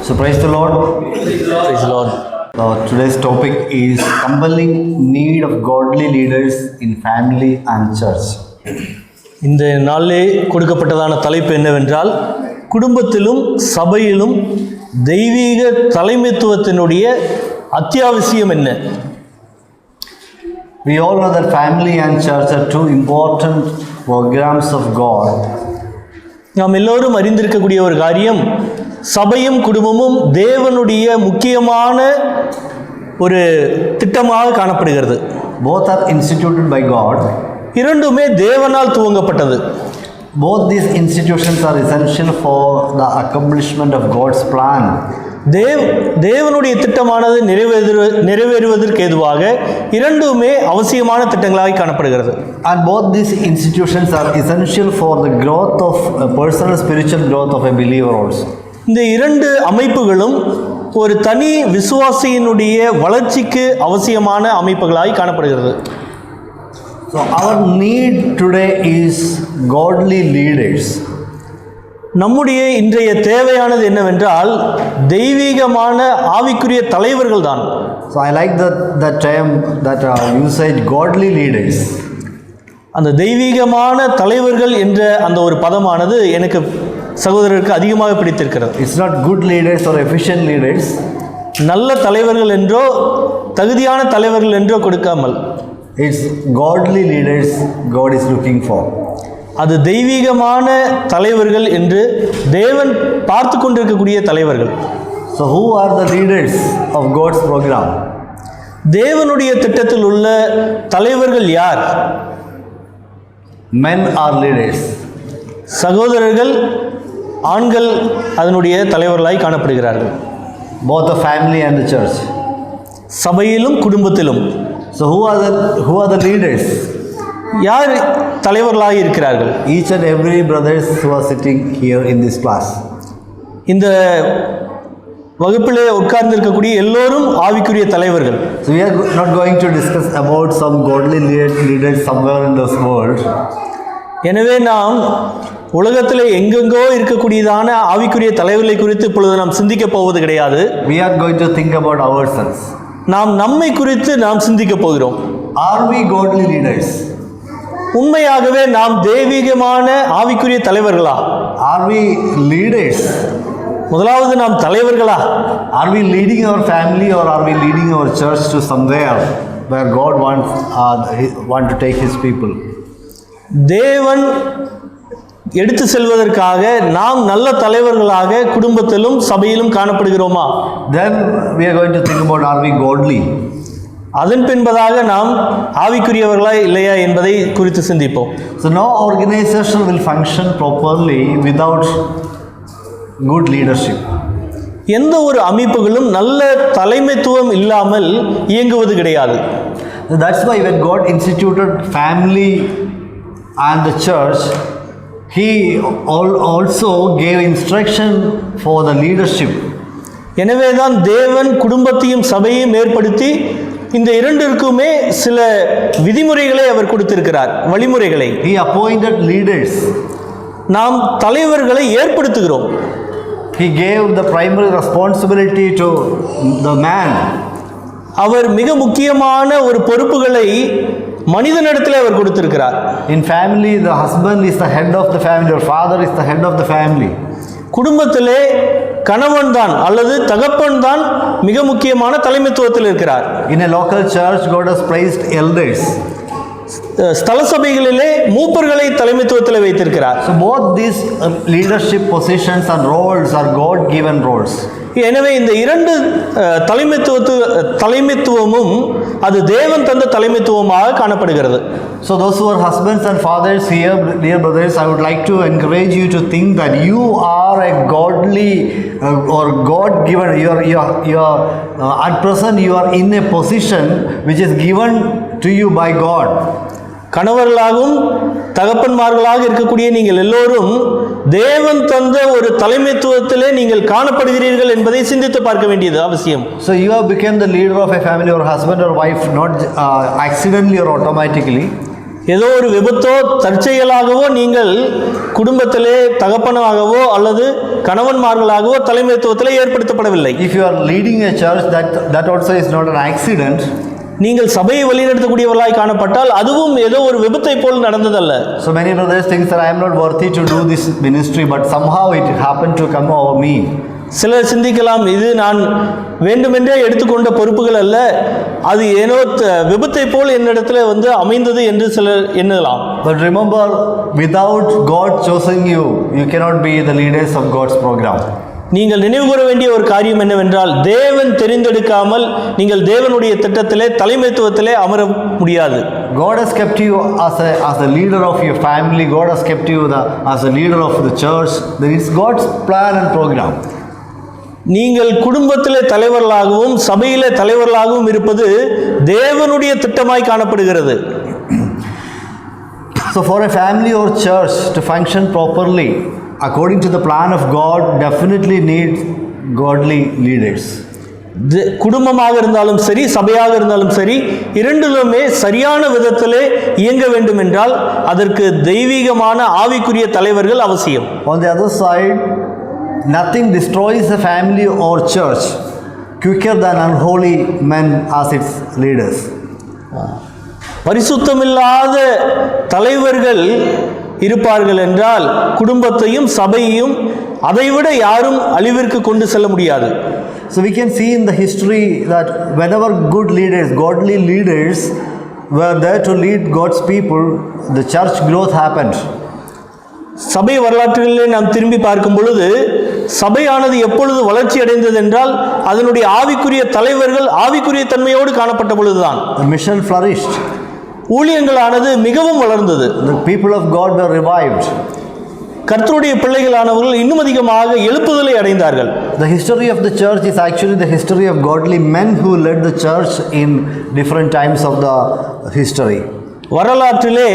So praise the Lord. Praise the Lord. Today's topic is compelling need of godly leaders in family and church. இந்த நாளிலே கொடுக்கப்பட்டதான தலைப்பு என்னவென்றால், குடும்பத்திலும் சபையிலும் தெய்வீக தலைமைத்துவத்தினுடைய அத்தியாவசியம் என்ன? We all know that family and church are two important programs of God. நாம் எல்லோரும் அறிந்திருக்கக்கூடிய ஒரு காரியம், சபையும் குடும்பமும் தேவனுடைய முக்கியமான ஒரு திட்டமாக காணப்படுகிறது. Both are instituted by God. இரண்டுமே தேவனால் துவங்கப்பட்டது. Both these institutions are essential for the accomplishment of God's plan. தேவனுடைய திட்டமானது நிறைவேறுவதற்கு ஏதுவாக இரண்டுமே அவசியமான திட்டங்களாக காணப்படுகிறது. And both these institutions are essential for the growth of personal spiritual growth of a believer also. இந்த இரண்டு அமைப்புகளும் ஒரு தனி விசுவாசியினுடைய வளர்ச்சிக்கு அவசியமான அமைப்புகளாய் காணப்படுகிறது. So our need today is godly leaders. நம்முடைய இன்றைய தேவையானது என்னவென்றால் தெய்வீகமான ஆவிக்குரிய தலைவர்கள் தான். So I like that term, that usage, godly leaders. அந்த தெய்வீகமான தலைவர்கள் என்ற அந்த ஒரு பதமானது எனக்கு சகோதரருக்கு அதிகமாக பிடித்திருக்கிறது. It's not good leaders or efficient leaders. நல்ல தலைவர்கள் என்றோ தகுதியான தலைவர்கள் என்றோ கொடுக்காமல், It's godly leaders God is looking for. அது தெய்வீகமான தலைவர்கள் என்று தேவன் பார்த்து கொண்டிருக்கக்கூடிய தலைவர்கள். So who are the leaders of God's program? தேவனுடைய திட்டத்தில் உள்ள தலைவர்கள் யார்? Men are leaders. சகோதரர்கள், ஆண்கள் அதனுடைய தலைவர்களாய் காணப்படுகிறார்கள். Both the family and the church. சபையிலும் குடும்பத்திலும். So who are the leaders? யார் தலைவர்களாக இருக்கிறார்கள்? Each and every brothers who are sitting here in this class. இந்த வகுப்பிலே உட்கார்ந்து இருக்கக்கூடிய எல்லோரும் ஆவிக்குரிய தலைவர்கள். So we are not going to discuss about some godly leaders somewhere in this world. எனவே நாம் உலகத்திலே எங்கெங்கோ இருக்கக்கூடியதான ஆவிக்குரிய தலைவர்களை குறித்து இப்பொழுது நாம் சிந்திக்க போவது கிடையாது. We are going to think about ourselves. நாம் நம்மை குறித்து நாம் சிந்திக்க போகிறோம். Are we godly leaders? உண்மையாகவே நாம் தெய்வீகமான ஆவிக்குரிய தலைவர்களா? Are we leaders? முதலாவது நாம் தலைவர்களா? Are we leading our family or are we leading our church to somewhere where God want to take his people? தேவன் எடுத்து செல்வதற்காக நாம் நல்ல தலைவர்களாக குடும்பத்திலும் சபையிலும் காணப்படுகிறோமா? Then we are going to think about, are we godly? அதன் பின்பதாக நாம் ஆவிக்குரியவர்களா இல்லையா என்பதை குறித்து சிந்திப்போம். So no organization will function properly without good leadership. எந்த ஒரு அமைப்புகளும் நல்ல தலைமைத்துவம் இல்லாமல் இயங்குவது கிடையாது. So that's why when God instituted family and the church, he also gave instruction for the leadership. எனவேதான் தேவன் குடும்பத்தையும் சபையையும் ஏற்படுத்தி இந்த இரண்டிற்குமே சில விதிமுறைகளை அவர் கொடுத்திருக்கிறார், வழிமுறைகளை. He appointed leaders. நாம் தலைவர்களை ஏற்படுத்துகிறோம். He gave the primary responsibility to the man. அவர் மிக முக்கியமான ஒரு பொறுப்புகளை மனிதனிடத்தில் அவர் கொடுத்திருக்கிறார். In family, the husband is the head of the family, or father is the head of the family. குடும்பத்திலே கணவன் தான் அல்லது தகப்பன் தான் மிக முக்கியமான தலைமைத்துவத்தில் இருக்கிறார். In a local church, God has placed elders. ஸ்தல சபைகளிலே மூப்பர்களை தலைமைத்துவத்தில் வைத்திருக்கிறார். So both these leadership positions and roles are God given roles. எனவே இந்த இரண்டு தலைமைத்துவமும் அது தேவன் தந்த தலைமைத்துவமாக காணப்படுகிறது. So those who are husbands and fathers here, dear brothers, I would like to encourage you to think that you are a godly or God given. At present you are in a position which is given to you by God. கணவர்களாகவும் தகப்பன்மார்களாக இருக்கக்கூடிய நீங்கள் எல்லோரும் தேவன் தந்த ஒரு தலைமைத்துவத்திலே நீங்கள் காணப்படுகிறீர்கள் என்பதை சிந்தித்து பார்க்க வேண்டியது அவசியம். So you have become the leader of a family or husband or wife, not accidentally or automatically. ஏதோ ஒரு விபத்தோ தற்செயலாகவோ நீங்கள் குடும்பத்திலே தகப்பனாகவோ அல்லது கணவன்மார்களாகவோ தலைமைத்துவத்திலே ஏற்படுத்தப்படவில்லை. If you are leading a church, that also is not an accident. நீங்கள் சபையை வழிநடத்தக்கூடியவர்களாய் காணப்பட்டால் அதுவும் ஏதோ ஒரு விபத்தை போல் நடந்ததல்ல. So many brothers think that I am not worthy to do this ministry, but somehow it happened to come over me. சிலர் சிந்திக்கலாம், இது நான் வேண்டுமென்றே எடுத்துக்கொண்ட பொறுப்புகள் அல்ல, அது ஏனோ விபத்தை போல் என்னிடத்துல அமைந்தது என்று சிலர் எண்ணலாம். But remember, without God choosing you, you cannot be the leaders of God's program. நீங்கள் நினைவு கூற வேண்டிய ஒரு காரியம் என்னவென்றால், தேவன் தெரிந்தெடுக்காமல் நீங்கள் தேவனுடைய திட்டத்திலே தலைமைத்துவத்திலே அமர முடியாது. God has kept you as a leader of your family. God has kept you as a leader of the church. There is God's plan and program. நீங்கள் குடும்பத்திலே தலைவர்களாகவும் சபையிலே தலைவர்களாகவும் இருப்பது தேவனுடைய திட்டமாய் காணப்படுகிறது. So for a family or church to function properly according to the plan of God, definitely needs godly leaders. குடும்பமாக இருந்தாலும் சரி, சபையாக இருந்தாலும் சரி, இரண்டிலுமே சரியான விதத்திலே இயங்க வேண்டும் என்றால் அதற்கு தெய்வீகமான ஆவிக்குரிய தலைவர்கள் அவசியம். On the other side, nothing destroys a family or church quicker than unholy men as its leaders. பரிசுத்தமில்லாத தலைவர்கள் இருப்பார்கள் என்றால் குடும்பத்தையும் சபையையும் அதைவிட யாரும் அழிவிற்கு கொண்டு செல்ல முடியாது. So we can see in the history that whenever good leaders, godly leaders were there to lead God's people, the church growth happened. சபை வரலாற்றிலே நாம் திரும்பி பார்க்கும் பொழுது சபையானது எப்பொழுது வளர்ச்சி அடைந்தது என்றால் அதனுடைய ஆவிக்குரிய தலைவர்கள் ஆவிக்குரிய தன்மையோடு காணப்பட்ட பொழுதுதான். The mission flourished. ஊழியங்களானது மிகவும் வளர்ந்தது. The people of God were revived. கர்த்தருடைய பிள்ளைகளானவர்கள் இன்னும் அதிகமாக எழுப்புதலை அடைந்தார்கள். The history of the church is actually the history of godly men who led the church in different times of the history. வரலாற்றிலே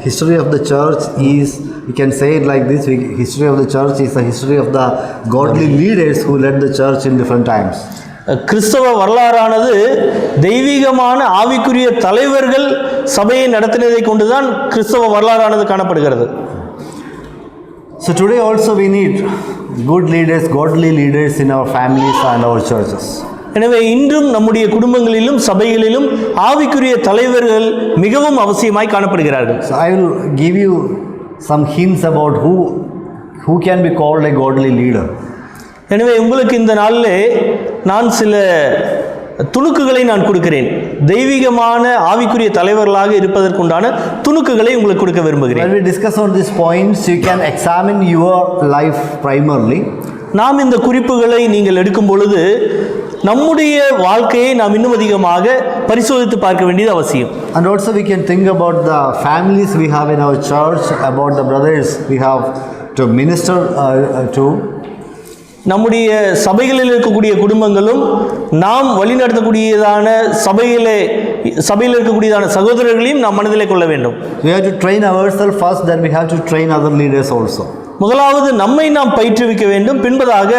history of the church is, we can say it like this, history of the church is the history of the godly leaders who led the church in different times. கிறிஸ்தவ வரலாறானது தெய்வீகமான ஆவிக்குரிய தலைவர்கள் சபையை நடத்தினதை கொண்டுதான் கிறிஸ்தவ வரலாறானது காணப்படுகிறது. So today also we need good leaders, godly leaders in our families and our churches. எனவே இன்றும் நம்முடைய குடும்பங்களிலும் சபைகளிலும் ஆவிக்குரிய தலைவர்கள் மிகவும் அவசியமாய் காணப்படுகிறார்கள். So I will give you some hints about who can be called a godly leader. எனவே உங்களுக்கு இந்த நாளிலே நான் சில துணுக்குகளை நான் கொடுக்கிறேன். தெய்வீகமான ஆவிக்குரிய தலைவர்களாக இருப்பதற்குண்டான துணுக்குகளை உங்களுக்கு கொடுக்க விரும்புகிறேன். When we discuss on these points, you can examine your life primarily. நாம் இந்த குறிப்புகளை நீங்கள் எடுக்கும் பொழுது நம்முடைய வாழ்க்கையை நாம் இன்னும் அதிகமாக பரிசோதித்து பார்க்க வேண்டியது அவசியம். And also we can think about the families we have in our church, about the brothers we have to minister to. நம்முடைய சபைகளில் இருக்கக்கூடிய குடும்பங்களும் நாம் வழிநடத்தக்கூடியதான சபையில் இருக்கக்கூடியதான சகோதரர்களையும் நாம் மனதிலே கொள்ள வேண்டும். We have to train ourselves first, then we have to train other leaders also. முதலாவது நம்மை நாம் பயிற்றுவிக்க வேண்டும், பின்பதாக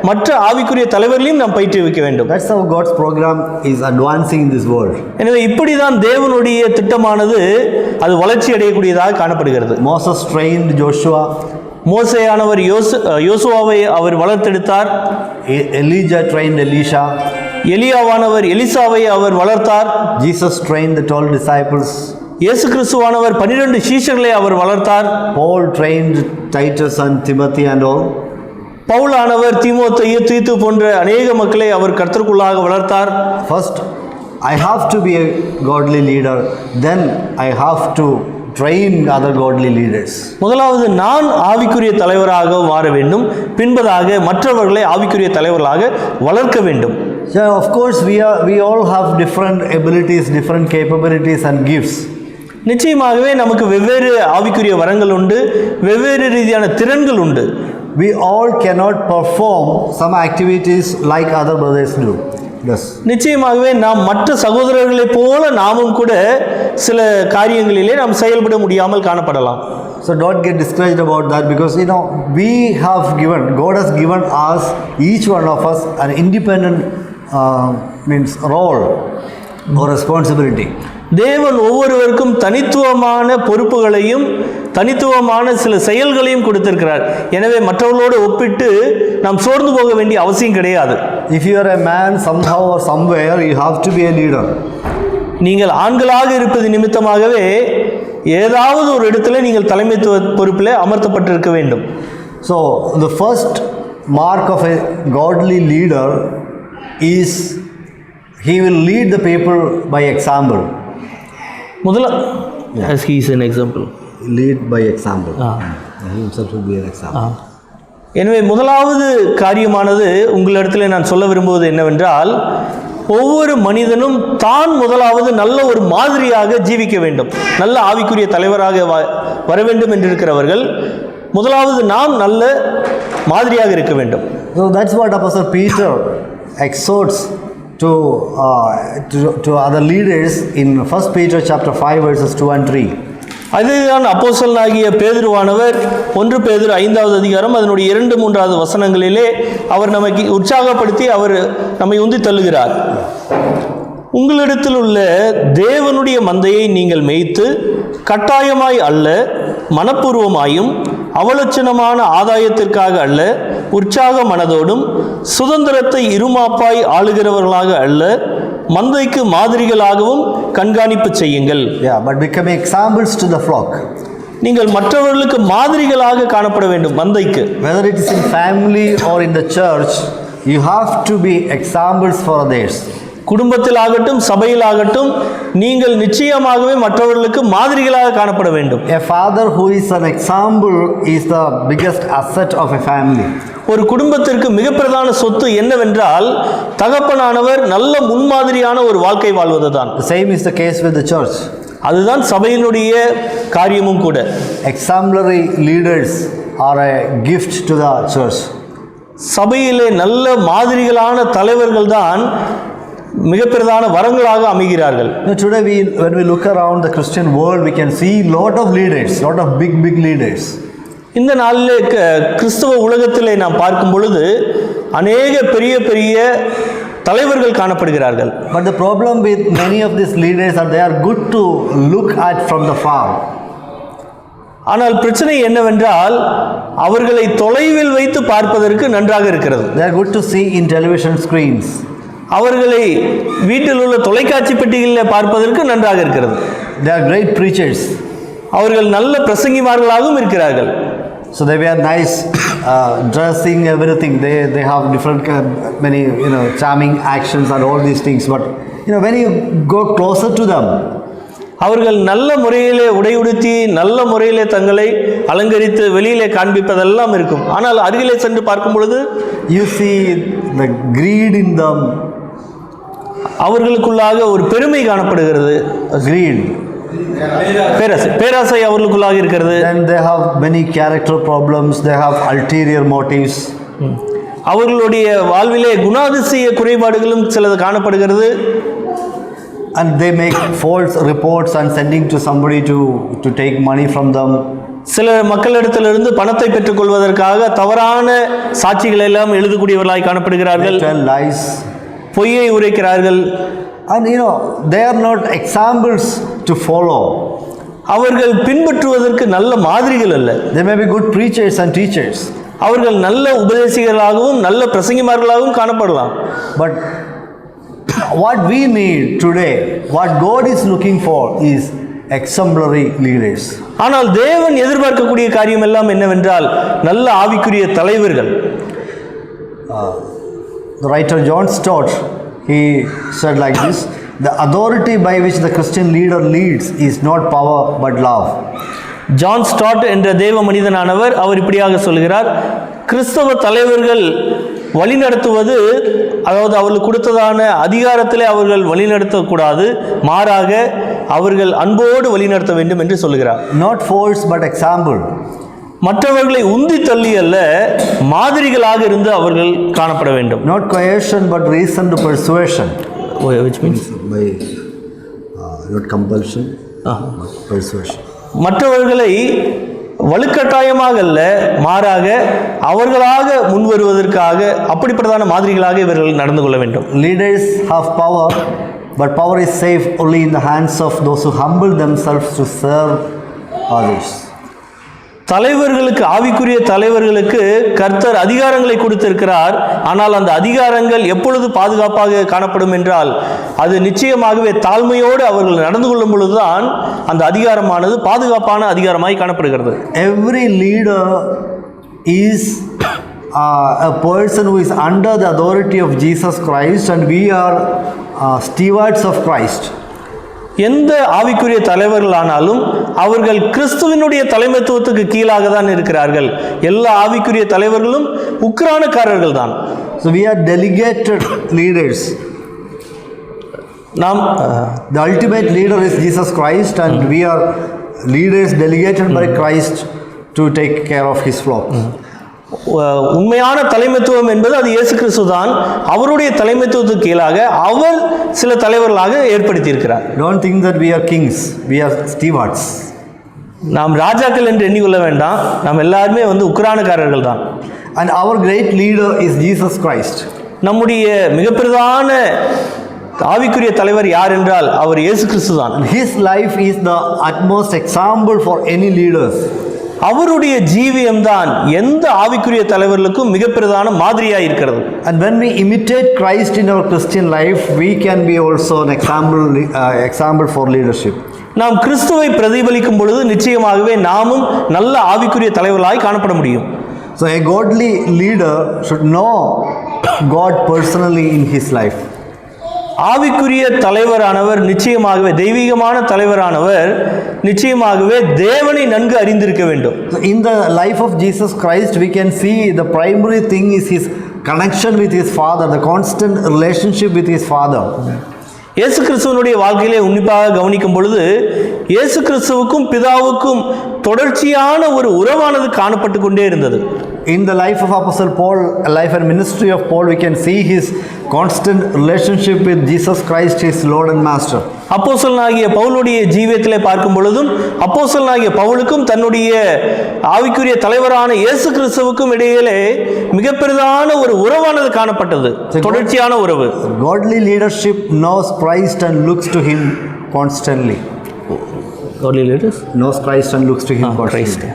மற்ற ஆவிக்குரிய தலைவர்களையும் நாம் பயிற்றுவிக்க வேண்டும். That's how God's program is advancing in this world. எனவே இப்படிதான் தேவனுடைய திட்டமானது அது வளர்ச்சி அடையக்கூடியதாக காணப்படுகிறது. Moses trained Joshua. மோசேயானவர் யோசுவாவை அவர் வளர்த்தெடுத்தார். Elijah trained Elisha. எலியாவானவர் எலிசாவை அவர் வளர்த்தார். Jesus trained the 12 disciples. இயேசு கிறிஸ்துவானவர் 12 சீஷர்களை அவர் வளர்த்தார். Paul trained Titus and Timothy and all. பவுலானவர் தீமோத்தேயு, தீத்து போன்ற அநேக மக்களை அவர் கர்த்தருக்குள்ளாக வளர்த்தார். First, I have to be a godly leader, then I have to train other godly leaders. முதலாவது நான் ஆவிக்குரிய தலைவராக மாற வேண்டும், பின்பதாக மற்றவர்களை ஆவிக்குரிய தலைவர்களாக வளர்க்க வேண்டும். Yeah, of course we all have different abilities, different capabilities and gifts. நிச்சயமாகவே நமக்கு வெவ்வேறு ஆவிக்குரிய வரங்கள் உண்டு, வெவ்வேறு ரீதியான திறன்கள் உண்டு. We all cannot perform some activities like other brothers do. Yes. நிச்சயமாகவே நாம் மற்ற சகோதரர்களைப் போல நாமும் கூட சில காரியங்களிலே நாம் செயல்பட முடியாமல் காணப்படலாம். So don't get discouraged about that, because God has given us, each one of us, an independent role or responsibility. தேவன் ஒவ்வொருவருக்கும் தனித்துவமான பொறுப்புகளையும் தனித்துவமான சில செயல்களையும் கொடுத்திருக்கிறார். எனவே மற்றவர்களோடு ஒப்பிட்டு நாம் சோர்ந்து போக வேண்டிய அவசியம் கிடையாது. If you are a man somehow or somewhere, you have to be a leader. நீங்கள் ஆண்களாக இருப்பது நிமித்தமாகவே ஏதாவது ஒரு இடத்துல நீங்கள் தலைமைத்துவ பொறுப்பில் அமர்த்தப்பட்டிருக்க வேண்டும். So the first mark of a godly leader is he will lead the people by example. As he is an example. Lead by example. He himself will be an example. எனவே முதலாவது காரியமானது உங்களிடத்தில் நான் சொல்ல விரும்புவது என்னவென்றால், ஒவ்வொரு மனிதனும் தான் முதலாவது நல்ல ஒரு மாதிரியாக ஜீவிக்க வேண்டும். நல்ல ஆவிக்குரிய தலைவராக வர வேண்டும் என்று இருக்கிறவர்கள் முதலாவது நாம் நல்ல மாதிரியாக இருக்க வேண்டும். So that's what Apostle Peter exhorts to other leaders in 1 Peter chapter 5 verses 2 and 3. அதுதான் அப்போஸ்தலனாகிய பேதுருவானவர் 1 பேதுரு 5வது அதிகாரம் அதனுடைய 2-3வது வசனங்களிலே அவர் நமக்கு உற்சாகப்படுத்தி அவர் நம்மை உந்தி தள்ளுகிறார். உங்களிடத்தில் உள்ள தேவனுடைய மந்தையை நீங்கள் மேய்த்து கட்டாயமாய் அல்ல, மனப்பூர்வமாயும் அவலட்சணமான ஆதாயத்திற்காக அல்ல, உற்சாக மனதோடும் சுதந்திரத்தை இருமாப்பாய் ஆளுகிறவர்களாக அல்ல, மந்தைக்கு மாதிரிகளாகவும் கண்காணிப்பு செய்யுங்கள். But become examples to the flock. நீங்கள் மற்றவர்களுக்கு மாதிரிகளாக காணப்பட வேண்டும். மந்தைக்கு, whether it is in family or in the church, you have to be examples for others. குடும்பத்தில் ஆகட்டும் சபையில் ஆகட்டும் நீங்கள் நிச்சயமாகவே மற்றவர்களுக்கு மாதிரிகளாக காணப்பட வேண்டும். A father who is an example is the biggest asset of a family. ஒரு குடும்பத்திற்கு மிக பிரதான சொத்து என்னவென்றால் தகப்பனானவர் நல்ல முன்மாதிரியான ஒரு வாழ்க்கை வாழ்வதுதான். The same is the case with the church. அதுதான் சபையினுடைய காரியமும் கூட. Exemplary leaders are a gift to the church. சபையிலே நல்ல மாதிரிகளான தலைவர்கள் தான் மிக பிரதான வரங்களாக அமைகிறார்கள். Today when we look around the Christian world, we can see lot of leaders, lot of big leaders. இந்த நாளிலே கிறிஸ்தவ உலகத்திலே நாம் பார்க்கும் பொழுது அநேக பெரிய பெரிய தலைவர்கள் காணப்படுகிறார்கள். But the problem with many of these leaders are they are good to look at from the far. ஆனால் பிரச்சனை என்னவென்றால் அவர்களை தொலைவில் வைத்து பார்ப்பதற்கு நன்றாக இருக்கிறது. They are good to see in television screens. அவர்களை வீட்டில் உள்ள தொலைக்காட்சி பெட்டிகளில் பார்ப்பதற்கு நன்றாக இருக்கிறது. They are great preachers. அவர்கள் நல்ல பிரசங்கிமார்களாகவும் இருக்கிறார்கள். So they wear nice dressing, everything. They have different many charming actions and all these things. But when you go closer to them, அவர்கள் நல்ல முறையிலே உடையுடுத்தி நல்ல முறையிலே தங்களை அலங்கரித்து வெளியிலே காண்பிப்பதெல்லாம் இருக்கும். ஆனால் அருகிலே சென்று பார்க்கும் பொழுது you see the greed in them. அவர்களுக்குள்ளாக ஒரு பெருமை காணப்படுகிறது. Greed. பேராசை அவர்களுக்குள்ளாக இருக்கிறது. And they have many character problems. They have ulterior motives. அவர்களுடைய வாழ்விலே குணாதிசய குறைபாடுகளும் சிலது காணப்படுகிறது. And they make false reports and sending to somebody to take money from them. சில மக்களிடத்திலிருந்து பணத்தை பெற்றுக் கொள்வதற்காக தவறான சாட்சிகளை எல்லாம் எழுதக்கூடியவர்களாய் காணப்படுகிறார்கள். They tell lies. பொய்யை உரைக்கிறார்கள். And they are not examples to follow. அவர்கள் பின்பற்றுவதற்கு நல்ல மாதிரிகள் அல்ல. They may be good preachers and teachers. அவர்கள் நல்ல உபதேசிகர்களாகவும் நல்ல பிரசங்கிமார்களாகவும் காணப்படலாம். But what we need today, what God is looking for is exemplary leaders. ஆனால் தேவன் எதிர்பார்க்கக்கூடிய காரியம் எல்லாம் என்னவென்றால் நல்ல ஆவிக்குரிய தலைவர்கள். The writer John Stott, he said like this: the authority by which the Christian leader leads is not power but love. John start என்ற தேவ மனிதனானவர் அவர் இப்படியாக சொல்கிறார், கிறிஸ்தவ தலைவர்கள் வழிநடத்துவது, அதாவது அவர்களுக்கு கொடுத்ததான அதிகாரத்திலே அவர்கள் வழிநடத்தக்கூடாது, மாறாக அவர்கள் அன்போடு வழிநடத்த வேண்டும் என்று சொல்கிறார். Not force but example. மற்றவர்களை உந்தி தள்ளி அல்ல, மாதிரிகளாக இருந்து அவர்கள் காணப்பட வேண்டும். Not coercion but reasoned persuasion. Which means by not compulsion but persuasion. மற்றவர்களை வலுக்கட்டாயமாக அல்ல, மாறாக அவர்களாக முன்வருவதற்காக அப்படிப்பட்டதான மாதிரிகளாக இவர்கள் நடந்து கொள்ள வேண்டும். Leaders have power, But power is safe only in the hands of those who humble themselves to serve others. தலைவர்களுக்கு, ஆவிக்குரிய தலைவர்களுக்கு கர்த்தர் அதிகாரங்களை கொடுத்திருக்கிறார். ஆனால் அந்த அதிகாரங்கள் எப்பொழுது பாதுகாப்பாக காணப்படும் என்றால், அது நிச்சயமாகவே தாழ்மையோடு அவர்கள் நடந்து கொள்ளும் பொழுதுதான் அந்த அதிகாரமானது பாதுகாப்பான அதிகாரமாய் காணப்படுகிறது. Every leader is a person who is under the authority of Jesus Christ, and we are stewards of Christ. எந்த ஆவிக்குரிய தலைவர்களானாலும் அவர்கள் கிறிஸ்துவினுடைய தலைமைத்துவத்துக்கு கீழாக தான் இருக்கிறார்கள். எல்லா ஆவிக்குரிய தலைவர்களும் உக்கிரானக்காரர்கள் தான். So we are delegated leaders. நாம் The ultimate leader is Jesus Christ, and we are leaders delegated by Christ to take care of his flock. உண்மையான தலைமைத்துவம் என்பது அது இயேசு கிறிஸ்து தான். அவருடைய தலைமைத்துவத்துக்கு கீழாக அவர் சில தலைவர்களாக ஏற்படுத்தி இருக்கிறார். Don't think that we are kings, we are stewards. நாம் ராஜாக்கள் என்று எண்ணிக்கொள்ள வேண்டாம். நாம் எல்லாருமே உக்கிரானக்காரர்கள் தான். And our great leader is Jesus Christ. நம்முடைய மிகப்பெரிதான ஆவிக்குரிய தலைவர் யார் என்றால் அவர் இயேசு கிறிஸ்து தான். His life is the utmost example for any leaders. அவருடைய ஜீவியம் தான் எந்த ஆவிக்குரிய தலைவர்களுக்கும் மிகப்பெரிதான மாதிரியாக இருக்கிறது. And when we imitate Christ in our Christian life, we can be also an example for leadership. நாம் கிறிஸ்துவை பிரதிபலிக்கும் பொழுது நிச்சயமாகவே நாமும் நல்ல ஆவிக்குரிய தலைவர்களாய் காணப்பட முடியும். So a godly leader should know God personally in his life. ஆவிக்குரிய தலைவரானவர் நிச்சயமாகவே, தெய்வீகமான தலைவரானவர் நிச்சயமாகவே தேவனை நன்கு அறிந்திருக்க வேண்டும். In the life of Jesus Christ, we can see the primary thing is his connection with his Father, the constant relationship with his Father. இயேசு கிறிஸ்துவனுடைய வாழ்க்கையிலே உன்னிப்பாக கவனிக்கும் பொழுது இயேசு கிறிஸ்துவுக்கும் பிதாவுக்கும் தொடர்ச்சியான ஒரு உறவானது காணப்பட்டு கொண்டே இருந்தது. In the life of Apostle Paul, life and ministry of Paul, we can see his constant relationship with Jesus Christ, his Lord and Master. அப்போஸ்தலனாகிய பவுலுடைய ஜீவியத்திலே பார்க்கும் பொழுதும் அப்போஸ்தலனாகிய பவுலுக்கும் தன்னுடைய ஆவிக்குரிய தலைவரான இயேசு கிறிஸ்துவுக்கும் இடையிலே மிகப்பெரிதான ஒரு உறவானது காணப்பட்டது, தொடர்ச்சியான உறவு. Godly leadership knows Christ and looks to him constantly. Godly leaders Knows Christ and looks to him constantly.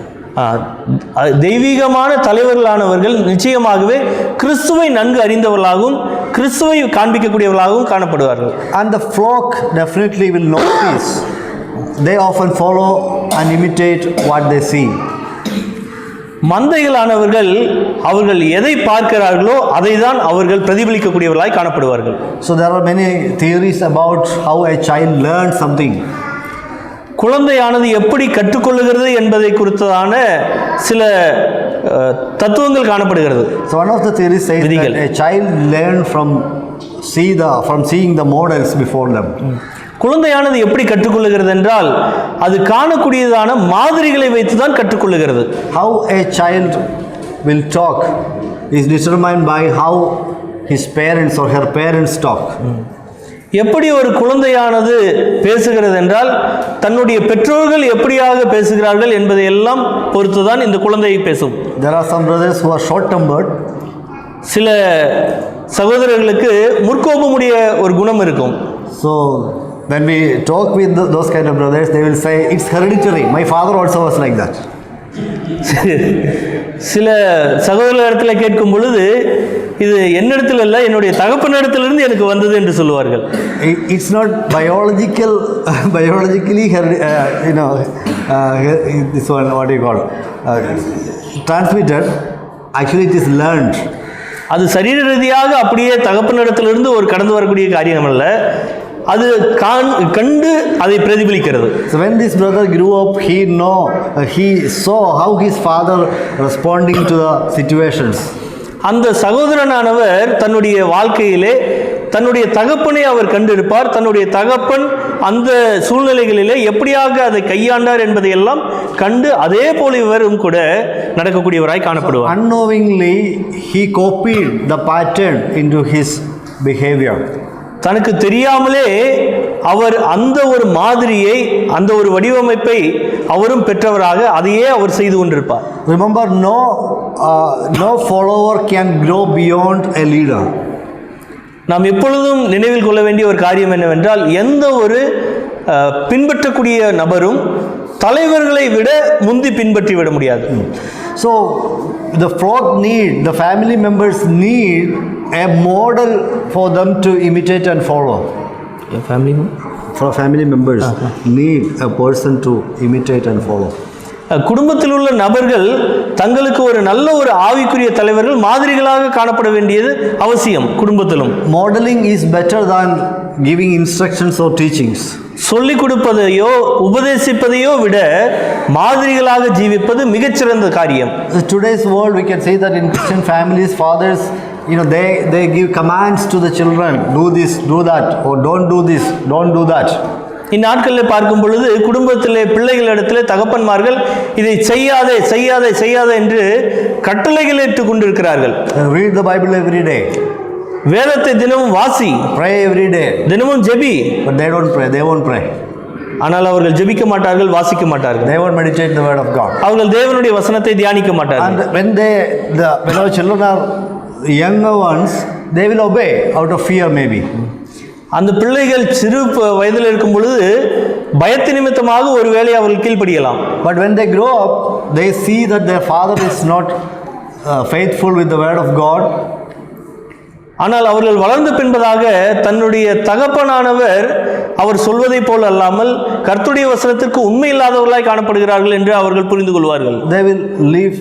தெய்வீகமான தலைவர்களானவர்கள் நிச்சயமாகவே கிறிஸ்துவை நன்கு அறிந்தவர்களாகவும் கிறிஸ்துவை காண்பிக்கக்கூடியவர்களாகவும் காணப்படுவார்கள். And the flock definitely will know this. They often follow and imitate what they see. மந்தைகளானவர்கள் அவர்கள் எதை பார்க்கிறார்களோ அதை தான் அவர்கள் பிரதிபலிக்கக்கூடியவர்களாய் காணப்படுவார்கள். So there are many theories about how a child learns something. குழந்தையானது எப்படி கற்றுக்கொள்ளுகிறது என்பதை குறித்ததான சில தத்துவங்கள் காணப்படுகிறது. So one of the theories says that a child learns from seeing the models before them. குழந்தையானது எப்படி கற்றுக்கொள்ளுகிறது என்றால் அது காணக்கூடியதான மாதிரிகளை வைத்து தான் கற்றுக்கொள்ளுகிறது. How a child will talk is determined by how his parents or her parents talk. எப்படி ஒரு குழந்தையானது பேசுகிறது என்றால் தன்னுடைய பெற்றோர்கள் எப்படியாக பேசுகிறார்கள் என்பதை எல்லாம் பொறுத்துதான் இந்த குழந்தை பேசும். There are some brothers who are short-tempered. சில சகோதரர்களுக்கு முற்கோபமுடைய ஒரு குணம் இருக்கும். So when we talk with those kind of brothers, they will say it's hereditary. My father also was like that. சில சகோதரர்களிடத்தில் கேட்கும் பொழுது இது என்னிடத்தில் இல்லை, என்னுடைய தகப்பனிடத்திலிருந்து எனக்கு வந்தது என்று சொல்லுவார்கள். It's not biologically this one, what do you call, transmitted. Actually it is learned. அது சரீர ரீதியாக அப்படியே தகப்பனிடத்திலிருந்து ஒரு கடந்து வரக்கூடிய காரியம் அல்ல, அது கண்டு அதை பிரதிபலிக்கிறது. So when this brother grew up, he saw how his father responding to the situations. அந்த சகோதரனானவர் தன்னுடைய வாழ்க்கையிலே தன்னுடைய தகப்பனை அவர் கண்டிருப்பார். தன்னுடைய தகப்பன் அந்த சூழ்நிலைகளிலே எப்படியாக அதை கையாண்டார் என்பதை எல்லாம் கண்டு அதே போல இவரும் கூட நடக்கக்கூடியவராய் காணப்படுவார். Unknowingly he copied the pattern into his behavior. தனக்கு தெரியாமலே அவர் அந்த ஒரு மாதிரியை, அந்த ஒரு வடிவமைப்பை அவரும் பெற்றவராக அதையே அவர் செய்து கொண்டிருப்பார். Remember, no follower can grow beyond a leader. நாம் எப்பொழுதும் நினைவில் கொள்ள வேண்டிய ஒரு காரியம் என்னவென்றால், எந்த ஒரு பின்பற்றக்கூடிய நபரும் தலைவர்களை விட முந்தி பின்பற்றி விட முடியாது. So the flock need, the family members need a model for them to imitate and follow. For family members need a person to imitate and follow. குடும்பத்தில் உள்ள நபர்கள் தங்களுக்கு ஒரு நல்ல ஒரு ஆவிக்குரிய தலைவர்கள் மாதிரிகளாக காணப்பட வேண்டியது அவசியம். குடும்பத்திலும் Modeling is better than giving instructions or teachings. சொல்லிக் கொடுப்பதையோ உபதேசிப்பதையோ விட மாதிரிகளாக ஜீவிப்பது மிகச்சிறந்த காரியம். In today's world, we can say that in Christian families, fathers, they give commands to the children, do this, do that, or don't do this, don't do that. இந்நாட்களில் பார்க்கும் பொழுது குடும்பத்திலே பிள்ளைகளிடத்திலே தகப்பன்மார்கள் இதை செய்யாதே செய்யாதே செய்யாதே என்று கட்டளைகள் ஏற்றுக் கொண்டிருக்கிறார்கள். Read the Bible every day. வேதத்தை தினமும் வாசி. Pray every day. தினமும் JP. But they don't pray. They won't pray. ஆனால் அவர்கள் ஜெபிக்க மாட்டார்கள், வாசிக்க மாட்டார்கள். They won't meditate the word of God. அவர்கள் தேவனுடைய வசனத்தை தியானிக்க மாட்டார்கள். And when our children are younger ones, they will obey out of fear maybe. அந்த பிள்ளைகள் சிறு வயதில் இருக்கும் பொழுது பயத்து நிமித்தமாக ஒரு வேளை அவர்கள் கீழ்ப்படியலாம். But when they grow up, they see that their father is not faithful with the word of God. ஆனால் அவர்கள் வளர்ந்த பின்பதாக தன்னுடைய தகப்பனானவர் அவர் சொல்வதை போல் அல்லாமல் கர்த்தருடைய வசனத்திற்கு உண்மை இல்லாதவர்களாய் காணப்படுகிறார்கள் என்று அவர்கள் புரிந்து கொள்வார்கள். They will leave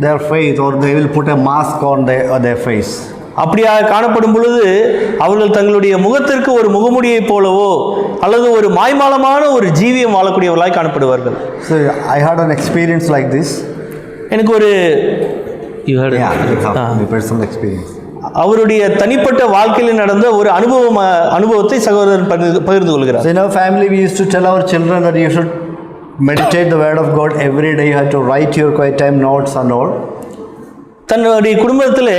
their faith, or they will put a mask on their face. அப்படியாக காணப்படும் பொழுது அவர்கள் தங்களுடைய முகத்திற்கு ஒரு முகமுடியை போலவோ அல்லது ஒரு மாய்மாலமான ஒரு ஜீவியம் வாழக்கூடியவர்களாய் காணப்படுவார்கள். So I had an experience like this. எனக்கு ஒரு personal experience. அவருடைய தனிப்பட்ட வாழ்க்கையில் நடந்த ஒரு அனுபவத்தை சகோதரன் பகிர்ந்து கொள்கிறார். So in our family, we used to tell our children that you should meditate the word of God every day. You have to write your quiet time notes and all. தன்னுடைய குடும்பத்திலே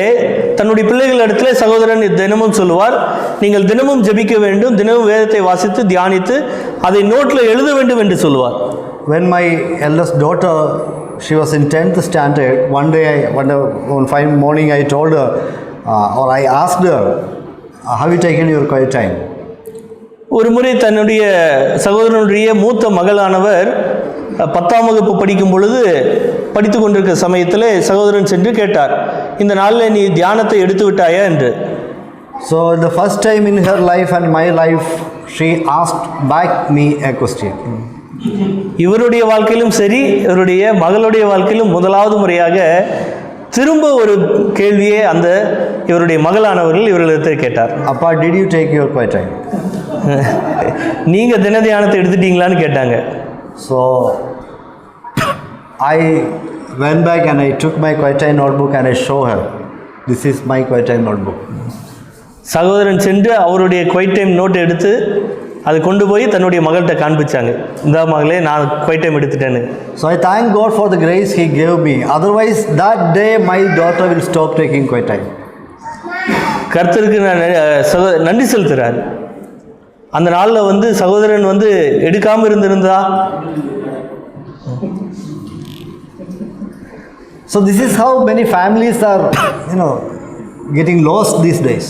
தன்னுடைய பிள்ளைகளிடத்திலே சகோதரன் தினமும் சொல்லுவார், நீங்கள் தினமும் ஜெபிக்க வேண்டும், தினமும் வேதத்தை வாசித்து தியானித்து அதை நோட்டில் எழுத வேண்டும் என்று சொல்லுவார். When my eldest daughter, she was in 10th standard, one fine morning I told her, or I asked her, have you taken your quiet time? ஒரு முறை தன்னுடைய சகோதரனுடைய மூத்த மகளானவர் 10ஆம் வகுப்பு படிக்கும் பொழுது படித்து கொண்டிருக்கிற சமயத்தில் சகோதரன் சென்று கேட்டார், இந்த நாளில் நீ தியானத்தை எடுத்து விட்டாயா என்று. So the first time in her life and my life, she asked back me a question. இவருடைய வாழ்க்கையிலும் சரி, இவருடைய மகளுடைய வாழ்க்கையிலும் முதலாவது முறையாக திரும்ப ஒரு கேள்வியை அந்த இவருடைய மகளானவர்கள் இவர்களிடத்தை கேட்டார். அப்பா, did you take your quiet time? நீங்க தின தியானத்தை எடுத்துட்டீங்களான்னு கேட்டாங்க. So I went back and I took my quiet time notebook and I show her, this is my quiet time notebook. சகோதரன் சென்று அவருடைய குவைட் டைம் நோட் எடுத்து அதை கொண்டு போய் தன்னுடைய மகள்கிட்ட காண்பிச்சாங்க, இந்த மகளே நான் குவைட் டைம் எடுத்துட்டேன்னு. So I thank God for the grace He gave me. Otherwise that day my daughter will stop taking quiet time. கர்த்தருக்கு நன்றி செலுத்துறார். அந்த நாளில் சகோதரன் எடுக்காமல் இருந்திருந்தா. So this is how many families are, getting lost these days.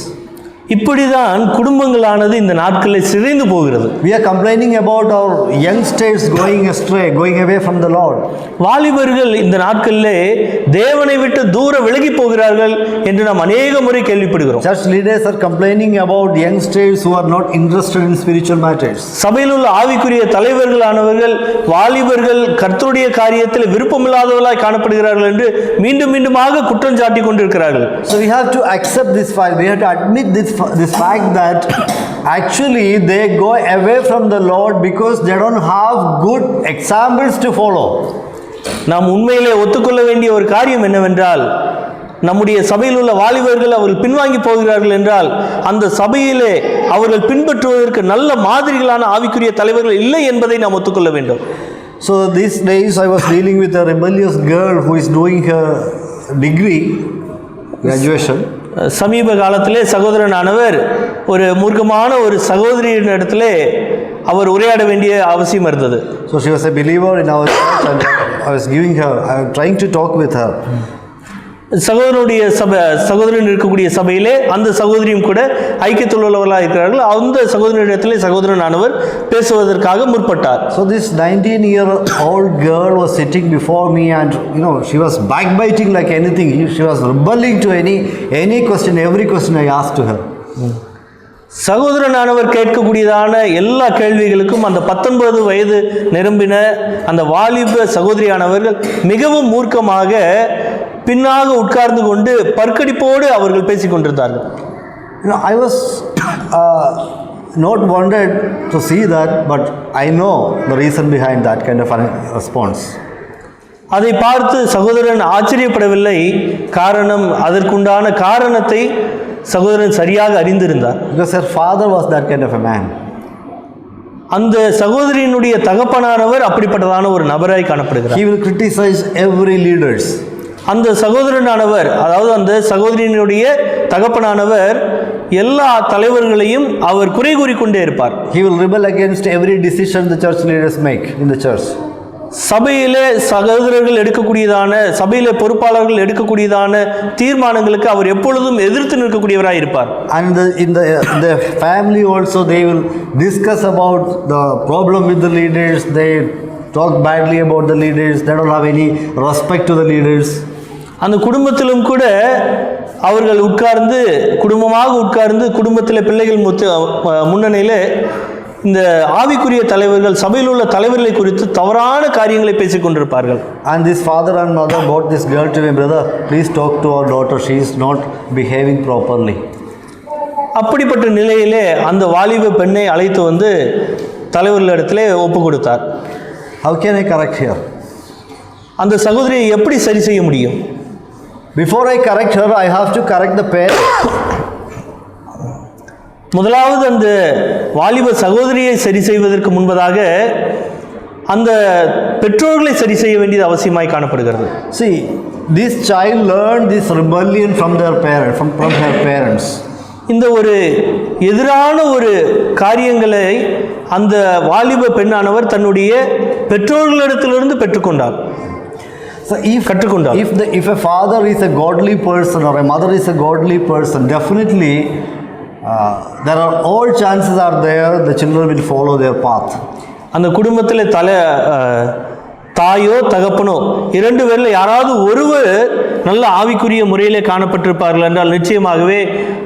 இப்படிதான் குடும்பங்களானது இந்த நாட்களில் சிதைந்து போகிறது. We are complaining about our youngsters going astray, going away from the Lord. வாலிபர்கள் இந்த நாட்களிலே தேவனை விட்டு தூர விலகி போகிறார்கள் என்று நாம் அநேக முறை கேள்விப்படுகிறோம். Church leaders are complaining about youngsters who are not interested in spiritual matters. சபையில் உள்ள ஆவிக்குரிய தலைவர்களானவர்கள் வாலிபர்கள் கர்த்தருடைய காரியத்தில் விருப்பமில்லாதவர்களாய் காணப்படுகிறார்கள் என்று மீண்டும் மீண்டுமாக குற்றம் சாட்டி கொண்டிருக்கிறார்கள். So we have to accept this fact. We have to admit this fact that actually they go away from the Lord because they don't have good examples to follow. நாம் உண்மையிலே ஒத்துக்கொள்ள வேண்டிய ஒரு காரியம் என்னவென்றால், நம்முடைய சபையில் உள்ள வாலிபர்கள் அவர்கள் பின்வாங்கி போகிறார்கள் என்றால் அந்த சபையிலே அவர்கள் பின்பற்றுவதற்கு நல்ல மாதிரிகளான ஆவிக்குரிய தலைவர்கள் இல்லை என்பதை நாம் ஒத்துக்கொள்ள வேண்டும். So these days I was dealing with a rebellious girl who is doing her degree, graduation. சமீப காலத்திலே சகோதரனானவர் ஒரு மூர்க்கமான ஒரு சகோதரியின் இடத்திலே அவர் உரையாட வேண்டிய அவசியம் இருந்தது. So she was a believer in our church and I was trying to talk with her. சகோதரன் இருக்கக்கூடிய சபையிலே அந்த சகோதரியும் கூட ஐக்கியத்தில் உள்ளவர்களாக இருக்கிறார்கள். அந்த சகோதரனிடத்திலே சகோதரனானவர் பேசுவதற்காக முற்பட்டார். So this 19-year-old girl was sitting before me, and she was backbiting like anything. She was rebelling to any question, every question I asked to her. சகோதரனானவர் கேட்கக்கூடியதான எல்லா கேள்விகளுக்கும் அந்த 19 வயது நிரம்பின அந்த வாலிப சகோதரியானவர்கள் மிகவும் மூர்க்கமாக பின்னாக உட்கார்ந்து கொண்டு பற்கடிப்போடு அவர்கள் பேசிக் கொண்டிருந்தார்கள். I was not wanted to see that, but I know the reason behind that kind of a response. அதை பார்த்து சகோதரன் ஆச்சரியப்படவில்லை. காரணம், அதற்குண்டான காரணத்தை சகோதரன் சரியாக அறிந்திருந்தார். Because her father was that kind of a man. அந்த சகோதரியினுடைய தகப்பனானவர் அப்படிப்பட்டதான ஒரு நபராய் காணப்படுகிறார். He will criticize every leaders. அந்த சகோதரனானவர், அதாவது அந்த சகோதரியினுடைய தகப்பனானவர் எல்லா தலைவர்களையும் அவர் குறை கூறிக்கொண்டே இருப்பார். He will rebel against every decision the church leaders make in the church. சபையிலே சகோதரர்கள் எடுக்கக்கூடியதான, சபையிலே பொறுப்பாளர்கள் எடுக்கக்கூடியதான தீர்மானங்களுக்கு அவர் எப்பொழுதும் எதிர்த்து நிற்கக்கூடியவராக இருப்பார். And in the family also they will discuss about the problem with the leaders. They talk badly about the leaders. They don't have any respect to the leaders. அந்த குடும்பத்திலும் கூட அவர்கள் குடும்பமாக உட்கார்ந்து குடும்பத்தில் பிள்ளைகள் முன்னணியில் இந்த ஆவிக்குரிய தலைவர்கள், சபையில் உள்ள தலைவர்களை குறித்து தவறான காரியங்களை பேசிக் கொண்டிருப்பார்கள். And this father and mother brought this girl to me, brother, please talk to our daughter, she is not behaving properly. அப்படிப்பட்ட நிலையிலே அந்த வாலிப பெண்ணை அழைத்து வந்து தலைவர்களிடத்திலே ஒப்பு கொடுத்தார். How can I correct here? அந்த சகோதரியை எப்படி சரி செய்ய முடியும்? Before I correct her, I have to correct the parents. முதலாவது அந்த வாலிப சகோதரியை சரி செய்வதற்கு முன்பதாக அந்த பெற்றோர்களை சரி செய்ய வேண்டியது அவசியமாய் காணப்படுகிறது. See, this child learned this rebellion from their parents, from her parents. இந்த ஒரு எதிரான ஒரு காரியங்களை அந்த வாலிப பெண்ணானவர் தன்னுடைய பெற்றோர்களிடத்திலிருந்து பெற்றுக்கொண்டார். So if a father is a godly person or a mother is a godly person, definitely there are all chances are there the children will follow their path. அந்த குடும்பத்தில் தாயோ தகப்பனோ இரண்டு பேரில் யாராவது ஒருவர் நல்ல ஆவிக்குரிய முறையிலே காணப்பட்டிருப்பார்கள் என்றால் நிச்சயமாகவே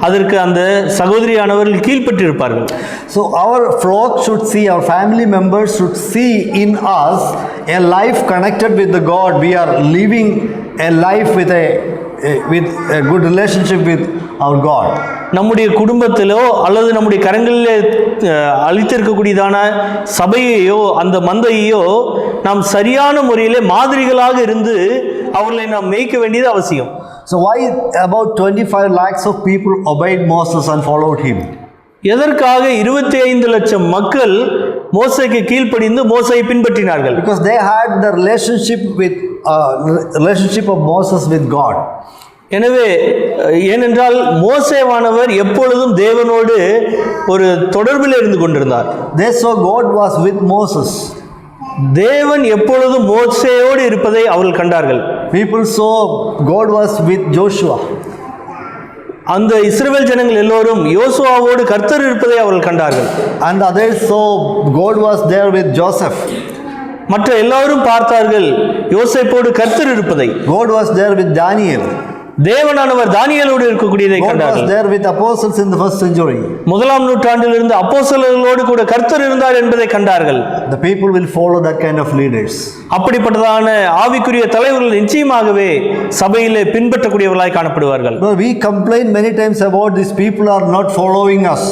அதற்கு அந்த சகோதரியானவர்கள் கீழ்ப்பட்டிருப்பார்கள். So our flock should see, our family members should see in us a life connected with the God. We are living a life with a good relationship with our God. நம்முடைய குடும்பத்திலோ அல்லது நம்முடைய கரங்களிலே அளித்திருக்கக்கூடியதான சபையையோ அந்த மந்தையோ நாம் சரியான முறையிலே மாதிரிகளாக இருந்து அவர்களை நாம் மேய்க்க வேண்டியது அவசியம். So why about 25 lakhs of people obeyed Moses and followed him? எதற்காக 25 லட்சம் மக்கள் மோசேக்கு கீழ்ப்படிந்து மோசேயை பின்பற்றினார்கள்? Because they had the relationship of Moses with God. எனவே ஏனென்றால் மோசேவானவர் எப்பொழுதும் தேவனோடு ஒரு தொடர்பில் இருந்து கொண்டிருந்தார். They saw God was with Moses. தேவன் எப்பொழுதும் மோசேயோடு இருப்பதை அவர்கள் கண்டார்கள். People saw God was with Joshua. அந்த இஸ்ரவேல் ஜனங்கள் எல்லோரும் யோசுவாவோடு கர்த்தர் இருப்பதை அவர்கள் கண்டார்கள். And others saw God was there with Joseph. மற்ற எல்லாரும் பார்த்தார்கள் யோசேப்போடு கர்த்தர் இருப்பதை. God was there with Daniel. தேவனானவர் தானியேலோடு இருக்கக்கூடியதை கண்டார்கள். God was there with apostles in the first century. முதலாம் நூற்றாண்டில் இருந்து அப்போஸ்தலர்களோடு கூட கர்த்தர் இருந்தார் என்பதை கண்டார்கள். The people will follow that kind of leaders. அப்படிப்பட்டதான ஆவிக்குரிய தலைவர்கள் நிச்சயமாகவே சபையிலே பின்பற்றக்கூடியவர்களாய் காணப்படுவார்கள். We complain many times about these people are not following us.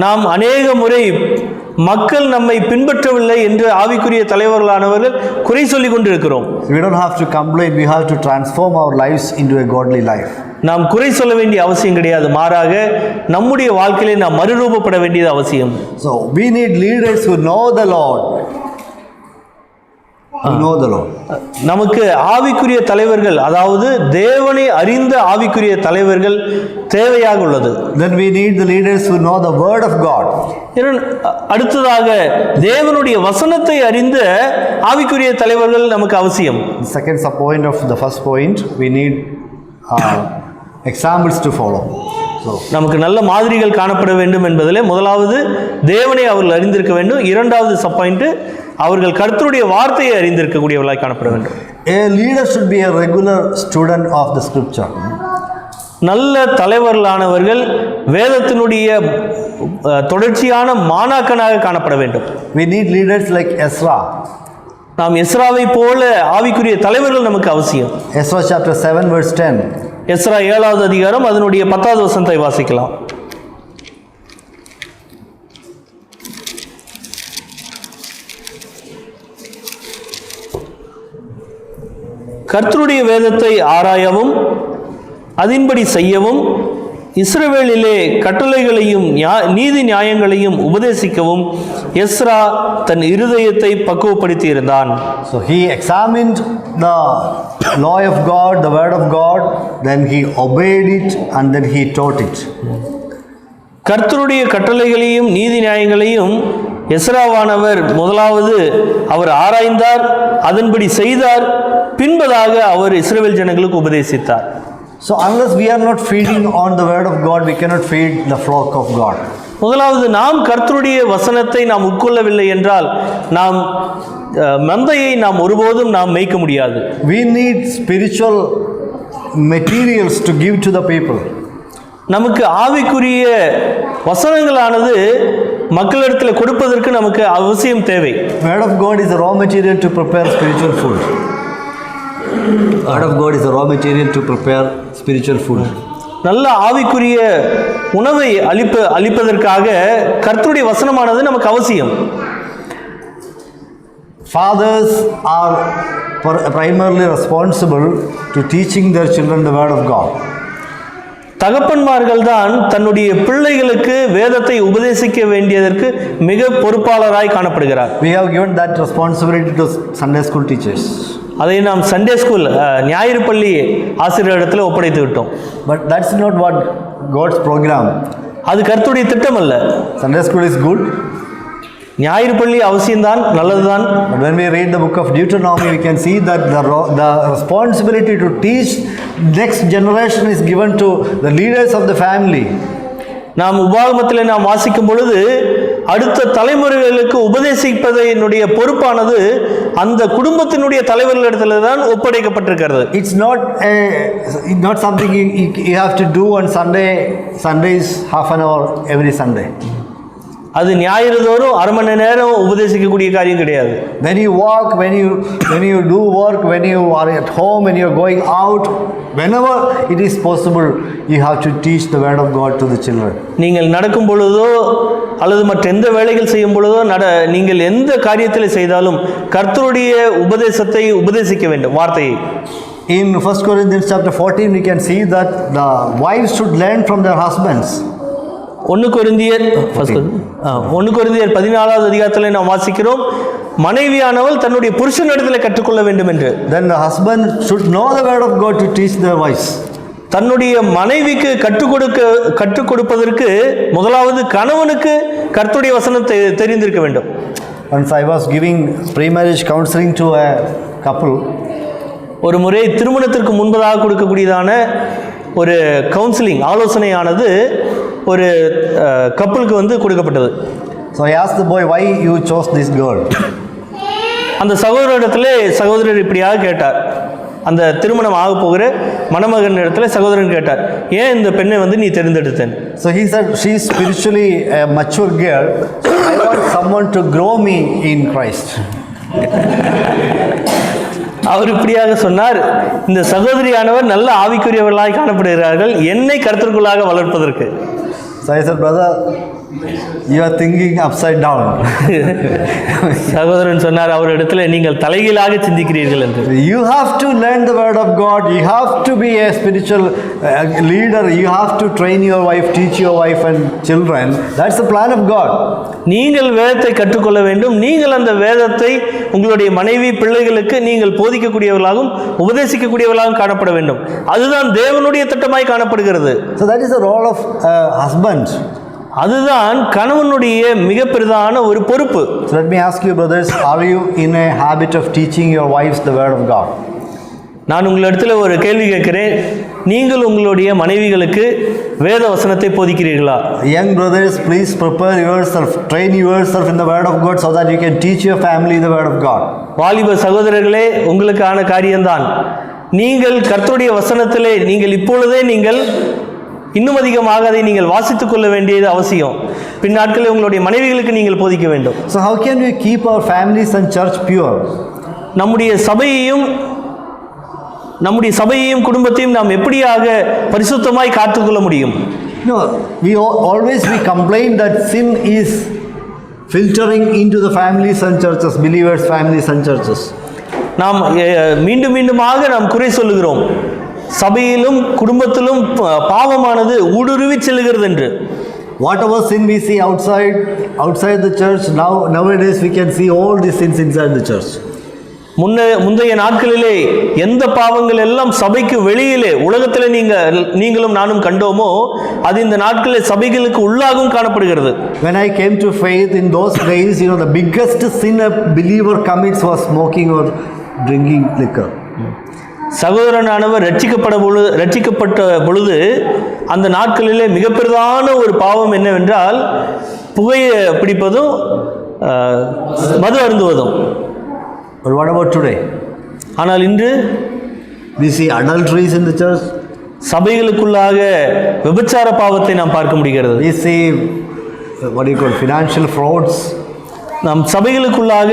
நாம் அநேக முறை மக்கள் நம்மை பின்பற்றவில்லை என்று ஆவிக்குரிய தலைவர்களானவர்கள் குறை சொல்லிக் கொண்டிருக்கிறோம். We don't have to complain, we have to transform our lives into a godly life. நாம் குறை சொல்ல வேண்டிய அவசியம் கிடையாது, மாறாக நம்முடைய வாழ்க்கையிலே நாம் மறுரூபப்பட வேண்டியது அவசியம். So we need leaders who know the Lord. நமக்கு ஆவிக்குரிய தலைவர்கள், அதாவது தேவனை அறிந்த ஆவிக்குரிய தலைவர்கள் தேவையாக உள்ளது. Then we need the leaders who know the word of God. அடுத்ததாக தேவனுடைய வசனத்தை அறிந்த ஆவிக்குரிய தலைவர்கள் நமக்கு அவசியம். The second sub point of the first point, we need examples to follow. So, நமக்கு நல்ல மாதிரிகள் காணப்பட வேண்டும் என்பதிலே முதலாவது தேவனை அவர்கள் அறிந்திருக்க வேண்டும். இரண்டாவது பாயிண்ட், அவர்கள் கர்த்தருடைய வார்த்தையை அறிந்திருக்கக்கூடியவர்களாய் காணப்பட வேண்டும். a leader should be a regular student of the scripture. நல்ல தலைவர்களானவர்கள் வேதத்தினுடைய தொடர்ச்சியான மாணாக்கனாக காணப்பட வேண்டும். We need leaders like Ezra. நாம் எஸ்ராவை போல ஆவிக்குரிய தலைவர்கள் நமக்கு அவசியம். Ezra chapter 7 verse 10. எஸ்ரா 7வது அதிகாரம் அதனுடைய 10வது வசனத்தை வாசிக்கலாம். கர்த்தருடைய வேதத்தை ஆராயவும் அதின்படி செய்யவும் இஸ்ரவேலிலே கட்டளைகளையும் நீதி நியாயங்களையும் உபதேசிக்கவும் எஸ்ரா தன் இருதயத்தை பக்குவப்படுத்தி இருந்தான். So he examined the law of God, the word of God, then he obeyed it and then he taught it. கர்த்தருடைய கட்டளைகளையும் நீதி நியாயங்களையும் எஸ்ராவானவர் முதலாவது அவர் ஆராய்ந்தார், அதன்படி செய்தார், பின்பதாக அவர் இஸ்ரவேல் ஜனங்களுக்கு உபதேசித்தார். So unless we are not feeding on the word of God, we cannot feed the flock of God. முதலாவது நாம் கர்த்தருடைய வசனத்தை நாம் உட்கொள்ளவில்லை என்றால் நாம் மந்தையை நாம் ஒருபோதும் நாம் மேய்க்க முடியாது. We need spiritual materials to give to the people. நமக்கு ஆவிக்குரிய வசனங்களானது மக்களிடத்தில் கொடுப்பதற்கு நமக்கு அவசியம் தேவை. Word of God is a raw material to prepare spiritual food. Word of God is a raw material to prepare spiritual food. நல்ல ஆவிக்குரிய உணவை அளிப்பதற்காக கர்த்தருடைய வசனமானது நமக்கு அவசியம். Fathers are primarily responsible to teaching their children the word of God. தகப்பன்மார்கள் தான் தன்னுடைய பிள்ளைகளுக்கு வேதத்தை உபதேசிக்க வேண்டியதற்கு மிக பொறுப்பாளராய் காணப்படுகிறார். We have given that responsibility to Sunday school teachers. அதை நாம் சண்டே ஸ்கூல் ஞாயிறு பள்ளி ஆசிரியரிடத்தில் ஒப்படைத்து விட்டோம். But that's not what God's program. அது கர்த்தருடைய திட்டம் அல்ல. Sunday school is good. ஞாயிறு பள்ளி அவசியம்தான், நல்லதுதான். But when we read the book of Deuteronomy, we can see that the responsibility to teach next generation is given to the leaders of the family. நாம் உபாகமத்தில் நாம் வாசிக்கும் பொழுது அடுத்த தலைமுறைகளுக்கு உபதேசிப்பதனுடைய பொறுப்பானது அந்த குடும்பத்தினுடைய தலைவர்களிடத்தில் தான் ஒப்படைக்கப்பட்டிருக்கிறது. It's not something you have to do on Sundays half an hour every Sunday. அது ஞாயிறு தோறும் அரை மணி நேரம் உபதேசிக்கக்கூடிய காரியம் கிடையாது. When you walk, when you do work, when you are at home, when you are going out, whenever it is possible, you have to teach the word of God to the children. நீங்கள் நடக்கும் பொழுதோ அல்லது மற்ற எந்த வேலைகள் செய்யும் பொழுதோ நீங்கள் எந்த காரியத்தில் செய்தாலும் கர்த்தருடைய உபதேசத்தை உபதேசிக்க வேண்டும், வார்த்தையை. In 1 Corinthians chapter 14, we can see that the wives should learn from their husbands. 1 கொரிந்தியர் 14வது அதிகாரத்தில் நாம் வாசிக்கிறோம், மனைவியானவள் தன்னுடைய புருஷனிடத்தில் கற்றுக்கொள்ள வேண்டும் என்று. Then the husband should know the word of God to teach their wives. தன்னுடைய மனைவிக்கு கற்றுக் கொடுப்பதற்கு முதலாவது கணவனுக்கு கர்த்தருடைய வசனத்தை தெரிந்திருக்க வேண்டும். Once I was giving pre-marriage counseling to a couple. ஒரு முறை திருமணத்திற்கு முன்பதாக கொடுக்கக்கூடியதான ஒரு கவுன்சிலிங் ஆலோசனையானது ஒரு கப்பலுக்கு கொடுக்கப்பட்டது. So I asked the boy, why you chose this girl? அந்த சகோதரர் இப்படியாக கேட்டார். அந்த திருமணம் ஆக போகிற மணமகன் இடத்துல சகோதரன் கேட்டார், ஏன் இந்த பெண்ணை நீ தேர்ந்தெடுத்தேன்? So he said, she is spiritually a mature girl, so I want someone to grow me in Christ. அவர் இப்படியாக சொன்னார், இந்த சகோதரியானவர் நல்ல ஆவிக்குரியவர்களாய் காணப்படுகிறார்கள், என்னை கர்த்தருக்குள்ளாக வளர்ப்பதற்கு. So I said, brother, you are thinking upside down. சகோதரன் சொன்னார், அவர் இடத்துல நீங்கள் தலைகீழாக சிந்திக்கிறீர்கள் என்று. You have to learn the word of God. You have to be a spiritual leader. You have to train your wife, teach your wife and children. That's the plan of God. நீங்கள் வேதத்தை கற்றுக்கொள்ள வேண்டும். நீங்கள் அந்த வேதத்தை உங்களுடைய மனைவி பிள்ளைகளுக்கு நீங்கள் போதிக்கக்கூடியவர்களாகவும் உபதேசிக்கக்கூடியவர்களாகவும் காணப்பட வேண்டும். அதுதான் தேவனுடைய திட்டமாய் காணப்படுகிறது. So that is the role of husband. அதுதான் கணவனுடைய மிக பெரிதான ஒரு பொறுப்பு. So let me ask you, brothers, are you in a habit of teaching your wives the word of God? நான் உங்களிடத்தில் ஒரு கேள்வி கேட்கிறேன். நீங்கள் உங்களுடைய மனைவிகளுக்கு வேத வசனத்தை போதிக்கிறீர்களா? Young brothers, please prepare yourself, train yourself in the word of God so that you can teach your family the word of God. வாலிப சகோதரர்களே, உங்களுக்கான காரியம்தான். நீங்கள் கர்த்தருடைய வசனத்திலே நீங்கள் இப்பொழுதே நீங்கள் இன்னும் அதிகமாக அதை நீங்கள் வாசித்துக் கொள்ள வேண்டியது அவசியம். பின் நாட்களில் உங்களுடைய மனைவிகளுக்கு நீங்கள் போதிக்க வேண்டும். So how can we keep our families and church pure? நம்முடைய சபையையும் குடும்பத்தையும் நாம் எப்படியாக பரிசுத்தமாய் காத்துக்கொள்ள முடியும்? No, we complain that sin is filtering into the families and churches, believers' families and churches. நாம் மீண்டுமாக நாம் குறை சொல்லுகிறோம். சபையிலும் குடும்பத்திலும் பாவமானது ஊடுருவி செல்கிறது என்று. Whatever sin we see outside the church, nowadays we can see all these sins inside the church. முந்தைய நாட்களிலே எந்த பாவங்கள் எல்லாம் சபைக்கு வெளியிலே உலகத்தில் நீங்களும் நானும் கண்டோமோ அது இந்த நாட்களில் சபைகளுக்கு உள்ளாகவும் காணப்படுகிறது. When I came to faith in those days, the biggest sin a believer commits was smoking or drinking liquor. சகோதரனானவர் ரட்சிக்கப்பட்ட பொழுது அந்த நாட்களிலே மிக பெரிதான ஒரு பாவம் என்னவென்றால் புகையை பிடிப்பதும் மது அருந்துவதும். But what about today? ஆனால் இன்று we see adulteries in the church. சபைகளுக்குள்ளாக விபச்சார பாவத்தை நாம் பார்க்க முடிகிறது. We see financial frauds. நாம் சபைகளுக்குள்ளாக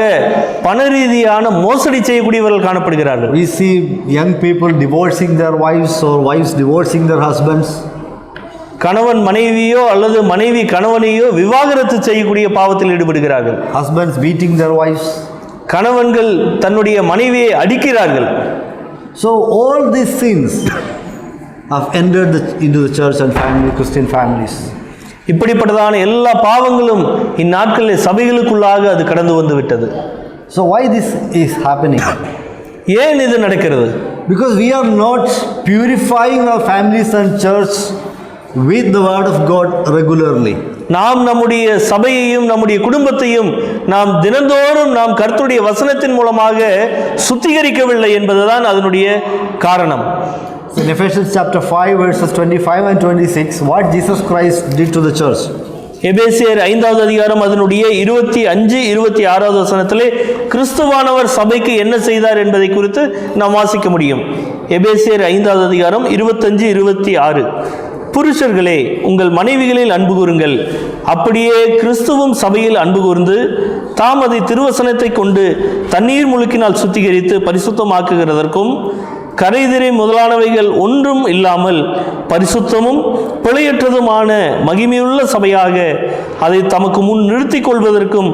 பண ரீதியான மோசடி செய்யக்கூடியவர்கள் காணப்படுகிறார்கள். We see young people divorcing their wives or wives divorcing their husbands. கணவன் மனைவியோ அல்லது மனைவி கணவனையோ விவாகரத்து செய்யக்கூடிய பாவத்தில் ஈடுபடுகிறார்கள். Husbands beating their wives. கணவன்கள் தன்னுடைய மனைவியை அடிக்கிறார்கள். So all these sins have entered into the church and Christian families. இப்படிப்பட்டதான எல்லா பாவங்களும் இந்நாட்களில் சபைகளுக்குள்ளாக அது கடந்து வந்து விட்டது. So why this is happening? ஏன் இது நடக்கிறது? Because we are not purifying our families and church with the word of God regularly. நாம் நம்முடைய சபையையும் நம்முடைய குடும்பத்தையும் நாம் தினந்தோறும் நாம் கர்த்தருடைய வசனத்தின் மூலமாக சுத்திகரிக்கவில்லை என்பதுதான் அதனுடைய காரணம். In Ephesians chapter 5 verses 25 and 26, what Jesus Christ did to the church. எபேசியர் 5வது அதிகாரம் அதனுடைய 25 26வது வசனத்திலே கிறிஸ்துவானவர் சபைக்கு என்ன செய்தார் என்பதை குறித்து நாம் வாசிக்க முடியும். எபேசியர் 5வது அதிகாரம் 25 26. புருஷர்களே, உங்கள் மனைவிகளில் அன்பு கூறுங்கள், அப்படியே கிறிஸ்துவும் சபையில் அன்பு கூர்ந்து தாம் அதை திருவசனத்தை கொண்டு தண்ணீர் முழுக்கினால் சுத்திகரித்து பரிசுத்தமாக்குகிறதற்கும் கரைதிரை முதலானவைகள் ஒன்றும் இல்லாமல் பரிசுத்தமும் பிழையற்றதுமான மகிமையுள்ள சபையாக அதை தமக்கு முன் நிறுத்திக் கொள்வதற்கும்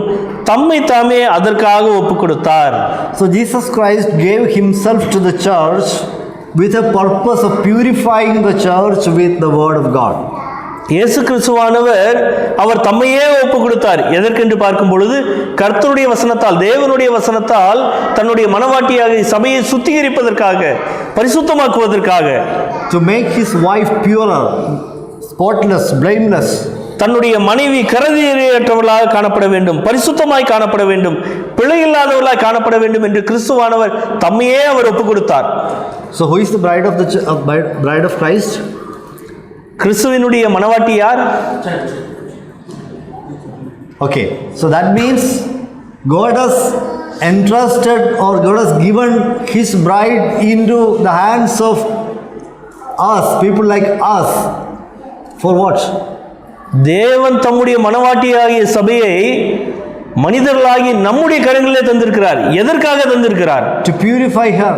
தம்மை தாமே அதற்காக ஒப்புக் கொடுத்தார். So Jesus Christ gave himself to the church with a purpose of purifying the church with the word of God. இயேசு கிறிஸ்துவானவர் அவர் தம்மையே ஒப்பு கொடுத்தார். எதற்கென்று பார்க்கும் பொழுது கர்த்தருடைய வசனத்தால், தேவனுடைய வசனத்தால் தன்னுடைய மனவாட்டியாக சபையை சுத்திகரிப்பதற்காக, பரிசுத்தமாக்குவதற்காக, to make his wife purer, spotless, blameless. தன்னுடைய மனைவி கரைதிரையற்றவர்களாக காணப்பட வேண்டும், பரிசுத்தமாய் காணப்பட வேண்டும், பிழை இல்லாதவர்களாய் காணப்பட வேண்டும் என்று கிறிஸ்துவானவர் தம்மையே அவர் ஒப்பு கொடுத்தார். So who is the bride of Christ? கிறிஸ்துவினுடைய மனவாட்டி யார்? Okay, so that means God has entrusted or God has given his bride into the hands of us, people like us. For what? தேவன் தம்முடைய மனவாட்டியாகிய சபையை மனிதர்களாகி நம்முடைய கரங்களிலே தந்திருக்கிறார். எதற்காக தந்திருக்கிறார்? To purify her.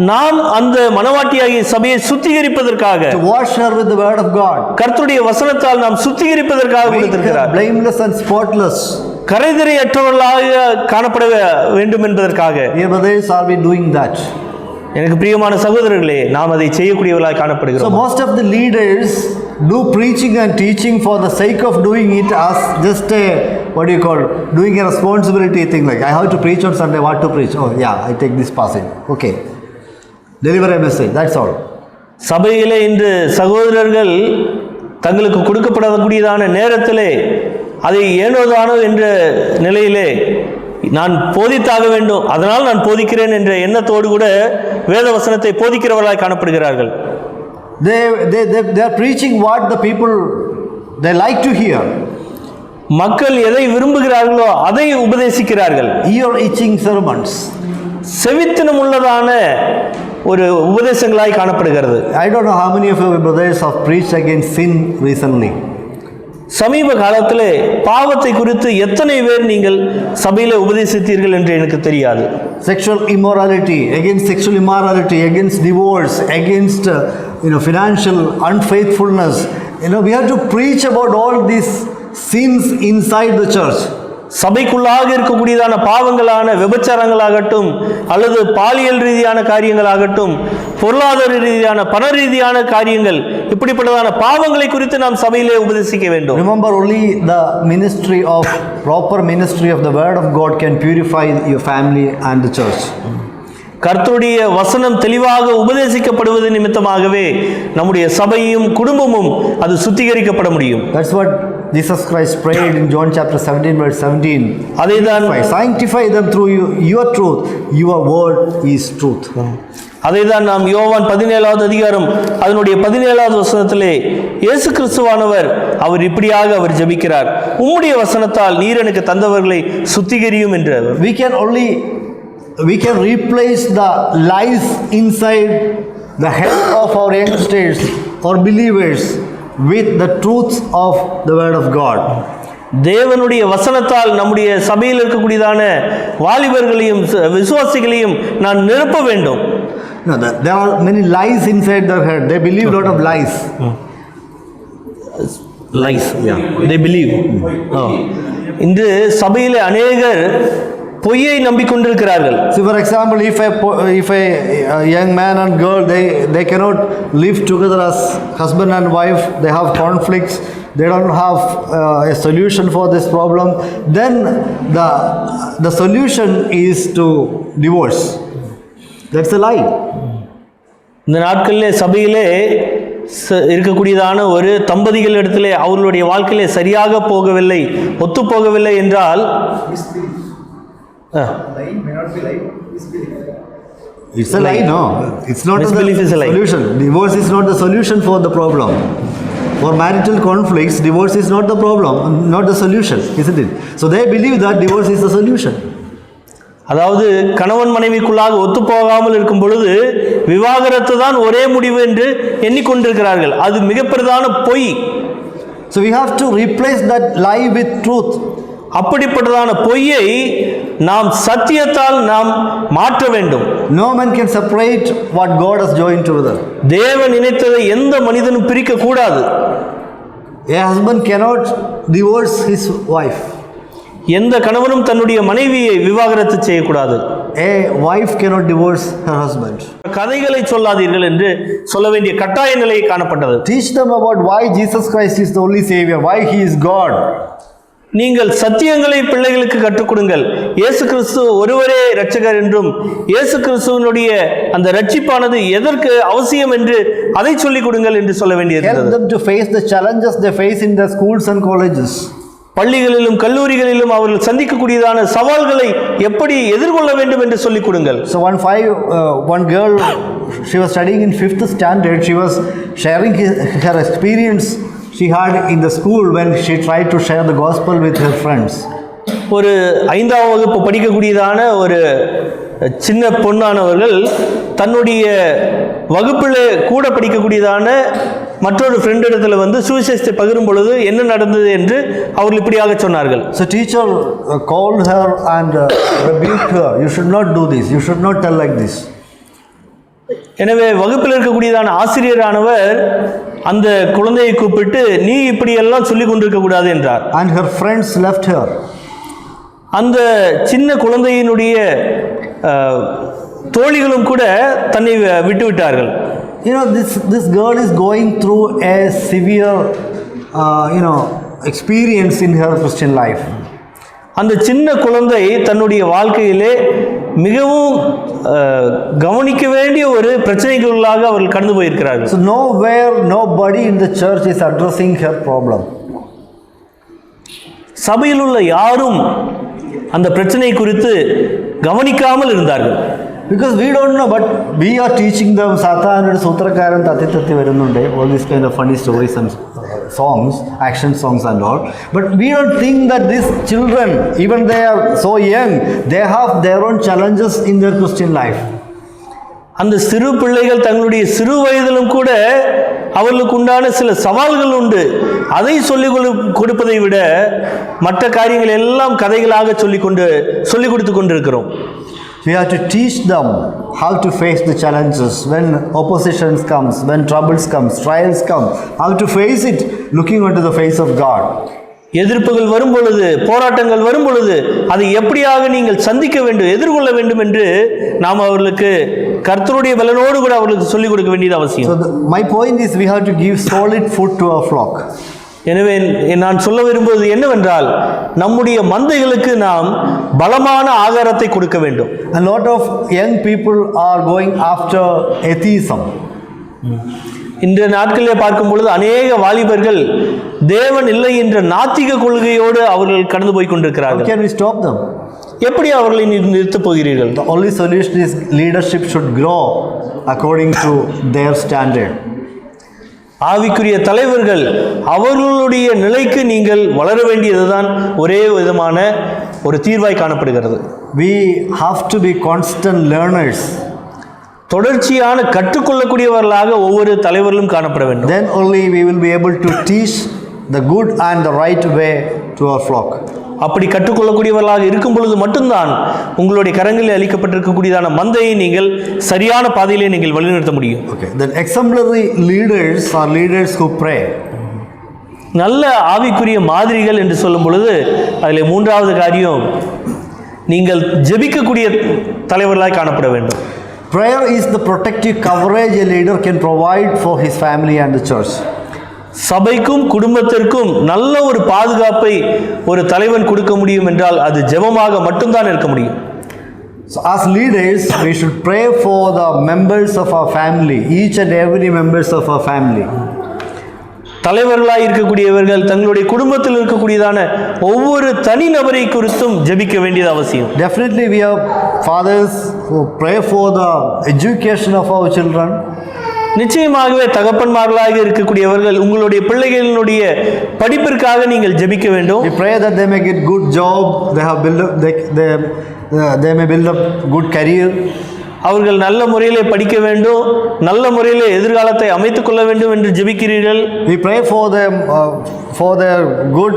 நாம் அந்த மனவாட்டியாகிய சபையை சுத்திகரிப்பதற்காக, to wash her with the word of God. கர்த்தருடைய வசனத்தால் நாம் சுத்திகரிப்பதற்காக கொடுத்திருக்கிறார். Blameless and spotless. கரைதிரையற்றவர்களாக காணப்பட வேண்டும் என்பதற்காக. Dear brothers, are we doing that? எனக்கு பிரியமான சகோதரர்களே, நாம் அதை செய்யக்கூடியவர்களாக காணப்படுகிறோம். So most of the leaders do preaching and teaching for the sake of doing it as just a doing a responsibility thing, like I have to preach on Sunday, what to preach? Oh yeah, I take this passage. Okay. Deliver a message, that's all. சபையிலே இன்று சகோதரர்கள் தங்களுக்கு கொடுக்கப்படக்கூடியதான நேரத்திலே அதை ஏனோதானோ என்ற நிலையிலே நான் போதித்தாக வேண்டும், அதனால் நான் போதிக்கிறேன் என்ற எண்ணத்தோடு கூட வேத வசனத்தை போதிக்கிறவர்களாய் காணப்படுகிறார்கள். They are preaching what the people they like to hear. மக்கள் எதை விரும்புகிறார்களோ அதை உபதேசிக்கிறார்கள். Ear itching sermons. செவித்தினம் உள்ளதான ஒரு உபதேசங்களாய் காணப்படுகிறது. I don't know how many of your brothers have preached against sin recently. சமீப காலத்திலே பாவத்தை குறித்து எத்தனை பேர் நீங்கள் சபையிலே உபதேசித்தீர்கள் என்று எனக்கு தெரியாது. Sexual immorality, against divorce, against financial unfaithfulness. We have to preach about all these sins inside the church. சபைக்குள்ளாக இருக்கக்கூடியதான பாவங்களான விபச்சாரங்களாகட்டும், அல்லது பாலியல் ரீதியான காரியங்களாகட்டும், பொருளாதார ரீதியான பண ரீதியான காரியங்கள், இப்படிப்பட்டதான பாவங்களை குறித்து நாம் சபையிலே உபதேசிக்க வேண்டும். Remember, only the proper ministry of the word of God can purify your family and the church. கர்த்தருடைய வசனம் தெளிவாக உபதேசிக்கப்படுவது நிமித்தமாகவே நம்முடைய சபையும் குடும்பமும் அது சுத்திகரிக்கப்பட முடியும். That's what Jesus Christ prayed in John chapter 17 verse 17. அதைதான் sanctify them through your truth, your word is truth. அதைதான் நாம் யோவான் 17வது அதிகாரம் அதனுடைய 17வது வசனத்திலே இயேசு கிறிஸ்துவானவர் அவர் இப்படியாக அவர் ஜெபிக்கிறார், உம்முடைய வசனத்தால் நீர் எனக்கு தந்தவர்களை சுத்திகரியும் என்று. We can replace the lies inside the head of our youngsters or believers with the truths of the word of God. தேவனுடைய வசனத்தால் நம்முடைய சபையில் இருக்கக்கூடியதான வாலிபர்களையும் விசுவாசிகளையும் நான் நிரப்ப வேண்டும். No, there are many lies inside their head. They believe a lot of lies. Lies, yeah. They believe. இன்று சபையிலே அநேகர் பொய்யை நம்பிக்கொண்டிருக்கிறார்கள். So for example, if a young man and girl they cannot live together as husband and wife, they have conflicts, they don't have a solution for this problem, then the solution is to divorce. That's a lie. இந்த நாட்களிலே சபையிலே இருக்கக்கூடியதான ஒரு தம்பதிகள் இடத்திலே அவர்களுடைய வாழ்க்கையிலே சரியாக போகவில்லை, ஒத்து போகவில்லை என்றால் Lying may not be lying. It's a lie, no. It's not the solution. Divorce is not the solution for the problem. For marital conflicts, divorce is not the problem, not the solution, isn't it? So they believe that divorce is the solution. அதாவது கணவன் மனைவிக்குள்ளாக ஒத்து போகாமல் இருக்கும் பொழுது விவாகரத்து தான் ஒரே முடிவு என்று எண்ணிக்கொண்டிருக்கிறார்கள். அது மிகப்பெரிதான பொய். So we have to replace that lie with truth. அப்படிப்பட்டதான பொய்யை நாம் சத்தியத்தால் நாம் மாற்ற வேண்டும். No man can separate what God has joined together. தேவன் இணைத்ததை எந்த மனிதனும் பிரிக்க கூடாது. A husband cannot divorce his wife. எந்த கணவனும் தன்னுடைய மனைவியை விவாகரத்து செய்யக்கூடாது. A wife cannot divorce her husband. கதைகளை சொல்லாதீர்கள் என்று சொல்ல வேண்டிய கட்டாய நிலை காணப்பட்டது. Teach them about why Jesus Christ is the only Savior, why He is God. நீங்கள் சத்தியங்களை பிள்ளைகளுக்கு கற்றுக் கொடுங்கள். இயேசு கிறிஸ்து ஒருவரே இரட்சகர் என்றும் இயேசு கிறிஸ்துவினுடைய அந்த இரட்சிப்பானது எதற்கு அவசியம் என்று அதை சொல்லிக் கொடுங்கள் என்று சொல்ல வேண்டியிருக்கிறது. Help them to face the challenges they face in the schools and colleges. பள்ளிகளிலும் கல்லூரிகளிலும் அவர்கள் சந்திக்கக்கூடியதான சவால்களை எப்படி எதிர்கொள்ள வேண்டும் என்று சொல்லிக் கொடுங்கள். So one girl, she was studying in 5th standard. She was sharing her experience she had in the school when she tried to share the gospel with her friends. ஒரு 5ஆம் வகுப்பு படிக்கக்கூடியதான ஒரு சின்ன பொண்ணானவர்கள் தன்னுடைய வகுப்பில் கூட படிக்கக்கூடியதான மற்றொரு ஃப்ரெண்ட் இடத்துல வந்து சுவிசேஷத்தை பகிரும் பொழுது என்ன நடந்தது என்று அவர்கள் இப்படியாக சொன்னார்கள். So teacher called her and rebuked her. You should not do this. You should not tell like this. எனவே வகுப்பில் இருக்கக்கூடியதான ஆசிரியரானவர் அந்த குழந்தையை கூப்பிட்டு நீ இப்படியெல்லாம் சொல்லிக் கொண்டிருக்க கூடாது என்றார். And her friends left her. அந்த சின்ன குழந்தையினுடைய தோழிகளும் கூட தன்னை விட்டு விட்டார்கள். This girl is going through a severe experience in her Christian life. அந்த சின்ன குழந்தை தன்னுடைய வாழ்க்கையிலே மிகவும் கவனிக்க வேண்டிய ஒரு பிரச்சனைகளுள்ளாக அவர்கள் கடந்து போயிருக்கிறார்கள். So nobody in the church is addressing her problem. சபையில் உள்ள யாரும் அந்த பிரச்சனை குறித்து கவனிக்காமல் இருந்தார்கள். Because we don't know, but we are teaching them Satan and Sutrakaran Tatithati Varununde, all these kind of funny stories and songs, action songs and all. But we don't think that these children, even they are so young, they have their own challenges in their Christian life. அந்த சிறு பிள்ளைகள் தங்களுடைய சிறு வயதிலும் கூட அவர்களுக்கு உண்டான சில சவால்கள் உண்டு. அதை சொல்லிக் கொடுப்பதை விட மற்ற காரியங்கள் எல்லாம் கதைகளாக சொல்லிக் கொடுத்து கொண்டிருக்கிறோம். We have to teach them how to face the challenges when oppositions comes, when troubles comes, trials come, how to face it looking into the face of God. எதிர்ப்புகள் வரும் பொழுது, போராட்டங்கள் வரும் பொழுது அதை எப்படியாக நீங்கள் சந்திக்க வேண்டும், எதிர்கொள்ள வேண்டும் என்று நாம் அவர்களுக்கு கர்த்தருடைய பலனோடு கூட அவர்களுக்கு சொல்லிக் கொடுக்க வேண்டியது அவசியம். So my point is we have to give solid food to our flock. எனவே நான் சொல்ல விரும்புவது என்னவென்றால் நம்முடைய மந்தைகளுக்கு நாம் பலமான ஆகாரத்தை கொடுக்க வேண்டும். A lot of young people are going after atheism. இந்த நாட்களிலே பார்க்கும் பொழுது அநேக வாலிபர்கள் தேவன் இல்லை என்ற நாத்திக கொள்கையோடு அவர்கள் கடந்து போய் கொண்டிருக்கிறார்கள். How can we stop them? எப்படி அவர்களை நிறுத்தப் போகிறீர்கள்? The only solution is leadership should grow according to their standard. ஆவிக்குரிய தலைவர்கள் அவர்களுடைய நிலைக்கு நீங்கள் வளர வேண்டியதுதான் ஒரே விதமான ஒரு தீர்வாய் காணப்படுகிறது. We have to be constant learners. தொடர்ச்சியான கற்றுக்கொள்ளக்கூடியவர்களாக ஒவ்வொரு தலைவர்களும் காணப்பட வேண்டும். Then only we will be able to teach the good and the right way to our flock. அப்படி கற்றுக்கொள்ளக்கூடியவர்களாக இருக்கும் பொழுது மட்டும்தான் உங்களுடைய கரங்களில் அளிக்கப்பட்டிருக்கக்கூடியதான மந்தையை நீங்கள் சரியான பாதையிலே நீங்கள் வழிநடத்த முடியும். Okay. Then exemplary leaders are leaders who pray. நல்ல ஆவிக்குரிய மாதிரிகள் என்று சொல்லும் பொழுது அதில் மூன்றாவது காரியம், நீங்கள் ஜெபிக்கக்கூடிய தலைவர்களாய் காணப்பட வேண்டும். Prayer is the protective coverage a leader can provide for his family and the church. சபைக்கும் குடும்பத்திற்கும் நல்ல ஒரு பாதுகாப்பை ஒரு தலைவன் கொடுக்க முடியும் என்றால் அது ஜெபமாக மட்டும்தான் இருக்க முடியும். So as leaders we should pray for the members of our family, each and every members of our family. தலைவர்களாக இருக்கக்கூடியவர்கள் தங்களுடைய குடும்பத்தில் இருக்கக்கூடியதான ஒவ்வொரு தனி நபரை குறித்தும் ஜெபிக்க வேண்டியது அவசியம். Definitely we have fathers who pray for the education of our children. நிச்சயமாகவே தகப்பன்மார்களாக இருக்கக்கூடியவர்கள் உங்களுடைய பிள்ளைகளினுடைய படிப்பிற்காக நீங்கள் ஜெபிக்க வேண்டும். We pray that they may get good job, they may build a good career. அவர்கள் நல்ல முறையிலே படிக்க வேண்டும், நல்ல முறையிலே எதிர்காலத்தை அமைத்துக் கொள்ள வேண்டும் என்று ஜெபிக்கிறீர்கள். We pray for them for their good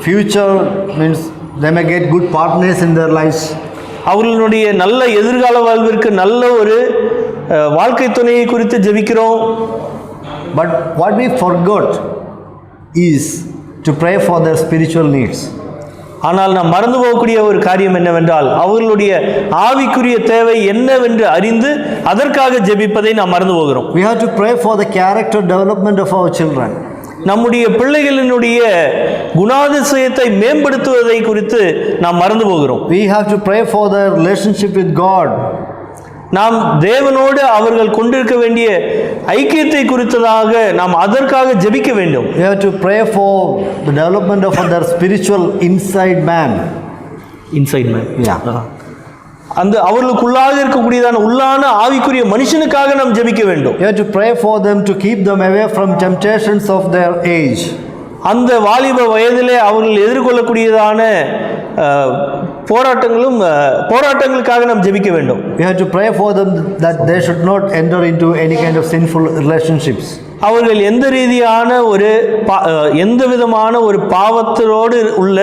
future, means they may get good partners in their lives. அவர்களுடைய நல்ல எதிர்கால வாழ்விற்கு நல்ல ஒரு வாழ்க்கை துணையை குறித்து ஜெபிக்கிறோம். But what we forgot is to pray for their spiritual needs. ஆனால் நாம் மறந்து போகக்கூடிய ஒரு காரியம் என்னவென்றால் அவர்களுடைய ஆவிக்குரிய தேவை என்னவென்று அறிந்து அதற்காக ஜெபிப்பதை நாம் மறந்து போகிறோம். We have to pray for the character development of our children. நம்முடைய பிள்ளைகளினுடைய குணாதிசயத்தை மேம்படுத்துவதை குறித்து நாம் மறந்து போகிறோம். We have to pray for their relationship with God. நாம் தேவனோடு அவர்கள் கொண்டிருக்க வேண்டிய ஐக்கியத்தை குறித்ததாக நாம் அதற்காக ஜெபிக்க வேண்டும். We have to pray for the development of their spiritual inside man. Yeah. அந்த அவர்களுக்குள்ளாக இருக்கக்கூடியதான உள்ளான ஆவிக்குரிய மனுஷனுக்காக நாம் ஜெபிக்க வேண்டும். You have to pray for them to keep them away from temptations of their age. அந்த வாலிப வயதிலே அவர்கள் எதிர்கொள்ளக்கூடியதான போராட்டங்களுக்காக நாம் ஜெபிக்க வேண்டும். We have to pray for them that they should not enter into any kind of sinful relationships. அவர்கள் எந்த விதமான ஒரு பாவத்தோடு உள்ள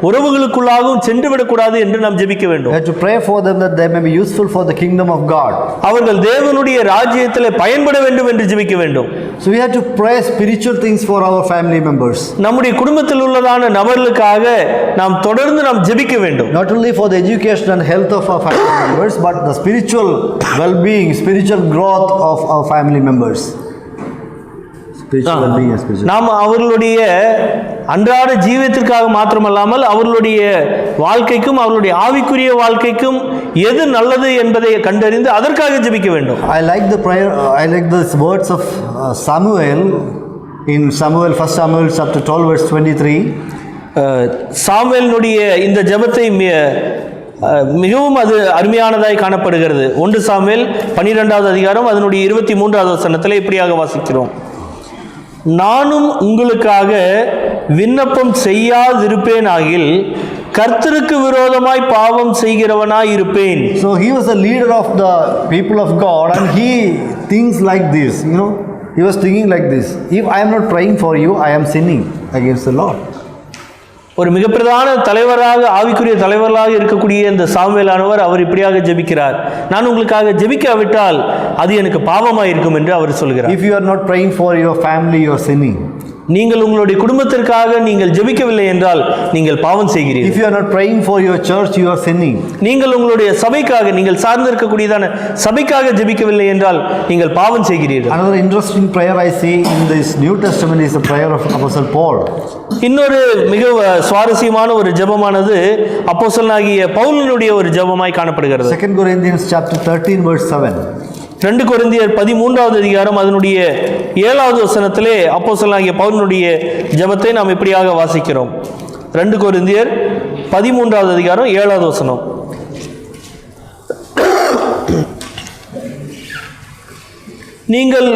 உறவுகளுக்குள்ளாகவும் சென்று விடக்கூடாது என்று நாம் ஜெபிக்க வேண்டும். We have to pray for them that they may be useful for the kingdom of God. அவர்கள் தேவனுடைய ராஜ்யத்திலே பயன்பட வேண்டும் என்று ஜெபிக்க வேண்டும். So we have to pray spiritual things for our family members. நம்முடைய குடும்பத்தில் உள்ளதான நபர்களுக்காக நாம் தொடர்ந்து நாம் ஜெபிக்க வேண்டும். Not only for the education and health of our family members, but the spiritual well-being, spiritual growth of our family members. நாம் அவர்களுடைய அன்றாட ஜீவியத்திற்காக மாத்திரமல்லாமல் அவர்களுடைய வாழ்க்கைக்கும் அவர்களுடைய ஆவிக்குரிய வாழ்க்கைக்கும் எது நல்லது என்பதை கண்டறிந்து அதற்காக ஜெபிக்க வேண்டும். I like the prayer. I like the words of Samuel in 1 Samuel chapter 12 verse 23. சாமுவேலினுடைய இந்த ஜெபத்தை மிகவும் அது அருமையானதாய் காணப்படுகிறது. 1 சாமுவேல் 12வது அதிகாரம் அதனுடைய 23வது வசனத்தில் இப்படியாக வாசிக்கிறோம். நானும் உங்களுக்காக விண்ணப்பம் செய்யாதிருப்பேன் ஆகில் கர்த்தருக்கு விரோதமாய் பாவம் செய்கிறவனாய் இருப்பேன். So he was a leader of the people of God and he thinks like this, he was thinking like this: if I am not praying for you, I am sinning against the Lord. ஒரு மிக பிரதான தலைவராக, ஆவிக்குரிய தலைவராக இருக்கக்கூடிய இந்த சாமுவேலானவர் அவர் இப்படியாக ஜெபிக்கிறார். நான் உங்களுக்காக ஜெபிக்காவிட்டால் அது எனக்கு பாவமாக இருக்கும் என்று அவர் சொல்கிறார். If you are not praying for your family, you are sinning. நீங்கள் உங்களுடைய குடும்பத்திற்காக நீங்கள் ஜெபிக்கவில்லை என்றால் நீங்கள் பாவம் செய்கிறீர்கள். If you are not praying for your church, you are sinning. நீங்கள் உங்களுடைய சபைக்காக, நீங்கள் சார்ந்திருக்கக்கூடியதான சபைக்காக ஜெபிக்கவில்லை என்றால் நீங்கள் பாவம் செய்கிறீர்கள். Another interesting prayer I see in this New Testament is the prayer of Apostle Paul. இன்னொரு மிக சுவாரஸ்யமான ஒரு ஜெபமானது அப்போஸ்தலனாகிய பவுலினுடைய ஒரு ஜெபமாய் காணப்படுகிறது. 2 Corinthians chapter 13 verse 7. 2 கொரிந்தியர் 13வது அதிகாரம் அதனுடைய 7வது வசனத்திலே அப்போஸ்தலனாகிய பவுலினுடைய ஜெபத்தை நாம் இப்படியாக வாசிக்கிறோம். 2 கொரிந்தியர் 13வது அதிகாரம் 7வது வசனம். நீங்கள்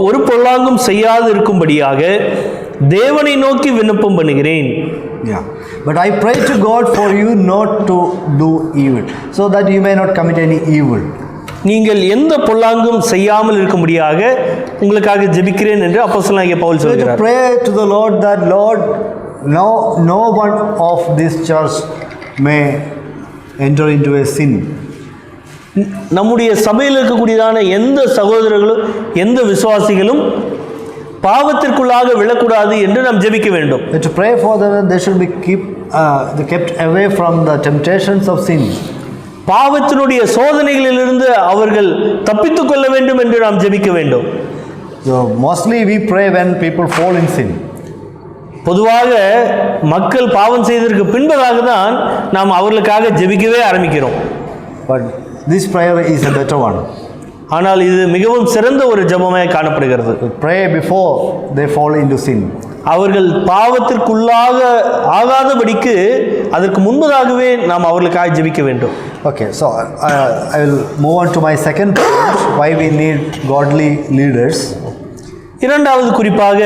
ஒரு பொல்லாங்கும் செய்யாது இருக்கும்படியாக தேவனை நோக்கி விண்ணப்பம் பண்ணுகிறேன். Yeah, but I pray to God for you not to do evil, so that you may not commit any evil. நீங்கள் எந்த பொல்லாங்கும் செய்யாமல் இருக்கும்படியாக உங்களுக்காக ஜெபிக்கிறேன் என்று அப்போஸ்தலனாகிய பவுல் சொல்கிறார். To pray to the Lord that Lord, no one of this church may enter into a sin. நம்முடைய சபையில் இருக்கக்கூடியதான எந்த சகோதரர்களும் எந்த விசுவாசிகளும் பாவத்திற்குள்ளாக விழக்கூடாது என்று நாம் ஜெபிக்க வேண்டும். To pray for them, they should be kept away from the temptations of sin. பாவத்தினுடைய சோதனைகளிலிருந்து அவர்கள் தப்பித்துக் கொள்ள வேண்டும் என்று நாம் ஜெபிக்க வேண்டும். So mostly we pray when people fall in sin. பொதுவாக மக்கள் பாவம் செய்ததற்கு பின்பதாக தான் நாம் அவர்களுக்காக ஜெபிக்கவே ஆரம்பிக்கிறோம். But this prayer is a better one. ஆனால் இது மிகவும் சிறந்த ஒரு ஜெபமாய் காணப்படுகிறது. Pray before they fall into sin. அவர்கள் பாவத்திற்குள்ளாக ஆகாதபடிக்கு அதற்கு முன்பதாகவே நாம் அவர்களுக்காக ஜெபிக்க வேண்டும். Okay, so I will move on to my second point, why we need godly leaders. இரண்டாவது குறிப்பாக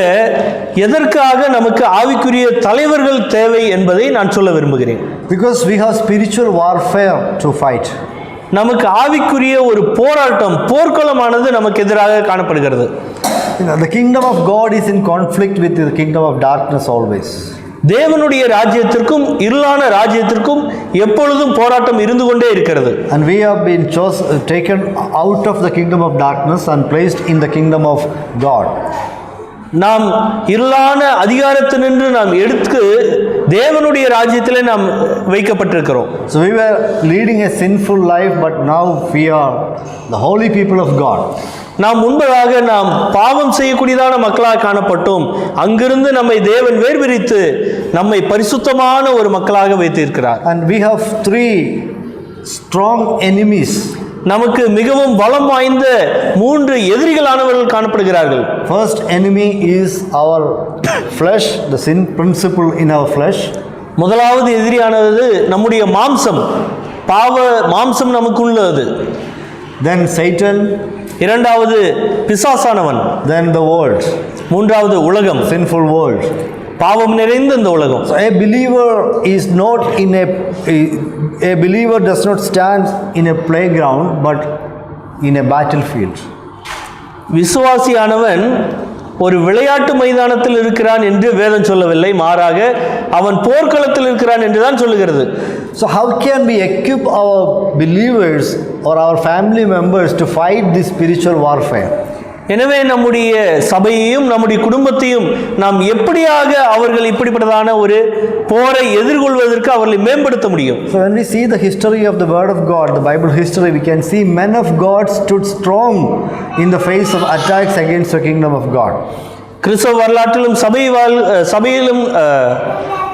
எதற்காக நமக்கு ஆவிக்குரிய தலைவர்கள் தேவை என்பதை நான் சொல்ல விரும்புகிறேன். Because we have spiritual warfare to fight. நமக்கு ஆவிக்குரிய ஒரு போர்க்களமானது நமக்கு எதிராக காணப்படுகிறது. The kingdom of God is in conflict with the kingdom of darkness always. தேவனுடைய ராஜ்யத்திற்கும் இருளான ராஜ்யத்திற்கும் எப்பொழுதும் போராட்டம் இருந்து கொண்டே இருக்கிறது. And we have been taken out of the kingdom of darkness and placed in the kingdom of God. நாம் இருளான அதிகாரத்தினின்று நாம் எடுத்து தேவனுடைய ராஜ்யத்திலே நாம் வைக்கப்பட்டிருக்கிறோம். So we were leading a sinful life, but now we are the holy people of God. நாம் முன்பதாக நாம் பாவம் செய்யக்கூடியதான மக்களாக காணப்பட்டோம். அங்கிருந்து நம்மை தேவன் வேர்பிரித்து நம்மை பரிசுத்தமான ஒரு மக்களாக வைத்திருக்கிறார். And we have 3 strong enemies. நமக்கு மிகவும் பலம் வாய்ந்த 3 எதிரிகளானவர்கள் காணப்படுகிறார்கள். First enemy is our flesh, the sin principle in our flesh. முதலாவது எதிரியானது நம்முடைய மாம்சம், பாவ மாம்சம் நமக்குள்ளது. Then Satan. இரண்டாவது பிசாசானவன். Then the world. மூன்றாவது உலகம், sinful world. பாவம் நிறைந்த இந்த உலகம். So a believer is not in a believer does not stand in a playground but in a battlefield. விசுவாசியானவன் ஒரு விளையாட்டு மைதானத்தில் இருக்கிறான் என்று வேதம் சொல்லவில்லை, மாறாக அவன் போர்க்களத்தில் இருக்கிறான் என்று தான் சொல்லுகிறது. So how can we equip our believers or our family members to fight this spiritual warfare? எனவே நம்முடைய சபையையும் நம்முடைய குடும்பத்தையும் நாம் எப்படியாக அவர்கள் இப்படிப்பட்டதான ஒரு போரை எதிர்கொள்வதற்கு அவர்களை மேம்படுத்த முடியும்? So when we see the history of the word of God, the Bible history, we can see men of God stood strong in the face of attacks against the kingdom of God. கிறிஸ்தவ வரலாற்றிலும் சபையிலும்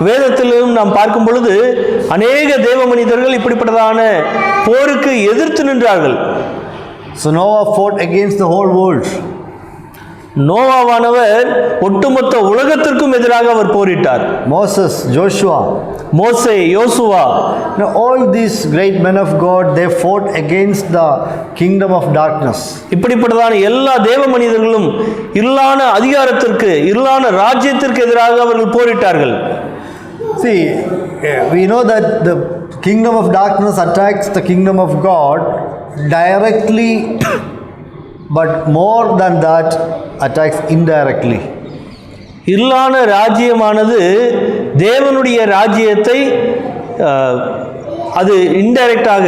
வேதத்திலும் நாம் பார்க்கும் பொழுது அநேக தேவ மனிதர்கள் இப்படிப்பட்டதான போருக்கு எதிர்த்து நின்றார்கள். So Noah fought against the whole world. நோவாவானவர் ஒட்டுமொத்த உலகத்திற்கும் எதிராக அவர் போரிட்டார். Moses, Joshua. மோசே, யோசுவா, Now all these great men of God, they fought against the kingdom of darkness. இப்படிப்பட்டதான எல்லா தேவ மனிதர்களும் இருளான அதிகாரத்திற்கு, இருளான ராஜ்யத்திற்கு எதிராக அவர்கள் போரிட்டார்கள். See, we know that the kingdom of darkness attacks the kingdom of God directly, but more than that, attacks indirectly. இருளான ராஜ்யமானது தேவனுடைய ராஜ்யத்தை அது இன்டைரக்டாக,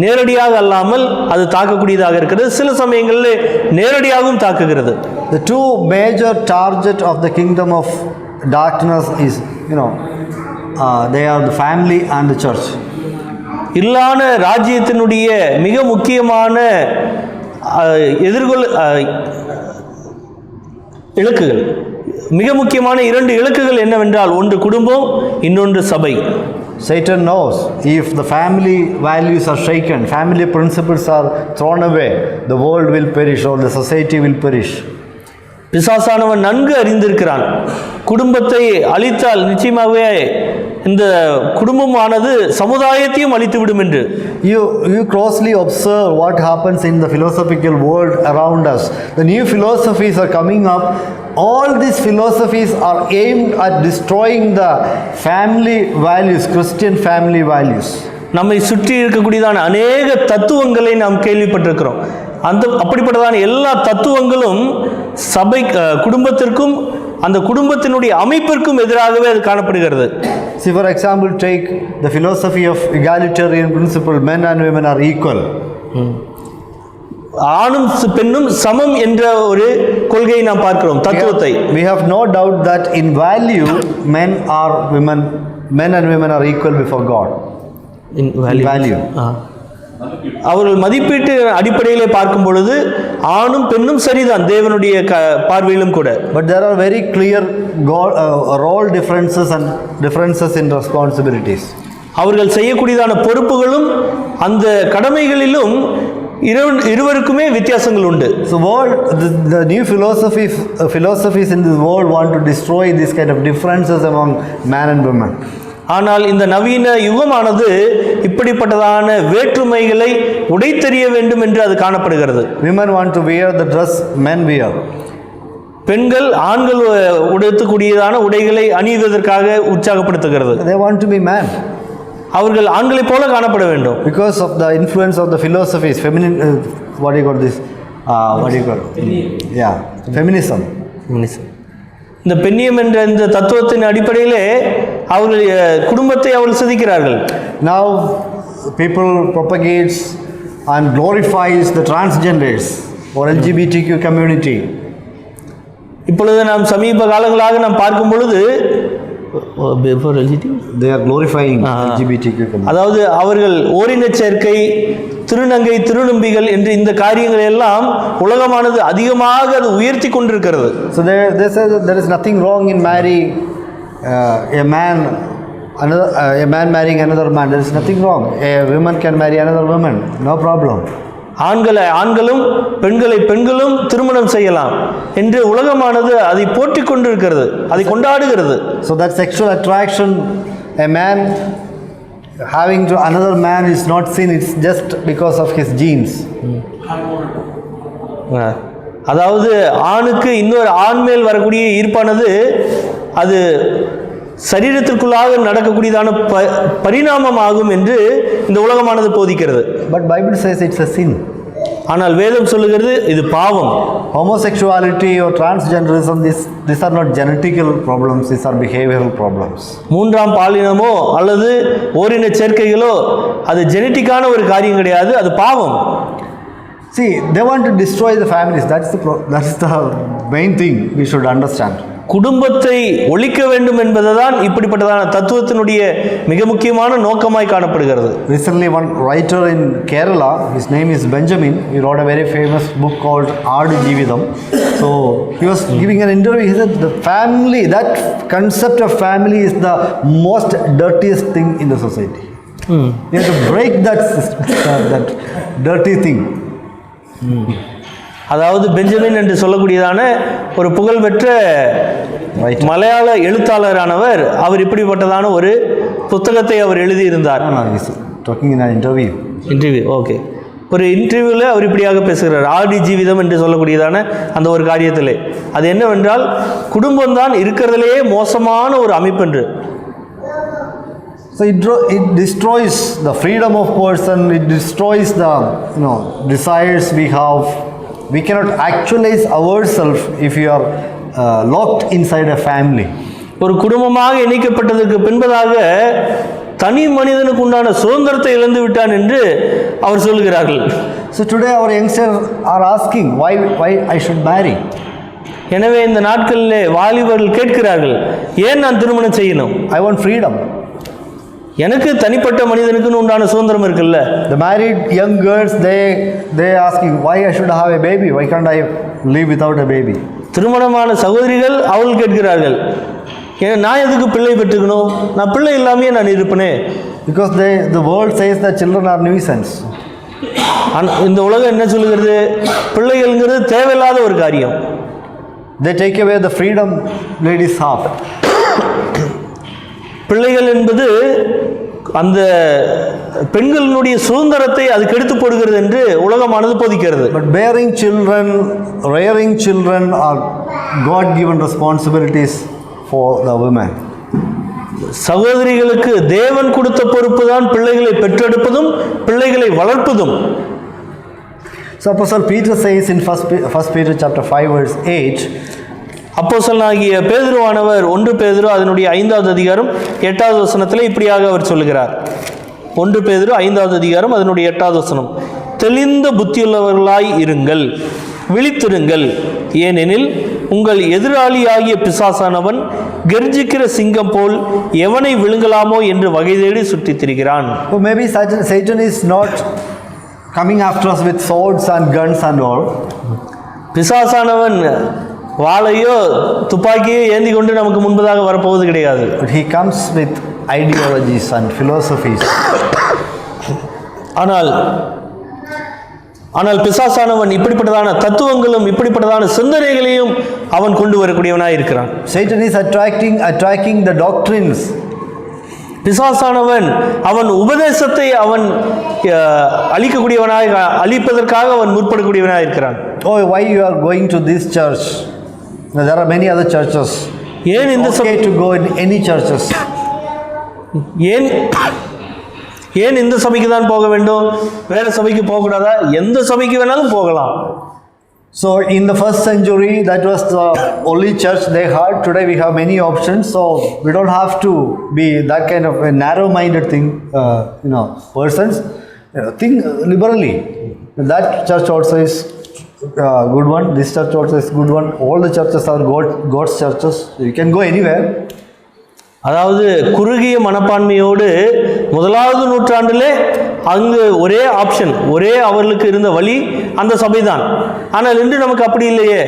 நேரடியாக அல்லாமல் அது தாக்கக்கூடியதாக இருக்கிறது. சில சமயங்களில் நேரடியாகவும் தாக்குகிறது. The two major target of the kingdom of darkness is, they are the family and the church. இருளான ராஜ்யத்தினுடைய மிக முக்கியமான இலக்குகள், மிக முக்கியமான 2 இலக்குகள் என்னவென்றால், ஒன்று குடும்பம், இன்னொன்று சபை. Satan knows if the family values are shaken, family principles are thrown away, the world will perish or the society will perish. பிசாசானவன் நன்கு அறிந்திருக்கிறான், குடும்பத்தை அழித்தால் நிச்சயமாகவே இந்த குடும்பமானது சமுதாயத்தையும் அழித்துவிடும் என்று. You closely observe what happens in the philosophical world around us. The new philosophies are coming up. All these philosophies are aimed at destroying the family values, Christian family values. நம்மை சுற்றி இருக்கக்கூடியதான அநேக தத்துவங்களை நாம் கேள்விப்பட்டிருக்கிறோம். அப்படிப்பட்டதான எல்லா தத்துவங்களும் சபை, குடும்பத்திற்கும் அந்த குடும்பத்தினுடைய அமைப்பிற்கும் எதிராகவே அது காணப்படுகிறது. See, for example, take the philosophy of egalitarian principle, men and women are equal. ஆணும் பெண்ணும் சமம் என்ற ஒரு கொள்கையை நாம் பார்க்கிறோம், தத்துவத்தை. We have no doubt that in value men and women are equal before God. In value. அவர்கள் மதிப்பீட்டு அடிப்படையிலே பார்க்கும் பொழுது ஆணும் பெண்ணும் சரிதான் தேவனுடைய பார்வையிலும் கூட. But there are very clear role differences and differences in responsibilities. அவர்கள் செய்யக்கூடியதான பொறுப்புகளும் அந்த கடமைகளிலும் இருவருக்குமே வித்தியாசங்கள் உண்டு. So the new philosophies in this world want to destroy this kind of differences among man and woman. ஆனால் இந்த நவீன யுகமானது இப்படிப்பட்டதான வேற்றுமைகளை உடைத்தெறிய வேண்டும் என்று அது காணப்படுகிறது. Women want to wear the dress men wear. பெண்கள் ஆண்கள் உடுத்தக்கூடியதான உடைகளை அணிவதற்காக உற்சாகப்படுத்துகிறது. They want to be man. அவர்கள் ஆண்களைப் போல காணப்பட வேண்டும். Because of the influence of the philosophies, feminine, what do you call this? Feminism. இந்த பெண்ணியம் என்ற இந்த தத்துவத்தின் அடிப்படையிலே அவர்கள் குடும்பத்தை அவர்கள் சிதைக்கிறார்கள். Now people propagates and glorifies the transgenders or LGBTQ community. இப்பொழுது நாம் சமீப காலங்களாக நாம் பார்க்கும் பொழுது they are glorifying LGBTQ community. அதாவது அவர்கள் ஓரின சேர்க்கை, திருநங்கை, திருநம்பிகள் என்று இந்த காரியங்கள் எல்லாம் உலகமானது அதிகமாக அது உயர்த்தி கொண்டிருக்கிறது. So they say that there is nothing wrong in marrying a man marrying another man. There is nothing wrong. A woman can marry another woman, no problem. ஆண்களும் பெண்களும் திருமணம் செய்யலாம் என்று உலகமானது அதை போற்றிக் கொண்டிருக்கிறது, அதை கொண்டாடுகிறது. So that sexual attraction a man having to another man is not sin, it's just because of his genes. அதாவது ஆணுக்கு இன்னொரு ஆண் மேல் வரக்கூடிய ஈர்ப்பானது அது சரீரத்திற்குள்ளாக நடக்கக்கூடியதான பரிணாமமாகும் என்று இந்த உலகமானது போதிக்கிறது. But Bible says it's a sin. ஆனால் வேதம் சொல்லுகிறது இது பாவம். Homosexuality or transgenderism, these are not genetical problems, these are behavioral problems. மூன்றாம் பாலினமோ அல்லது ஓரின சேர்க்கைகளோ அது ஜெனட்டிக்கான ஒரு காரியம் கிடையாது, அது பாவம். See, they want to destroy the families. That's the main thing we should understand. குடும்பத்தை ஒழிக்க வேண்டும் என்பதுதான் இப்படிப்பட்டதான தத்துவத்தினுடைய மிக முக்கியமான நோக்கமாய் காணப்படுகிறது. Recently one writer in Kerala, his name is Benjamin, he wrote a very famous book called Aadu Jeevitham. So he was giving an interview, he said the family, that concept of family is the most dirtiest thing in the society. You have to break that dirty thing. அதாவது Benjamin என்று சொல்லக்கூடியதான ஒரு புகழ்பெற்ற மலையாள எழுத்தாளரானவர் அவர் இப்படிப்பட்டதான ஒரு புத்தகத்தை அவர் எழுதியிருந்தார். இன்டர்வியூ ஓகே, ஒரு இன்டர்வியூவில் அவர் இப்படியாக பேசுகிறார். ஆடி ஜீவிதம் என்று சொல்லக்கூடியதான அந்த ஒரு காரியத்தில் அது என்னவென்றால், குடும்பம்தான் இருக்கிறதுலேயே மோசமான ஒரு அமைப்பு என்று. So it destroys the freedom of person, it destroys the desires we have. We cannot actualize ourselves if we are locked inside a family. ஒரு குடும்பமாக இணைக்கப்பட்டதற்கு பின்பதாக தனி மனிதனுக்கு உண்டான சுதந்திரத்தை இழந்து விட்டான் என்று அவர் சொல்கிறார்கள். So today our youngsters are asking why I should marry. எனவே இந்த நாட்களிலே வாலிபர்கள் கேட்கிறார்கள், ஏன் நான் திருமணம் செய்யணும்? I want freedom. எனக்கு தனிப்பட்ட மனிதனுக்குன்னு உண்டான சுதந்திரம் இருக்குல்ல. The married young girls they asking why I should have a baby, why can't I live without a baby. திருமணமான சகோதரிகள் அவள் கேட்கிறார்கள், ஏன்னா நான் எதுக்கு பிள்ளை பெற்றுக்கணும், நான் பிள்ளை இல்லாமையே நான் இருப்பேனே. Because the world says that children are nuisance. இந்த உலகம் என்ன சொல்லுகிறது, பிள்ளைகள்ங்கிறது தேவையில்லாத ஒரு காரியம். They take away the freedom ladies have. பிள்ளைகள் என்பது அந்த பெண்களுடைய சுதந்திரத்தை அது கெடுத்து போடுகிறது என்று உலகமானது போதிக்கிறது. But bearing children, rearing children are God given responsibilities for the women. சகோதரிகளுக்கு தேவன் கொடுத்த பொறுப்பு தான் பிள்ளைகளை பெற்றெடுப்பதும் பிள்ளைகளை வளர்ப்பதும். So Apostle Peter says in 1 Peter chapter 5 verse 8, அப்போஸ்தலனாகிய பேதுருவானவர் 1 பேதுரு அதனுடைய 5வது அதிகாரம் 8வது வசனத்தில் இப்படியாக அவர் சொல்லுகிறார். 1 பேதுரு 5வது அதிகாரம் அதனுடைய 8வது வசனம், தெளிந்த புத்தியுள்ளவர்களாய் இருங்கள், விழித்திருங்கள், ஏனெனில் உங்கள் எதிராளியாகிய பிசாசானவன் கர்ஜிக்கிற சிங்கம் போல் எவனை விழுங்கலாமோ என்று வகை தேடி சுற்றித் திரிகிறான். So maybe Satan is not coming after us with swords and guns and all. பிசாசானவன் வாளையோ துப்பாக்கியோ ஏந்தி கொண்டு நமக்கு முன்பதாக வரப்போவது கிடையாது. But he comes with ideologies and philosophies. ஆனால் பிசாசானவன் இப்படிப்பட்டதான தத்துவங்களும் இப்படிப்பட்டதான சிந்தனைகளையும் அவன் கொண்டு வரக்கூடியவனாய் இருக்கிறான். Satan is attracting the doctrines. பிசாசானவன் அவன் உபதேசத்தை அவன் அழிக்கக்கூடியவனாய், அழிப்பதற்காக அவன் முற்படக்கூடியவனாய் இருக்கிறான். Oh, why you are going to this church? There are many other churches. ஏன் இந்த okay to go in any churches. ஏன் இந்த சபைக்கு தான் போக வேண்டும், வேற சபைக்கு போகக்கூடாதா? எந்த சபைக்கு வேணாலும் போகலாம். So in the first century that was the only church they had. Today we have many options, so we don't have to be that kind of a narrow-minded persons. Think liberally. That church also is good one, this church also is good one. All the churches are God's churches. You can go anywhere. அதாவது குறுகிய மனப்பான்மையோடு 1வது நூற்றாண்டிலே அங்கு ஒரே option, ஒரே அவர்களுக்கு இருந்த வழி அந்த சபை தான். ஆனால் இன்று நமக்கு அப்படி இல்லையே.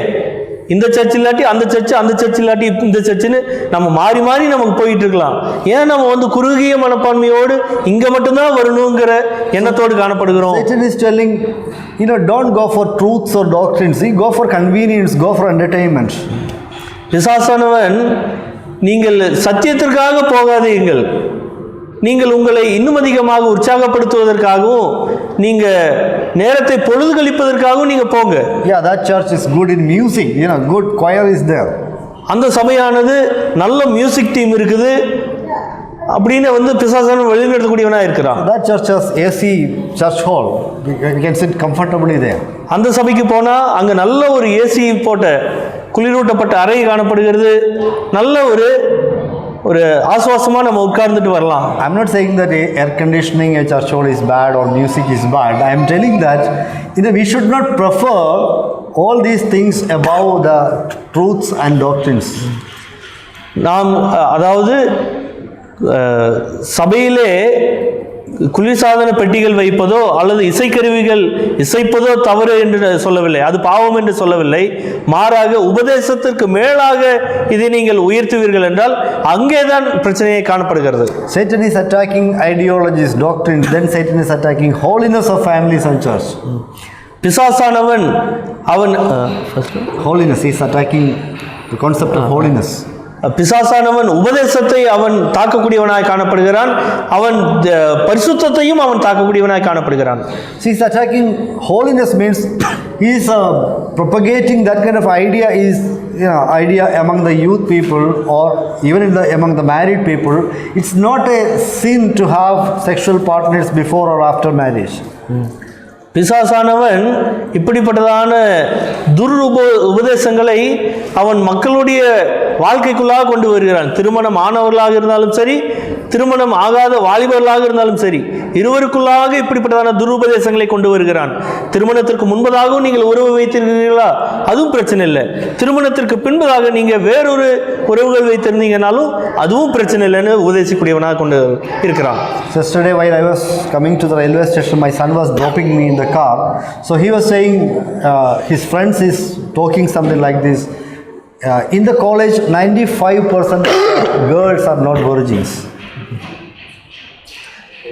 இந்த சர்ச் இல்லாட்டி அந்த சர்ச், அந்த சர்ச் இல்லாட்டி இந்த சர்ச்சுன்னு நம்ம மாறி மாறி நமக்கு போயிட்டு இருக்கலாம். ஏன் நம்ம குறுகிய மனப்பான்மையோடு இங்க மட்டும்தான் வரணுங்கிற எண்ணத்தோடு காணப்படுகிறோம். Satan is telling, don't go for truths or doctrines. Go for convenience, go for entertainment. பிசாசானவன், நீங்கள் சத்தியத்திற்காக போகாதீர்கள், நீங்கள் உங்களை இன்னும் அதிகமாக உற்சாகப்படுத்துவதற்காகவும் நீங்க நேரத்தை பொழுது கழிப்பதற்காகவும் நீங்க போங்க. Yeah, that church is good in music. Good choir is there. அந்த சபையானது நல்ல மியூசிக் டீம் இருக்குது அப்படின்னு பிசாசானவன் வெளிநடத்தக்கூடியவனா இருக்கிறான். That church has AC church hall. You can sit comfortably there. அந்த சபைக்கு போனா அங்க நல்ல ஒரு ஏசி போட்ட குளிரூட்டப்பட்ட அறை காணப்படுகிறது. நல்ல ஒரு ஆசுவாசமா நம்ம உட்கார்ந்துட்டு வரலாம். I'm not saying that air conditioning a church hall is bad or music is bad. I am telling that we should not prefer all these things above the truths and doctrines. நாம் அதாவது சபையிலே குளிர்சாதன பெட்டிகள் வைப்பதோ அல்லது இசைக்கருவிகள் இசைப்பதோ தவறு என்று சொல்லவில்லை, அது பாவம் என்று சொல்லவில்லை. மாறாக உபதேசத்திற்கு மேலாக இதை நீங்கள் உயர்த்துவீர்கள் என்றால் அங்கேதான் பிரச்சனையை காணப்படுகிறது. Satan is attacking ideologies, doctrines, then Satan is attacking holiness of families and church. பிசாசானவன் அவன் Holiness. He is attacking the concept of holiness. பிசாசானவன் உபதேசத்தை அவன் தாக்கக்கூடியவனாய் காணப்படுகிறான். அவன் பரிசுத்தத்தையும் அவன் தாக்கக்கூடியவனாய் காணப்படுகிறான். See, he's attacking holiness means he is propagating that kind of idea idea among the youth people or even among the married people. It's not a sin to have sexual partners before or after marriage. பிசாசானவன் இப்படிப்பட்டதான உபதேசங்களை அவன் மக்களுடைய வாழ்க்கைக்குள்ளாக கொண்டு வருகிறான். திருமணம் ஆனவர்களாக இருந்தாலும் சரி, திருமணம் ஆகாத வாலிபர்களாக இருந்தாலும் சரி, இருவருக்குள்ளாக இப்படிப்பட்டதான துருபதேசங்களை கொண்டு வருகிறான். திருமணத்திற்கு முன்பதாகவும் நீங்கள் உறவு வைத்திருக்கிறீர்களா, அதுவும் பிரச்சனை இல்லை. திருமணத்திற்கு பின்பதாக நீங்கள் வேறொரு உறவுகள் வைத்திருந்தீங்கனாலும் அதுவும் பிரச்சனை இல்லைன்னு உபதேசிக்கூடியவனாக கொண்டு இருக்கிறான். Yesterday while I was coming to the railway station, my son was dropping me in the car. So he was saying his friends is talking something like this. In the college, 95% girls are not virgins.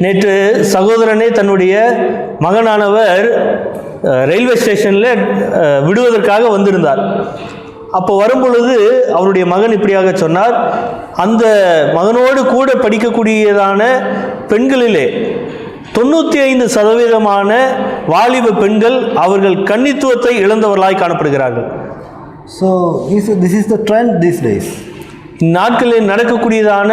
நேற்று சகோதரனே தன்னுடைய மகனானவர் railway ஸ்டேஷனில் விடுவதற்காக வந்திருந்தார். அப்போ வரும்பொழுது அவருடைய மகன் இப்படியாக சொன்னார், அந்த மகனோடு கூட படிக்கக்கூடியதான பெண்களிலே 95% வாலிப பெண்கள் அவர்கள் கன்னித்துவத்தை இழந்தவர்களாய் காணப்படுகிறார்கள். So this is the trend these days. இந்நாட்களில் நடக்கக்கூடியதான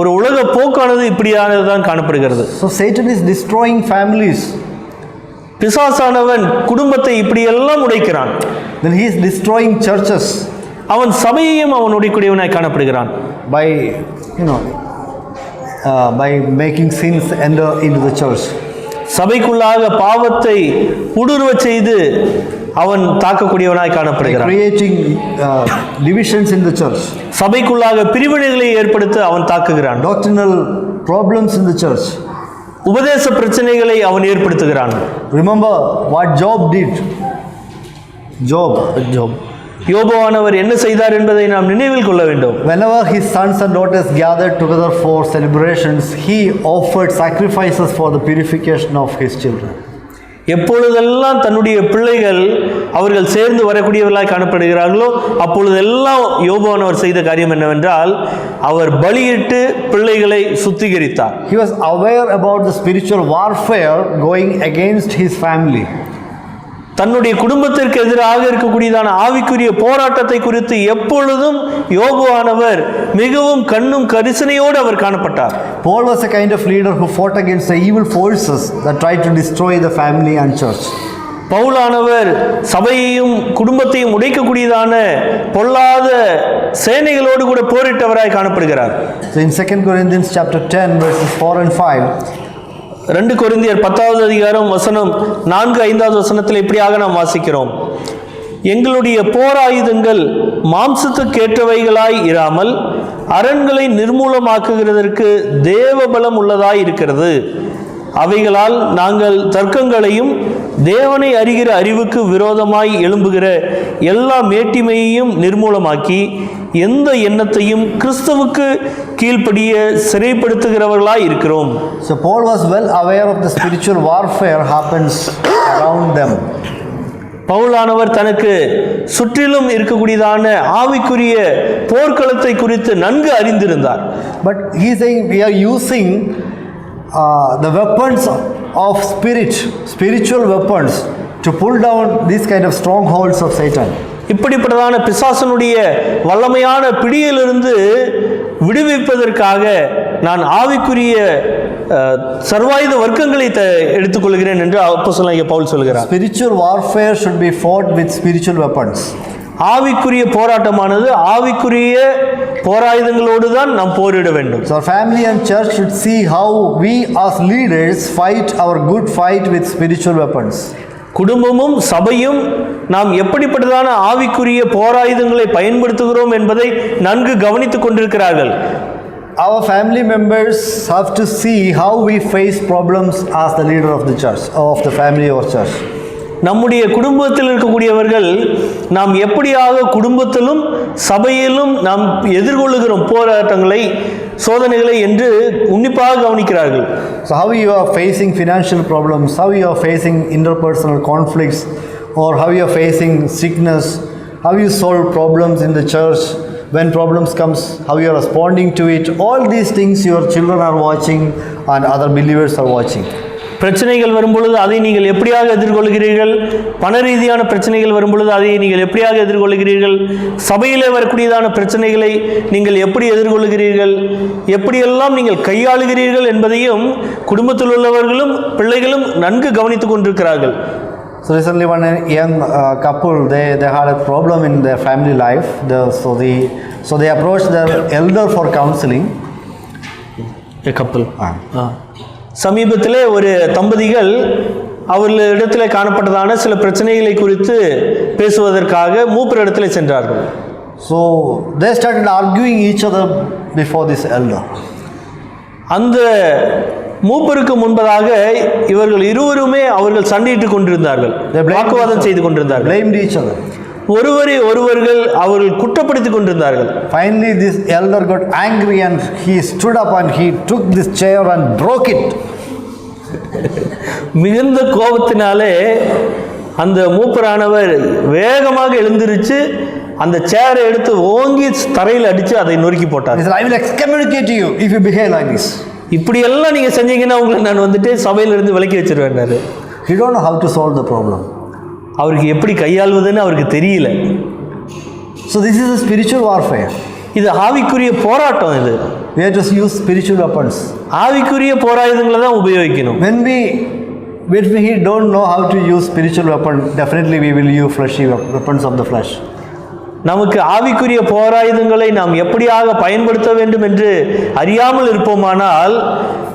ஒரு உலக போக்கானது இப்படியானது தான் காணப்படுகிறது. So Satan is destroying families. பிசாசானவன் குடும்பத்தை இப்படியெல்லாம் உடைக்கிறான். Then he is destroying churches. அவன் சபையையும் அவன் உடைக்கூடியவனாய் காணப்படுகிறான். By making sins enter into the church. சபைக்குள்ளாக பாவத்தை ஊடுருவ செய்து அவன் தாக்கக்கூடியவனாய் காணப்படுகிறான். Creating divisions in the church. சபைக்குள்ளாக பிரிவினைகளை ஏற்படுத்த அவன் தாக்குகிறான். Doctrinal problems in the church. உபதேச பிரச்சனைகளை அவன் ஏற்படுத்துகிறான். Remember what Job did. Job. யோபுவானவர் என்ன செய்தார் என்பதை நாம் நினைவில் கொள்ள வேண்டும். Whenever his sons and daughters gathered together for celebrations, he offered sacrifices for the purification of his children. எப்பொழுதெல்லாம் தன்னுடைய பிள்ளைகள் அவர்கள் சேர்ந்து வரக்கூடியவர்களாய் காணப்படுகிறார்களோ அப்பொழுதெல்லாம் யோபுவானவர் செய்த காரியம் என்னவென்றால் அவர் பலியிட்டு பிள்ளைகளை சுத்திகரித்தார். He was aware about the spiritual warfare going against his family. தன்னுடைய குடும்பத்திற்கு எதிராக இருக்கக்கூடியதான ஆவிக்குரிய போராட்டத்தை குறித்து எப்பொழுதும் யோபுவானவர் மிகவும் கண்ணும் கரிசனையோடு அவர் காணப்பட்டார். Paul was a kind of leader who fought against the evil forces that tried to destroy the family and church. பவுலானவர் சபையையும் குடும்பத்தையும் உடைக்கக்கூடியதான பொல்லாத சேனைகளோடு கூட போரிட்டவராய் காணப்படுகிறார். So in 2 Corinthians chapter 10 verses 4 and 5, 2 கொரிந்தியர் 10வது அதிகாரம் வசனம் 4-5வது வசனத்தில் இப்படியாக நாம் வாசிக்கிறோம். எங்களுடைய போராயுதங்கள் மாம்சத்துக்கேற்றவைகளாய் இராமல் அரண்களை நிர்மூலமாக்குகிறதற்கு தேவ பலம் உள்ளதாய் இருக்கிறது. அவைகளால் நாங்கள் தர்க்கங்களையும் தேவனை அறிகிற அறிவுக்கு விரோதமாய் எழும்புகிற எல்லா மேட்டிமையையும் நிர்மூலமாக்கி எந்த எண்ணத்தையும் கிறிஸ்துவுக்கு கீழ்ப்படிய சிறைப்படுத்துகிறவர்களாய் இருக்கிறோம். So Paul was well aware of the spiritual warfare happens around them. பவுலானவர் தனக்கு சுற்றிலும் இருக்கக்கூடியதான ஆவிக்குரிய போர்க்களத்தை குறித்து நன்கு அறிந்திருந்தார். But he is saying we are using the weapons of spiritual weapons to pull down these kind of strongholds of Satan. இப்படிப்பட்டதான பிசாசனுடைய வல்லமையான பிடியிலிருந்து விடுவிப்பதற்காக நான் ஆவிக்குரிய சர்வாயுத வர்க்கங்களை எடுத்துக்கொள்கிறேன் என்று அப்போஸ்தலனாகிய பவுல் சொல்கிறார். Spiritual warfare should be fought with spiritual weapons. ஆவிக்குரிய போராட்டமானது ஆவிக்குரிய போராயுதங்களோடு தான் நாம் போரிட வேண்டும். So our family and church should see how we as leaders fight our good fight with spiritual weapons. குடும்பமும் சபையும் நாம் எப்படிப்பட்டதான ஆவிக்குரிய போராயுதங்களை பயன்படுத்துகிறோம் என்பதை நன்கு கவனித்துக் கொண்டிருக்கிறார்கள். Our family members have to see how we face problems as the leader of the church, of the family or church. நம்முடைய குடும்பத்தில் இருக்கக்கூடியவர்கள் நாம் எப்படியாக குடும்பத்திலும் சபையிலும் நாம் எதிர்கொள்ளுகிறோம் போராட்டங்களை, சோதனைகளை என்று உன்னிப்பாக கவனிக்கிறார்கள். So how you are facing financial problems, how you are facing interpersonal conflicts, or how you are facing sickness, how you solve problems in the church, when problems comes, how you are responding to it, all these things your children are watching and other believers are watching. பிரச்சனைகள் வரும்பொழுது அதை நீங்கள் எப்படியாக எதிர்கொள்கிறீர்கள், பண ரீதியான பிரச்சனைகள் வரும்பொழுது அதை நீங்கள் எப்படியாக எதிர்கொள்கிறீர்கள், சபையிலே வரக்கூடியதான பிரச்சனைகளை நீங்கள் எப்படி எதிர்கொள்கிறீர்கள், எப்படியெல்லாம் நீங்கள் கையாளுகிறீர்கள் என்பதையும் குடும்பத்தில் உள்ளவர்களும் பிள்ளைகளும் நன்கு கவனித்துக் கொண்டிருக்கிறார்கள். So recently one young couple, they had a problem in their family life. So they approached their elder for counseling. A couple. சமீபத்திலே ஒரு தம்பதிகள் அவர்களிடத்தில் காணப்பட்டதான சில பிரச்சனைகளை குறித்து பேசுவதற்காக மூப்பரிடத்தில் சென்றார்கள். So they started arguing each other before this elder. அந்த மூப்பருக்கு முன்பதாக இவர்கள் இருவருமே அவர்கள் சண்டையிட்டுக் கொண்டிருந்தார்கள், வாக்குவாதம் செய்து கொண்டிருந்தார்கள், blamed each other. ஒருவரை ஒருவர்கள் அவர்கள் குற்றப்படுத்திக் கொண்டிருந்தார்கள். Finally this elder got angry and he stood up and he took this chair and broke it. மிகுந்த கோபத்தினாலே அந்த மூப்பரானவர் வேகமாக எழுந்திருச்சு அந்த சேரை எடுத்து ஓங்கி தரையில் அடித்து அதை நொறுக்கி போட்டார். He said, I will excommunicate you if you behave like this. இப்படி எல்லாம் நீங்கள் செஞ்சீங்கன்னா உங்களை நான் வந்துட்டு சபையிலிருந்து விலக்கி வச்சிருவேன்னாரு. He don't know how to solve the problem. அவருக்கு எப்படி கையாள்வதுன்னு அவருக்கு தெரியல. So this is a spiritual warfare. இது ஆவிக்குரிய போராட்டம். இது we have to use spiritual weapons. ஆவிக்குரிய போராயுதங்களை தான் உபயோகிக்கணும். When we don't know how to use spiritual weapon, definitely we will use fleshy weapons of the flesh. நமக்கு ஆவிக்குரிய போராயுதங்களை நாம் எப்படியாக பயன்படுத்த வேண்டும் என்று அறியாமல் இருப்போமானால்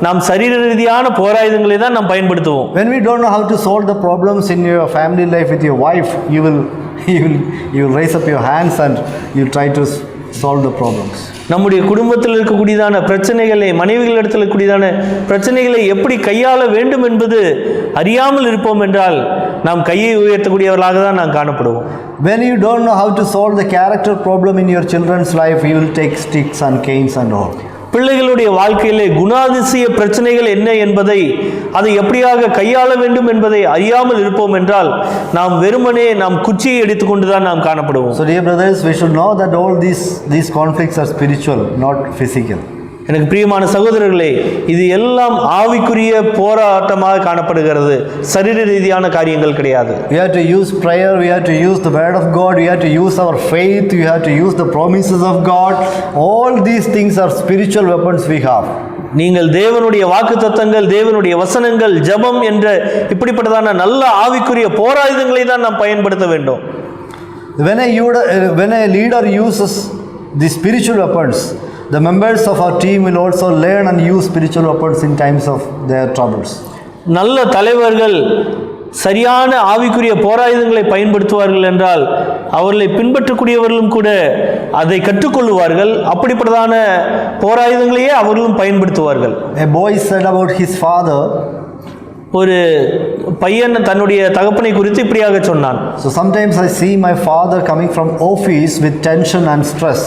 நாம் சரீர ரீதியான போராயுதங்களை தான் நாம் பயன்படுத்துவோம். When we don't know how to solve the problems in your family life with your wife, you will raise up your hands and you try to solve the problems. நம்முடைய குடும்பத்தில் இருக்கக்கூடியதான பிரச்சனைகளை, மனைவிகளிடத்தில் இருக்கக்கூடியதான பிரச்சனைகளை எப்படி கையாள வேண்டும் என்பது அறியாமல் இருப்போம் என்றால் நாம் கையை உயர்த்தக்கூடியவர்களாக தான் நாம் காணப்படுவோம். When you don't know how to solve the character problem in your children's life, you will take sticks and canes and all. பிள்ளைகளுடைய வாழ்க்கையிலே குணாதிசய பிரச்சனைகள் என்ன என்பதை, அதை எப்படியாக கையாள வேண்டும் என்பதை அறியாமல் இருப்போம் என்றால் நாம் வெறுமனே நாம் குச்சியை எடுத்துக்கொண்டு தான் நாம் காணப்படுவோம். So dear brothers, we should know that all these conflicts are spiritual, not physical. எனக்கு பிரியமான சகோதரர்களே, இது எல்லாம் ஆவிக்குரிய போராட்டமாக காணப்படுகிறது, சரீர ரீதியான காரியங்கள் கிடையாது. We have to use prayer, we have to use the word of God, we have to use our faith, we have to use the promises of God. All these things are spiritual weapons we have. நீங்கள் தேவனுடைய வாக்குத்தத்தங்கள், தேவனுடைய வசனங்கள், ஜெபம் என்ற இப்படிப்பட்டதான நல்ல ஆவிக்குரிய போராயுதங்களை தான் நாம் பயன்படுத்த வேண்டும். When a leader uses the spiritual weapons, the members of our team will also learn and use spiritual weapons in times of their troubles. நல்ல தலைவர்கள் சரியான ஆவிக்குரிய போராயுதங்களை பயன்படுத்துவார்கள் என்றால் அவர்களை பின்பற்றக்கூடியவர்களும் கூட அதை கற்றுக்கொள்வார்கள். அப்படிப்பட்டதான போராயுதங்களையே அவர்களும் பயன்படுத்துவார்கள். A boy said about his father, ஒரு பையன் தன்னுடைய தகப்பனை குறித்து இப்படியாக சொன்னான். So sometimes I see my father coming from office with tension and stress.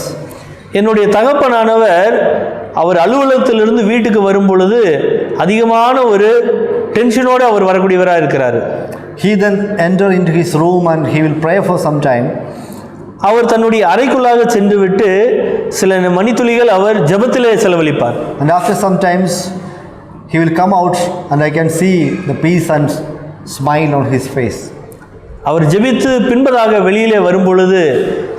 என்னுடைய தகப்பனானவர் அவர் அலுவலகத்திலிருந்து வீட்டுக்கு வரும் பொழுது அதிகமான ஒரு டென்ஷனோடு அவர் வரக்கூடியவராக இருக்கிறார். He then enter into his room and he will pray for some time. அவர் தன்னுடைய அறைக்குள்ளாக சென்று விட்டு சில மணித்துளிகள் அவர் ஜெபத்திலே செலவழிப்பார். And after some times he will come out and I can see the peace and smile on his face. அவர் ஜெபித்து பின்பதாக வெளியிலே வரும் பொழுது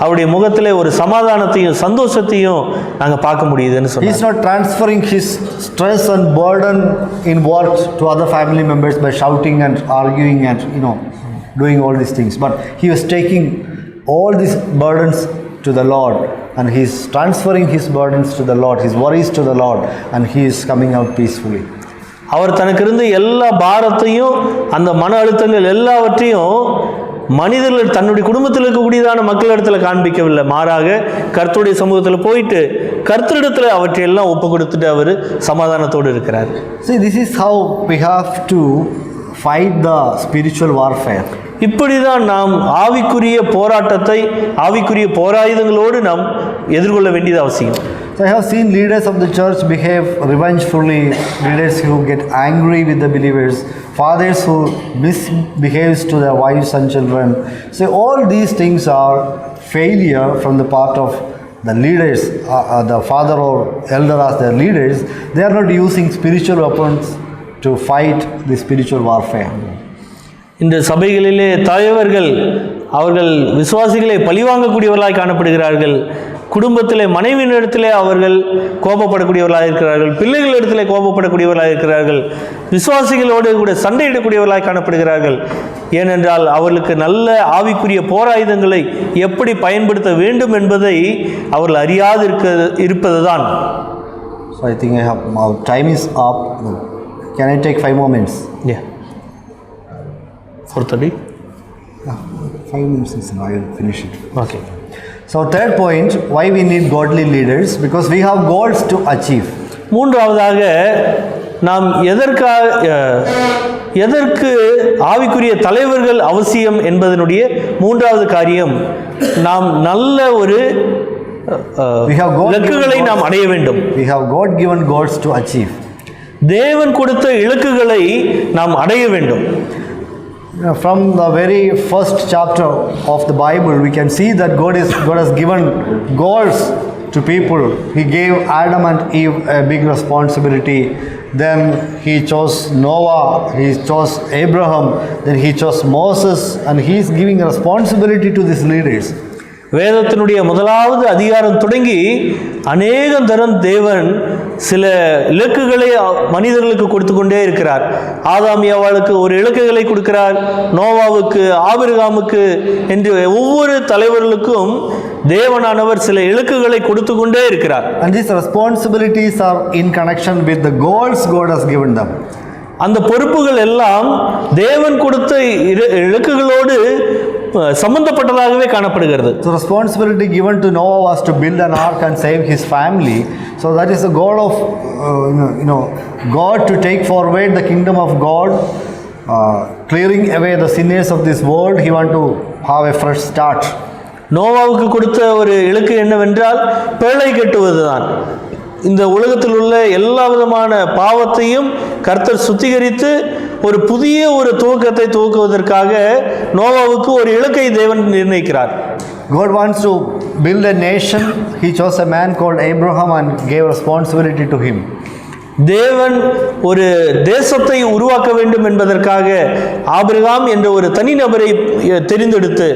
அவருடைய முகத்திலே ஒரு சமாதானத்தையும் சந்தோஷத்தையும் நாங்கள் பார்க்க முடியுதுன்னு சொன்னார். He is not transferring his stress and burden in work to other family members by shouting and arguing and doing all these things, but he was taking all these burdens to the Lord and he is transferring his burdens to the Lord, his worries to the Lord, and he is coming out peacefully. அவர் தனக்கு இருந்த எல்லா பாரத்தையும் அந்த மன அழுத்தங்கள் எல்லாவற்றையும் மனிதர்கள் தன்னுடைய குடும்பத்தில் இருக்கக்கூடியதான மக்களிடத்தில் காண்பிக்கவில்லை, மாறாக கர்த்தருடைய சமூகத்தில் போயிட்டு கர்த்தரிடத்தில் அவற்றையெல்லாம் ஒப்பு கொடுத்துட்டு அவர் சமாதானத்தோடு இருக்கிறார். See, this is how we have to fight the spiritual warfare. இப்படி தான் நாம் ஆவிக்குரிய போராட்டத்தை ஆவிக்குரிய போராயுதங்களோடு நாம் எதிர்கொள்ள வேண்டியது அவசியம். So I have seen leaders of the church behave revengefully, leaders who get angry with the believers, fathers who misbehaves to their wives and children. So all these things are failure from the part of the leaders, the father or elder as their leaders. They are not using spiritual weapons to fight the spiritual warfare. இந்த சபைகளிலே தலைவர்கள் அவர்கள் விசுவாசிகளை பழிவாங்கக்கூடியவர்களாய் காணப்படுகிறார்கள். குடும்பத்திலே மனைவியினிடத்திலே அவர்கள் கோபப்படக்கூடியவர்களாக இருக்கிறார்கள், பிள்ளைகளிடத்திலே கோபப்படக்கூடியவர்களாக இருக்கிறார்கள், விசுவாசிகளோடு கூட சண்டையிடக்கூடியவர்களாக காணப்படுகிறார்கள். ஏனென்றால் அவர்களுக்கு நல்ல ஆவிக்குரிய போராயுதங்களை எப்படி பயன்படுத்த வேண்டும் என்பதை அவர்கள் அறியாது இருப்பதுதான். So I think our time is up. Can I take 5 more minutes? Yeah. 4:30? 5 minutes is enough. I will finish it. Okay. So third point, why we need godly leaders? Because we have goals to achieve. மூன்றாவதாக நாம் எதற்கு ஆவிக்குரிய தலைவர்கள் அவசியம் என்பதனுடைய மூன்றாவது காரியம், நாம் நல்ல ஒரு இலக்குகளை நாம் அடைய வேண்டும். We have God given goals to achieve. தேவன் கொடுத்த இலக்குகளை நாம் அடைய வேண்டும். From the very first chapter of the Bible, we can see that God has given goals to people. He gave Adam and Eve a big responsibility. Then He chose Noah, He chose Abraham, then He chose Moses, and He is giving a responsibility to these leaders. வேதத்தினுடைய முதலாவது அதிகாரம் தொடங்கி அநேகம் தரம் தேவன் சில இலக்குகளை மனிதர்களுக்கு கொடுத்து கொண்டே இருக்கிறார். ஆதாம் ஏவாளுக்கு ஒரு இலக்குகளை கொடுக்கிறார், நோவாவுக்கு, ஆபிரகாமுக்கு என்று ஒவ்வொரு தலைவர்களுக்கும் தேவனானவர் சில இலக்குகளை கொடுத்து கொண்டே இருக்கிறார். And these responsibilities are in connection with the goals God has given them. அந்த பொறுப்புகள் எல்லாம் தேவன் கொடுத்த இலக்குகளோடு சம்பந்தப்பட்டதாகவே காணப்படுகிறது. So responsibility given to Noah was to build an ark and save his family. So that is the goal of God, to take forward the kingdom of God, clearing away the sinners of this world. He want to have a fresh start. நோவாவுக்கு கொடுத்த ஒரு இலக்கு என்னவென்றால் பேழை கட்டுவதுதான். இந்த உலகத்தில் உள்ள எல்லா விதமான பாவத்தையும் கர்த்தர் சுத்திகரித்து ஒரு புதிய ஒரு துவக்கத்தை துவக்குவதற்காக நோவாவுக்கு ஒரு இலக்கை தேவன் நிர்ணயிக்கிறார். God wants to build a nation. He chose a man called Abraham and gave responsibility to him. தேவன் ஒரு தேசத்தை உருவாக்க வேண்டும் என்பதற்காக ஆபிரகாம் என்ற ஒரு தனிநபரை தெரிந்தெடுத்து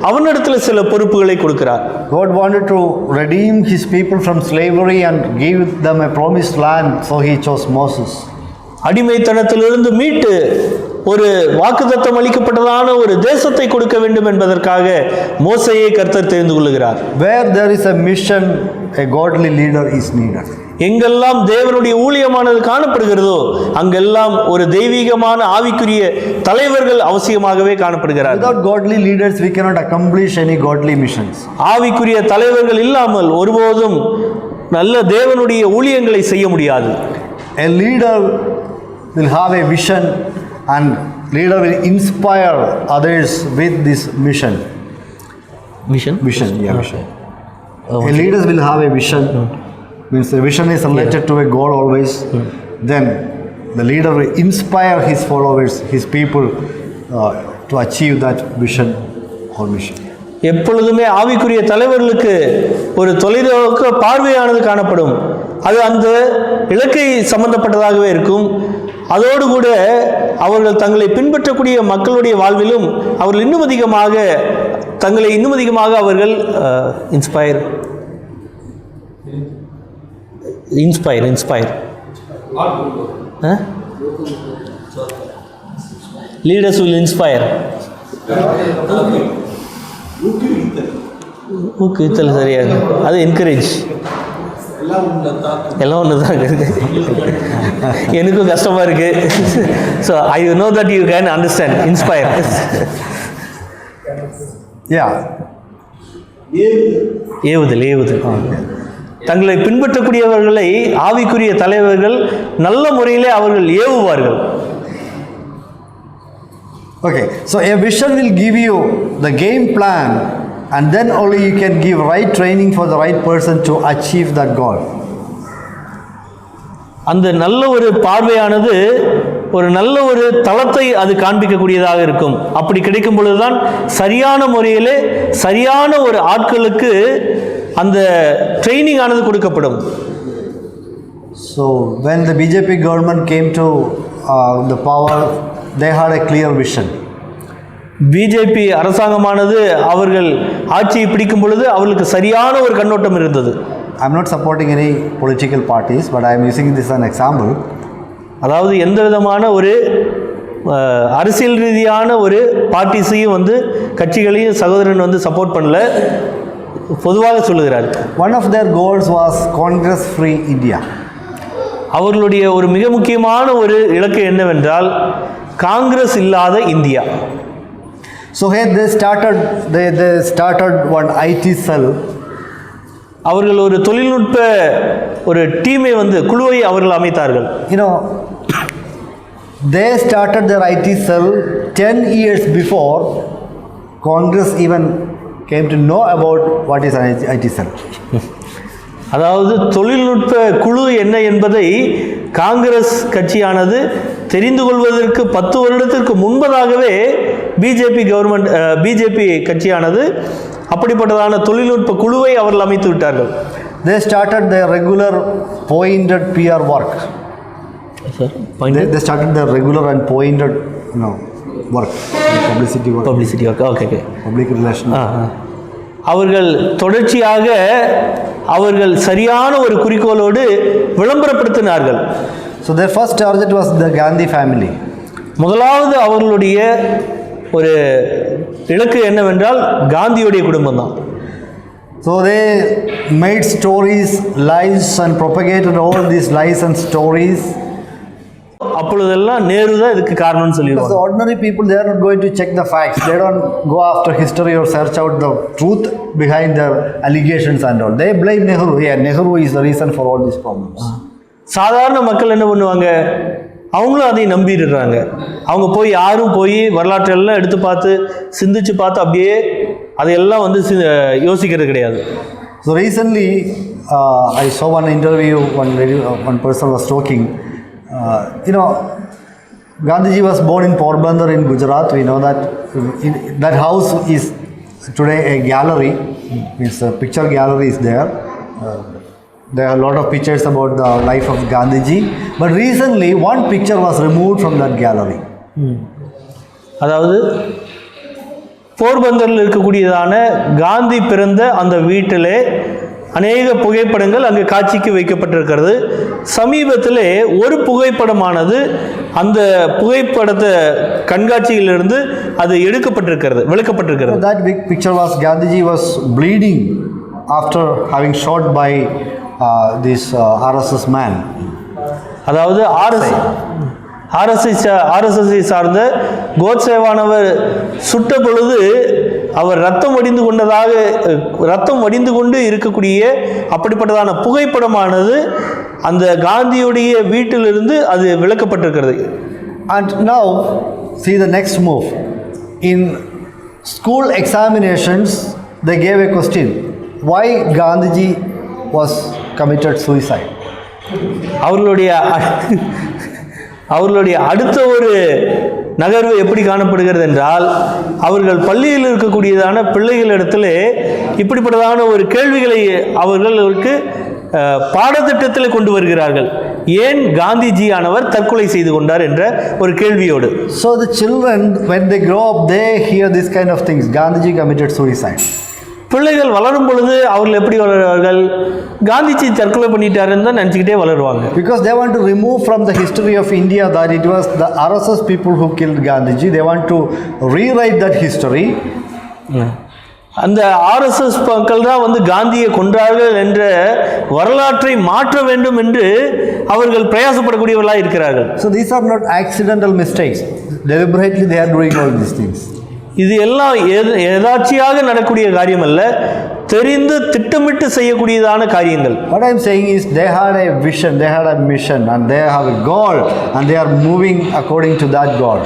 அவனிடத்தில் சில பொறுப்புகளை கொடுக்கிறார். God wanted to redeem his people from slavery and give them a promised land, so he chose Moses. அடிமைத்தனத்திலிருந்து மீட்டு ஒரு வாக்குத்தத்தம் அளிக்கப்பட்டதான ஒரு தேசத்தை கொடுக்க வேண்டும் என்பதற்காக மோசேயை கர்த்தர் தெரிந்து கொள்கிறார். Where there is a mission, a godly leader is needed. எங்கெல்லாம் தேவனுடைய ஊழியமானது காணப்படுகிறதோ அங்கெல்லாம் ஒரு தெய்வீகமான ஆவிக்குரிய தலைவர்கள் அவசியமாகவே காணப்படுகிறார்கள். Without godly leaders we cannot accomplish any godly missions. ஆவிக்குரிய தலைவர்கள் இல்லாமல் ஒருபோதும் நல்ல தேவனுடைய ஊழியங்களை செய்ய முடியாது. A leader will have a vision and leader will inspire others with this mission. Vision. A leader will have a vision. Means the vision is related to a goal always. Then the leader will inspire his followers, his people to achieve that vision or mission. எப்பொழுதுமே ஆவிக்குரிய தலைவர்களுக்கு ஒரு தொலைநோக்கு பார்வையானது காணப்படும். அது அந்த இலக்கை சம்பந்தப்பட்டதாகவே இருக்கும். அதோடு கூட அவர்கள் தங்களை பின்பற்றக்கூடிய மக்களுடைய வாழ்விலும் அவர்கள் இன்னும் அதிகமாக அவர்கள் இன்ஸ்பயர் லீடர்ஸ் வில் இன்ஸ்பயர். ஊக்குவித்தல் சரியாக, அது என்கரேஜ், எல்லாம் ஒன்று தான் இருக்கு. எனக்கும் கஷ்டமாக இருக்கு. So I know that you can understand. Inspire. ஏவுதல். தங்களை பின்பற்றக்கூடியவர்களை ஆவிக்குரிய தலைவர்கள் நல்ல முறையிலே அவர்கள் ஏவுவார்கள். Okay, so a vision will give you the game plan, and then only you can give right training for the right person to achieve that goal. அந்த நல்ல ஒரு பார்வையானது ஒரு நல்ல ஒரு தளத்தை அது காண்பிக்கக்கூடியதாக இருக்கும். அப்படி கிடைக்கும் பொழுதுதான் சரியான முறையிலே சரியான ஒரு ஆட்களுக்கு அந்த ட்ரைனிங் ஆனது கொடுக்கப்படும். So when the BJP government came to the power, they had a clear vision. BJP அரசாங்கமானது அவர்கள் ஆட்சியை பிடிக்கும் பொழுது அவர்களுக்கு சரியான ஒரு கண்ணோட்டம் இருந்தது. I'm not supporting any political parties, but I am using this as an example. அதாவது எந்த விதமான ஒரு அரசியல் ரீதியான ஒரு பார்ட்டிஸையும் கட்சிகளையும் சகோதரன் சப்போர்ட் பண்ணல, பொதுவாக சொல்லுகிறார். One of their goals was Congress free India. அவர்களுடைய ஒரு மிக முக்கியமான ஒரு இலக்கு என்னவென்றால் காங்கிரஸ் இல்லாத India. So here they started one IT cell. அவர்கள் ஒரு தொழில்நுட்ப ஒரு டீமை குழுவை அவர்கள் அமைத்தார்கள். You know, they started their IT cell 10 years before Congress even came to know about what is an IT cell. அதாவது தொழில்நுட்ப குழு என்ன என்பதை காங்கிரஸ் கட்சியானது தெரிந்து கொள்வதற்கு 10 வருடத்திற்கு முன்பதாகவே பிஜேபி கட்சியானது அப்படிப்பட்டதான தொழில்நுட்ப குழுவை அவர்கள் அமைத்து விட்டார்கள். They started their regular pointed PR work. They started their regular and pointed work, publicity work. Okay. Public relations. அவர்கள் தொடர்ச்சியாக அவர்கள் சரியான ஒரு குறிக்கோளோடு விளம்பரப்படுத்தினார்கள். So their first target was the Gandhi family. முதலாவது அவர்களுடைய ஒரு இலக்கு என்னவென்றால் காந்தியுடைய குடும்பம் தான். So they made stories, lies, and propagated all these lies and stories. அப்பொழுதெல்லாம் நேரு தான் இதுக்கு காரணம்னு சொல்லிடுவாங்க. Because the ordinary people, they are not going to check the facts. They don't go after history or search out the truth behind their allegations and all. They blame Nehru. Yeah, Nehru is the reason for all these problems. சாதாரண மக்கள் என்ன பண்ணுவாங்க, அவங்களும் அதை நம்பிடுறாங்க. அவங்க யாரும் வரலாற்றெல்லாம் எடுத்து பார்த்து சிந்திச்சு பார்த்து அப்படியே அதையெல்லாம் யோசிக்கிறது கிடையாது. So recently I saw one interview, one person was talking. Gandhiji was born in Porbandar in Gujarat. We know that that house is today a gallery. Means a picture gallery is there. There are a lot of pictures about the life of Gandhiji. But recently one picture was removed from that gallery. அதாவது போர்பந்தரில் இருக்கக்கூடியதான காந்தி பிறந்த அந்த வீட்டிலே அநேக புகைப்படங்கள் அங்கு காட்சிக்கு வைக்கப்பட்டிருக்கிறது. சமீபத்திலே ஒரு புகைப்படமானது அந்த புகைப்படத்தை கண்காட்சியிலிருந்து அது எடுக்கப்பட்டிருக்கிறது, விளக்கப்பட்டிருக்கிறது. That big picture was Gandhiji was bleeding after having shot by this RSS man. அதாவது ஆர்எஸ்எஸ்ஐ சார்ந்த கோட்சேவானவர் சுட்ட பொழுது அவர் ரத்தம் வடிந்து கொண்டு இருக்கக்கூடிய அப்படிப்பட்டதான புகைப்படமானது அந்த காந்தியுடைய வீட்டிலிருந்து அது விளக்கப்பட்டிருக்கிறது. And now see the next move. In school examinations they gave a question, why Gandhiji was committed suicide. அவர்களுடைய அடுத்த ஒரு நகர்வு எப்படி காணப்படுகிறது என்றால், அவர்கள் பள்ளியில் இருக்கக்கூடியதான பிள்ளைகளிடத்தில் இப்படிப்பட்டதான ஒரு கேள்விகளை அவர்களுக்கு பாடத்திட்டத்தில் கொண்டு வருகிறார்கள். ஏன் காந்திஜி ஆனவர் தற்கொலை செய்து கொண்டார் என்ற ஒரு கேள்வியோடு. So the children when they grow up they hear this kind of things, Gandhiji committed suicide. பிள்ளைகள் வளரும் பொழுது அவர்கள் எப்படி வளருவார்கள், காந்திஜி தற்கொலை பண்ணிட்டாருன்னு தான் நினச்சிக்கிட்டே வளருவாங்க. Because they want to remove from the history of India that it was the RSS people who killed Gandhiji. They want to rewrite that history. அந்த RSS மக்கள் தான் காந்தியை கொன்றார்கள் என்ற வரலாற்றை மாற்ற வேண்டும் என்று அவர்கள் பிரயாசப்படக்கூடியவர்களாக இருக்கிறார்கள். So these are not accidental mistakes. Deliberately they are doing all these things. இது எல்லாம் எதாச்சியாக நடக்கூடிய காரியம் அல்ல, தெரிந்து திட்டமிட்டு செய்யக்கூடியதான காரியங்கள். What I am saying is they had a vision, they had a mission, and they have a goal, and they are moving according to that goal.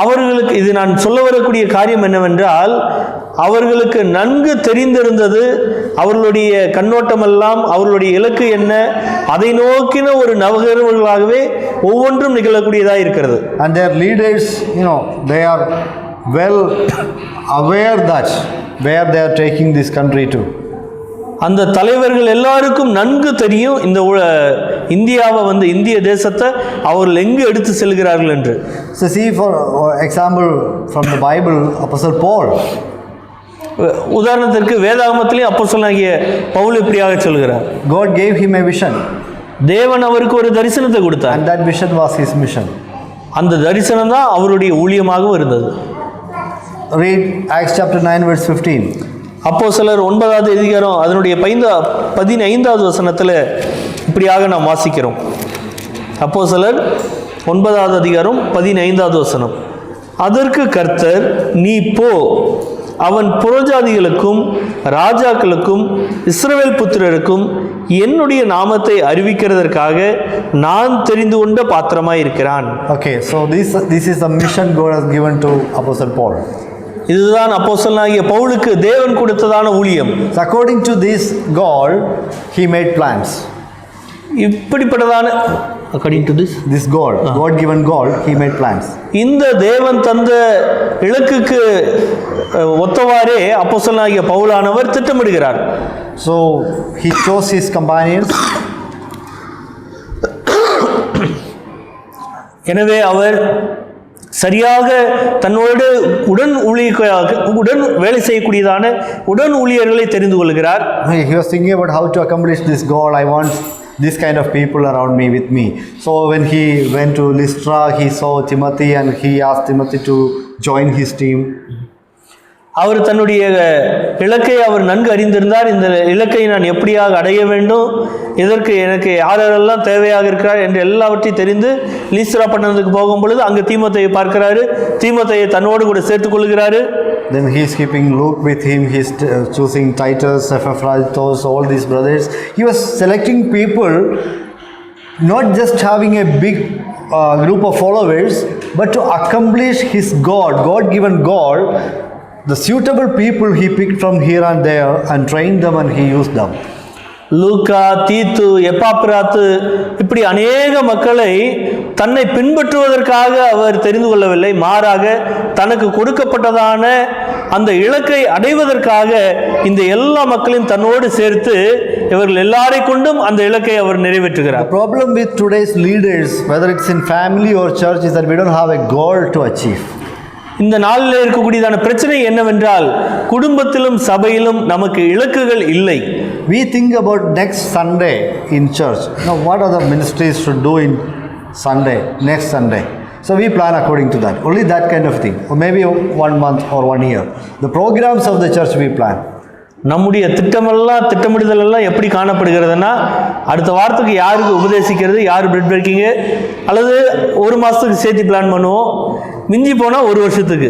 அவர்களுக்கு இது நான் சொல்ல வரக்கூடிய காரியம் என்னவென்றால், அவர்களுக்கு நன்கு தெரிந்திருந்தது, அவர்களுடைய கண்ணோட்டமெல்லாம் அவர்களுடைய இலக்கு என்ன, அதை நோக்கின ஒரு நவகர்வர்களாகவே ஒவ்வொன்றும் நிகழக்கூடியதாக இருக்கிறது. And their leaders, they are well aware that where they are taking this country to. அந்த தலைவர்கள் எல்லாருக்கும் நன்கு தெரியும் இந்த இந்தியாவை இந்திய தேசத்தை அவர்கள் எங்கு எடுத்து செல்கிறார்கள் என்று. So see, for example from the Bible, Apostle Paul. உதாரணத்திற்கு வேதாகமத்திலே அப்போஸ்தலனாகிய பவுல் இப்படியாக சொல்கிறார். God gave him a vision. தேவன் அவருக்கு ஒரு தரிசனத்தை கொடுத்தார். And that vision was his mission. அந்த தரிசனம் தான் அவருடைய ஊழியமாக இருந்தது. Read Acts chapter 9 verse 15. அப்போஸ்தலர் 9வது அதிகாரம் அதனுடைய 15வது வசனத்தில் இப்படியாக நாம் வாசிக்கிறோம். அப்போஸ்தலர் 9வது அதிகாரம் 15வது வசனம். அதற்கு கர்த்தர், நீ போ, அவன் புறஜாதிகளுக்கும் ராஜாக்களுக்கும் இஸ்ரவேல் புத்திரருக்கும் என்னுடைய நாமத்தை அறிவிக்கிறதற்காக நான் தெரிந்து கொண்ட பாத்திரமாய் இருக்கிறான். Okay, so this is the mission God has given to Apostle Paul. இதுதான் அப்போஸ்தலனாகிய பவுலுக்கு தேவன் கொடுத்ததான ஊழியம். So according to this goal, he made plans. இப்படிப்பட்டதான according to this goal, God given goal, he made plans. இந்த தேவன் தந்த இலக்குக்கு ஒத்தவாறே அப்போஸ்தலனாகிய பவுலானவர் திட்டமிடுகிறார். So he chose his companions. எனவே அவர் சரியாக தன்னோடு உடன் வேலை செய்யக்கூடியதான உடன் ஊழியர்களை தெரிந்து கொள்கிறார். He was thinking about how to accomplish this goal. I want this kind of people around me, with me. So when he went to Lystra, he saw Timothy and he asked Timothy to join his team. அவர் தன்னுடைய இலக்கை அவர் நன்கு அறிந்திருந்தார். இந்த இலக்கை நான் எப்படியாக அடைய வேண்டும், இதற்கு எனக்கு யாரெல்லாம் தேவையாக இருக்கிறார் என்று எல்லாவற்றையும் தெரிந்து லீஸ்ரா பட்டணத்துக்கு போகும் பொழுது அங்கு தீமோத்தேயை பார்க்கிறாரு. தீமோத்தேயை தன்னோடு கூட சேர்த்துக் கொள்கிறாரு. Then he is keeping Luke with him. He is choosing Titus, Epaphroditus, all these brothers. He was selecting people, not just having a big group of followers, but to accomplish his God-given goal. The suitable people he picked from here and there and trained them and he used them. லூக்கா, தீத்து, எப்பாப்பிராத்து இப்படி அநேக மக்களை தன்னை பின்பற்றுவதற்காக அவர் தெரிந்து கொள்ளவில்லை. மாறாக தனக்கு கொடுக்கப்பட்டதான அந்த இலக்கை அடைவதற்காக இந்த எல்லா மக்களையும் தன்னோடு சேர்த்து இவர்கள் எல்லாரை கொண்டும் அந்த இலக்கை அவர் நிறைவேற்றுகிறார். The problem with today's leaders, whether it's in family or church, is that we don't have a goal to achieve. இந்த நாளில் இருக்கக்கூடியதான பிரச்சனை என்னவென்றால், குடும்பத்திலும் சபையிலும் நமக்கு இலக்குகள் இல்லை. We think about next Sunday in church. Now, what are the ministries should do in Sunday, next Sunday? So we plan according to that. Only that kind of thing. Or maybe 1 month or 1 year. The programs of the church we plan. நம்முடைய திட்டமிடுதல் எல்லாம் எப்படி காணப்படுகிறதுனா, அடுத்த வாரத்துக்கு யாருக்கு உபதேசிக்கிறது, யார் bread packing, அல்லது 1 மாதத்துக்கு சேர்த்து பிளான் பண்ணுவோம். மிஞ்சி போனால் 1 வருஷத்துக்கு.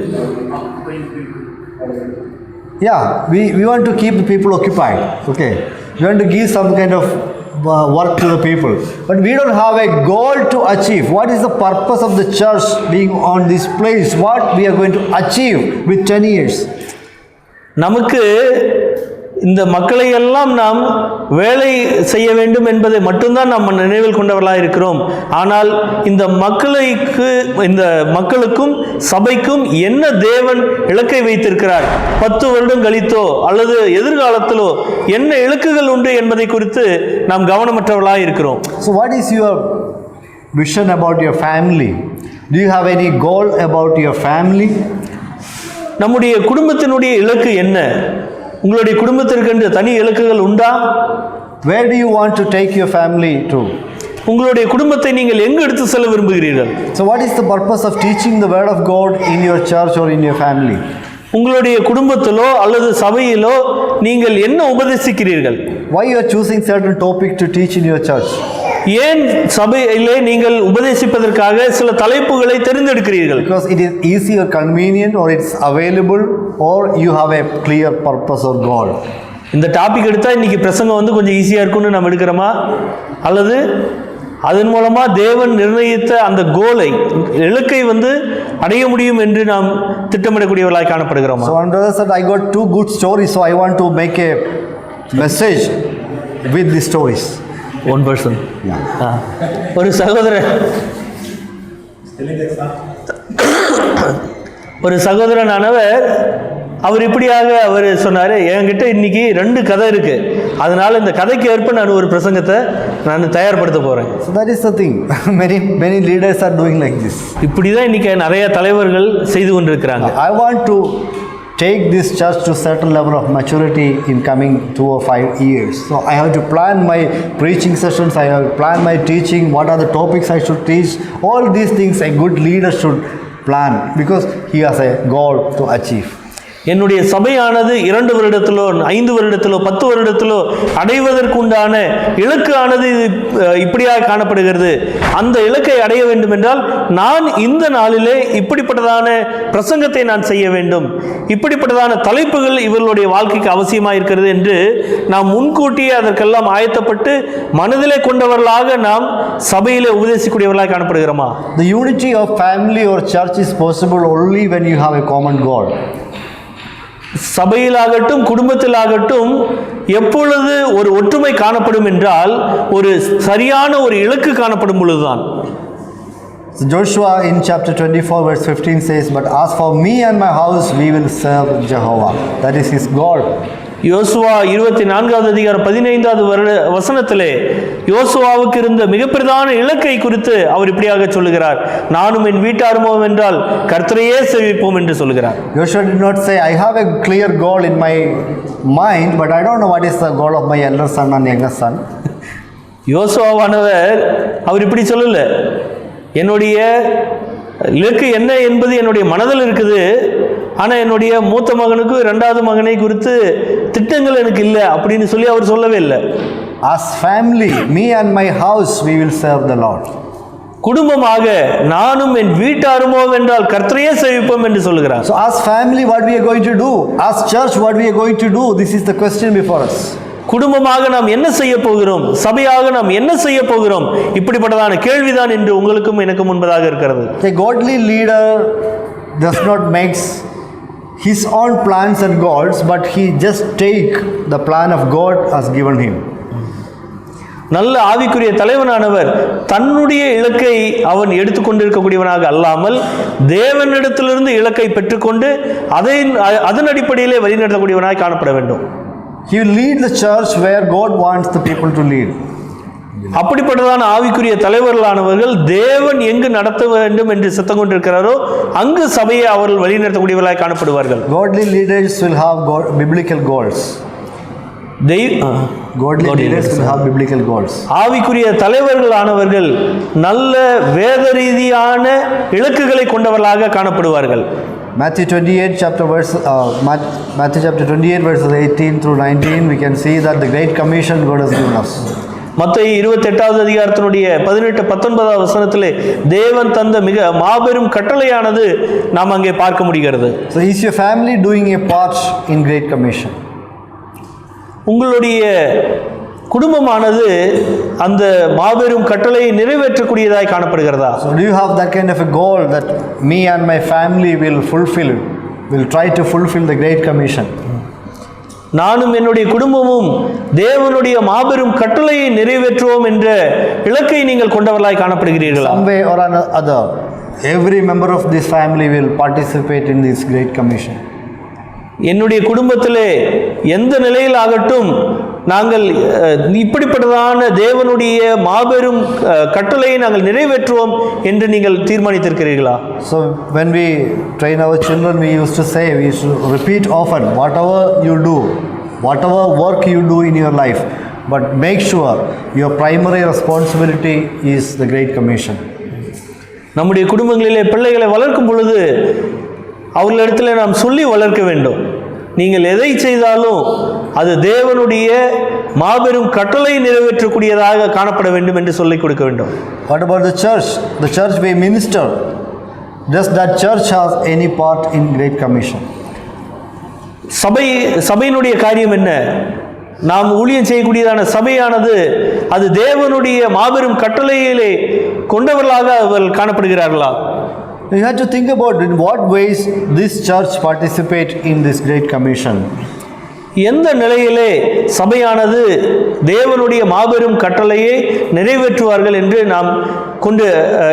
Yeah, we want to keep the people occupied. Okay, we want to give some kind of work to the people, but we don't have a goal to achieve. What is the purpose of the church being on this place? What we are going to achieve with 10 years? நமக்கு இந்த மக்களை எல்லாம் நாம் வேலை செய்ய வேண்டும் என்பதை மட்டும்தான் நாம் நினைவில் கொண்டவர்களாக இருக்கிறோம். ஆனால் இந்த மக்களுக்கும் சபைக்கும் என்ன தேவன் இலக்கை வைத்திருக்கிறார், 10 வருடம் கழித்தோ அல்லது எதிர்காலத்திலோ என்ன இலக்குகள் உண்டு என்பதை குறித்து நாம் கவனமற்றவர்களாக இருக்கிறோம். So what is your vision about your family? Do you have any goal about your family? நம்முடைய குடும்பத்தினுடைய இலக்கு என்ன? உங்களுடைய குடும்பத்திற்கு தனி இலக்குகள் உண்டா? Where do you want to take your family to? உங்களுடைய குடும்பத்தை நீங்கள் எங்கு எடுத்து செல்ல விரும்புகிறீர்கள்? So what is the purpose of teaching the word of God in your church or in your family? உங்களுடைய குடும்பத்திலோ அல்லது சபையிலோ நீங்கள் என்ன உபதேசிக்கிறீர்கள்? Why you are choosing certain topic to teach in your church? ஏன் சபையிலே நீங்கள் உபதேசிப்பதற்காக சில தலைப்புகளை தேர்ந்தெடுக்கிறீர்கள்? Because it is easy or convenient, or it's available, or you have a clear purpose or goal. இந்த டாபிக் எடுத்தால் இன்னைக்கு பிரசங்கம் கொஞ்சம் ஈஸியாக இருக்கும்னு நம்ம எடுக்கிறோமா, அல்லது அதன் மூலமா தேவன் நிர்ணயித்த அந்த கோலை, இலக்கை அடைய முடியும் என்று நாம் திட்டமிடக்கூடியவர்களாய் காணப்படுகிறோம். So one brother said, I got two good stories, so I want to make a message with the stories. One person. Yeah. ஒரு சகோதரனானவர் அவர் இப்படியாக அவர் சொன்னார், என்கிட்ட இன்னைக்கு 2 கதை இருக்கு, அதனால இந்த கதைக்கு ஏற்ப நான் ஒரு பிரசங்கத்தை நான் தயார்படுத்த போறேன். So that is the thing. many leaders are doing like this. இப்படி தான் இன்னைக்கு நிறைய தலைவர்கள் செய்து கொண்டிருக்கிறாங்க. I want to take this church to certain level of maturity in coming 2 or 5 years. So I have to plan my preaching sessions, I have to plan my teaching, what are the topics I should teach. All these things a good leader should plan because he has a goal to achieve. என்னுடைய சபையானது 2 வருடத்திலோ 5 வருடத்திலோ 10 வருடத்திலோ அடைவதற்குண்டான இலக்கானது இப்படியாக காணப்படுகிறது. அந்த இலக்கை அடைய வேண்டும் என்றால் நான் இந்த நாளிலே இப்படிப்பட்டதான பிரசங்கத்தை நான் செய்ய வேண்டும், இப்படிப்பட்டதான தலைப்புகள் இவர்களுடைய வாழ்க்கைக்கு அவசியமாக இருக்கிறது என்று நாம் முன்கூட்டியே அதற்கெல்லாம் ஆயத்தப்பட்டு மனதிலே கொண்டவர்களாக நாம் சபையிலே உபதேசிக்கூடியவர்களாக காணப்படுகிறோமா? The unity of family or church is possible only when you have a common goal. சபையிலாகட்டும் குடும்பத்திலாகட்டும் எப்பொழுது ஒரு ஒற்றுமை காணப்படும் என்றால் ஒரு சரியான ஒரு இலக்கு காணப்படும் பொழுதுதான். So Joshua in chapter 24 verse 15 says, but as for me and my house we will serve Jehovah. That is his goal. யோசுவா 24வது அதிகாரம் 15வது வசனத்திலே யோசுவாவுக்கு இருந்த மிக பிரதான இலக்கை குறித்து அவர் இப்படியாக சொல்லுகிறார், நானும் என் வீட்டாருமோ என்றால் கர்த்தரையே சேவிப்போம் என்று சொல்லுகிறார். Joshua did not say, I have a clear goal in my mind, but I don't know what is the goal of my elder son and younger son. யோசுவாவானவர் அவர் இப்படி சொல்லல, என்னுடைய இலக்கு என்ன என்பது என்னுடைய மனதில் இருக்குது, ஆனால் என்னுடைய மூத்த மகனுக்கு 2வது மகனை குறித்து திட்டங்கள் எனக்கு இல்லை அப்படின்னு சொல்லி அவர் சொல்லவே இல்லை. As family, me and my house we will serve the Lord. குடும்பமாக நானும் என் வீட்டாருமோ என்றால் கர்த்தரையே சேவிப்போம் என்று சொல்கிறார். So as family what we are going to do, as church what we are going to do, this is the question before us. குடும்பமாக நாம் என்ன செய்ய போகிறோம், சபையாக நாம் என்ன செய்ய போகிறோம், இப்படிப்பட்டதான கேள்விதான் என்று உங்களுக்கும் எனக்கும் முன்பதாக இருக்கிறது. A godly leader does not make his own plans and goals, but he just take the plan of God as given him. நல்ல ஆவிக்குரிய தலைவனானவர் தன்னுடைய இலக்கை அவன் எடுத்துக்கொண்டிருக்கக்கூடியவனாக அல்லாமல் தேவனிடத்திலிருந்து இலக்கை பெற்றுக்கொண்டு அதன் அடிப்படையிலே வழிநடத்தக்கூடியவனாக காணப்பட வேண்டும். He will lead the church where God wants the people to lead. அப்படிப்பட்டதான ஆவிக்குரிய தலைவர்களானவர்கள் தேவன் எங்கு நடத்த வேண்டும் என்று சித்தம் கொண்டிருக்கிறாரோ அங்கு சபையை அவர்கள் வழிநடத்தக்கூடியவர்களாக காணப்படுவார்கள். Godly leaders will have biblical goals. Godly leaders will have biblical goals. ஆவிக்குரிய தலைவர்களானவர்கள் நல்ல வேத ரீதியான இலக்குகளை கொண்டவர்களாக காணப்படுவார்கள். Matthew 28 chapter 28 verses 18 through 19 we can see that the great commission God has given us. மத்தேயு 28வது அதிகாரத்தினுடைய 18-19 வசனத்திலே தேவன் தந்த மிக மாபெரும் கட்டளையானது நாம் அங்கே பார்க்க முடிகிறது. So is your family doing a part in great commission? உங்களுடைய குடும்பமானது அந்த மாபெரும் கட்டளையை நிறைவேற்றக்கூடியதாய் காணப்படுகிறதா? So do you have that kind of a goal that me and my family will try to fulfill the great commission? நானும் என்னுடைய குடும்பமும் தேவனுடைய மாபெரும் கட்டளையை நிறைவேற்றுவோம் என்ற இலக்கை நீங்கள் கொண்டவர்களாய் காணப்படுகிறீர்களா? Some way or other every member of this family will participate in this great commission. என்னுடைய குடும்பத்திலே எந்த நிலையில் ஆகட்டும் நாங்கள் இப்படிப்பட்டதான தேவனுடைய மாபெரும் கட்டளையை நாங்கள் நிறைவேற்றுவோம் என்று நீங்கள் தீர்மானித்திருக்கிறீர்களா? So when we train our children we used to say, we should repeat often, whatever you do, whatever work you do in your life, but make sure your primary responsibility is the great commission. நம்முடைய குடும்பங்களிலே பிள்ளைகளை வளர்க்கும் பொழுது அவர்களிடத்தில் நாம் சொல்லி வளர்க்க வேண்டும், நீங்கள் எதை செய்தாலும் அது தேவனுடைய மாபெரும் கட்டளை நிறைவேற்றக்கூடியதாக காணப்பட வேண்டும் என்று சொல்லிக் கொடுக்க வேண்டும். What about the church? The church we minister, does that church have any part in great commission? சபையினுடைய காரியம் என்ன? நாம் ஊழியம் செய்யக்கூடியதான சபையானது அது தேவனுடைய மாபெரும் கட்டளையிலே கொண்டவர்களாக அவர்கள் காணப்படுகிறார்களா? You have to think about in what ways this church participate in this Great Commission. எந்த நிலையிலே சபையானது தேவனுடைய மாபெரும் கட்டளையை நிறைவேற்றுவார்கள் என்று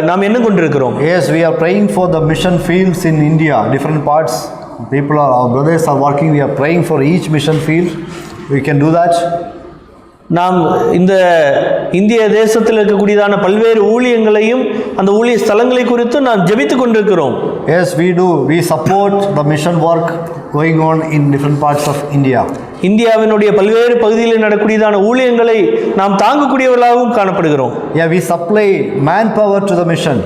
நாம் எண்ணம் கொண்டிருக்கிறோம். Yes, we are praying for the mission fields in India, different parts. Our brothers are working. We are praying for each mission field. We can do that. நாம் இந்த இந்திய தேசத்தில் இருக்கக்கூடியதான பல்வேறு ஊழியங்களையும் அந்த ஊழிய ஸ்தலங்களை குறித்து நாம் ஜெபித்துக் கொண்டிருக்கிறோம். Yes, we do. We support the mission work going on in different parts of India. இந்தியாவினுடைய பல்வேறு பகுதிகளில் நடக்கக்கூடியதான ஊழியங்களை நாம் தாங்கக்கூடியவர்களாகவும் காணப்படுகிறோம். Yeah, we supply manpower to the mission.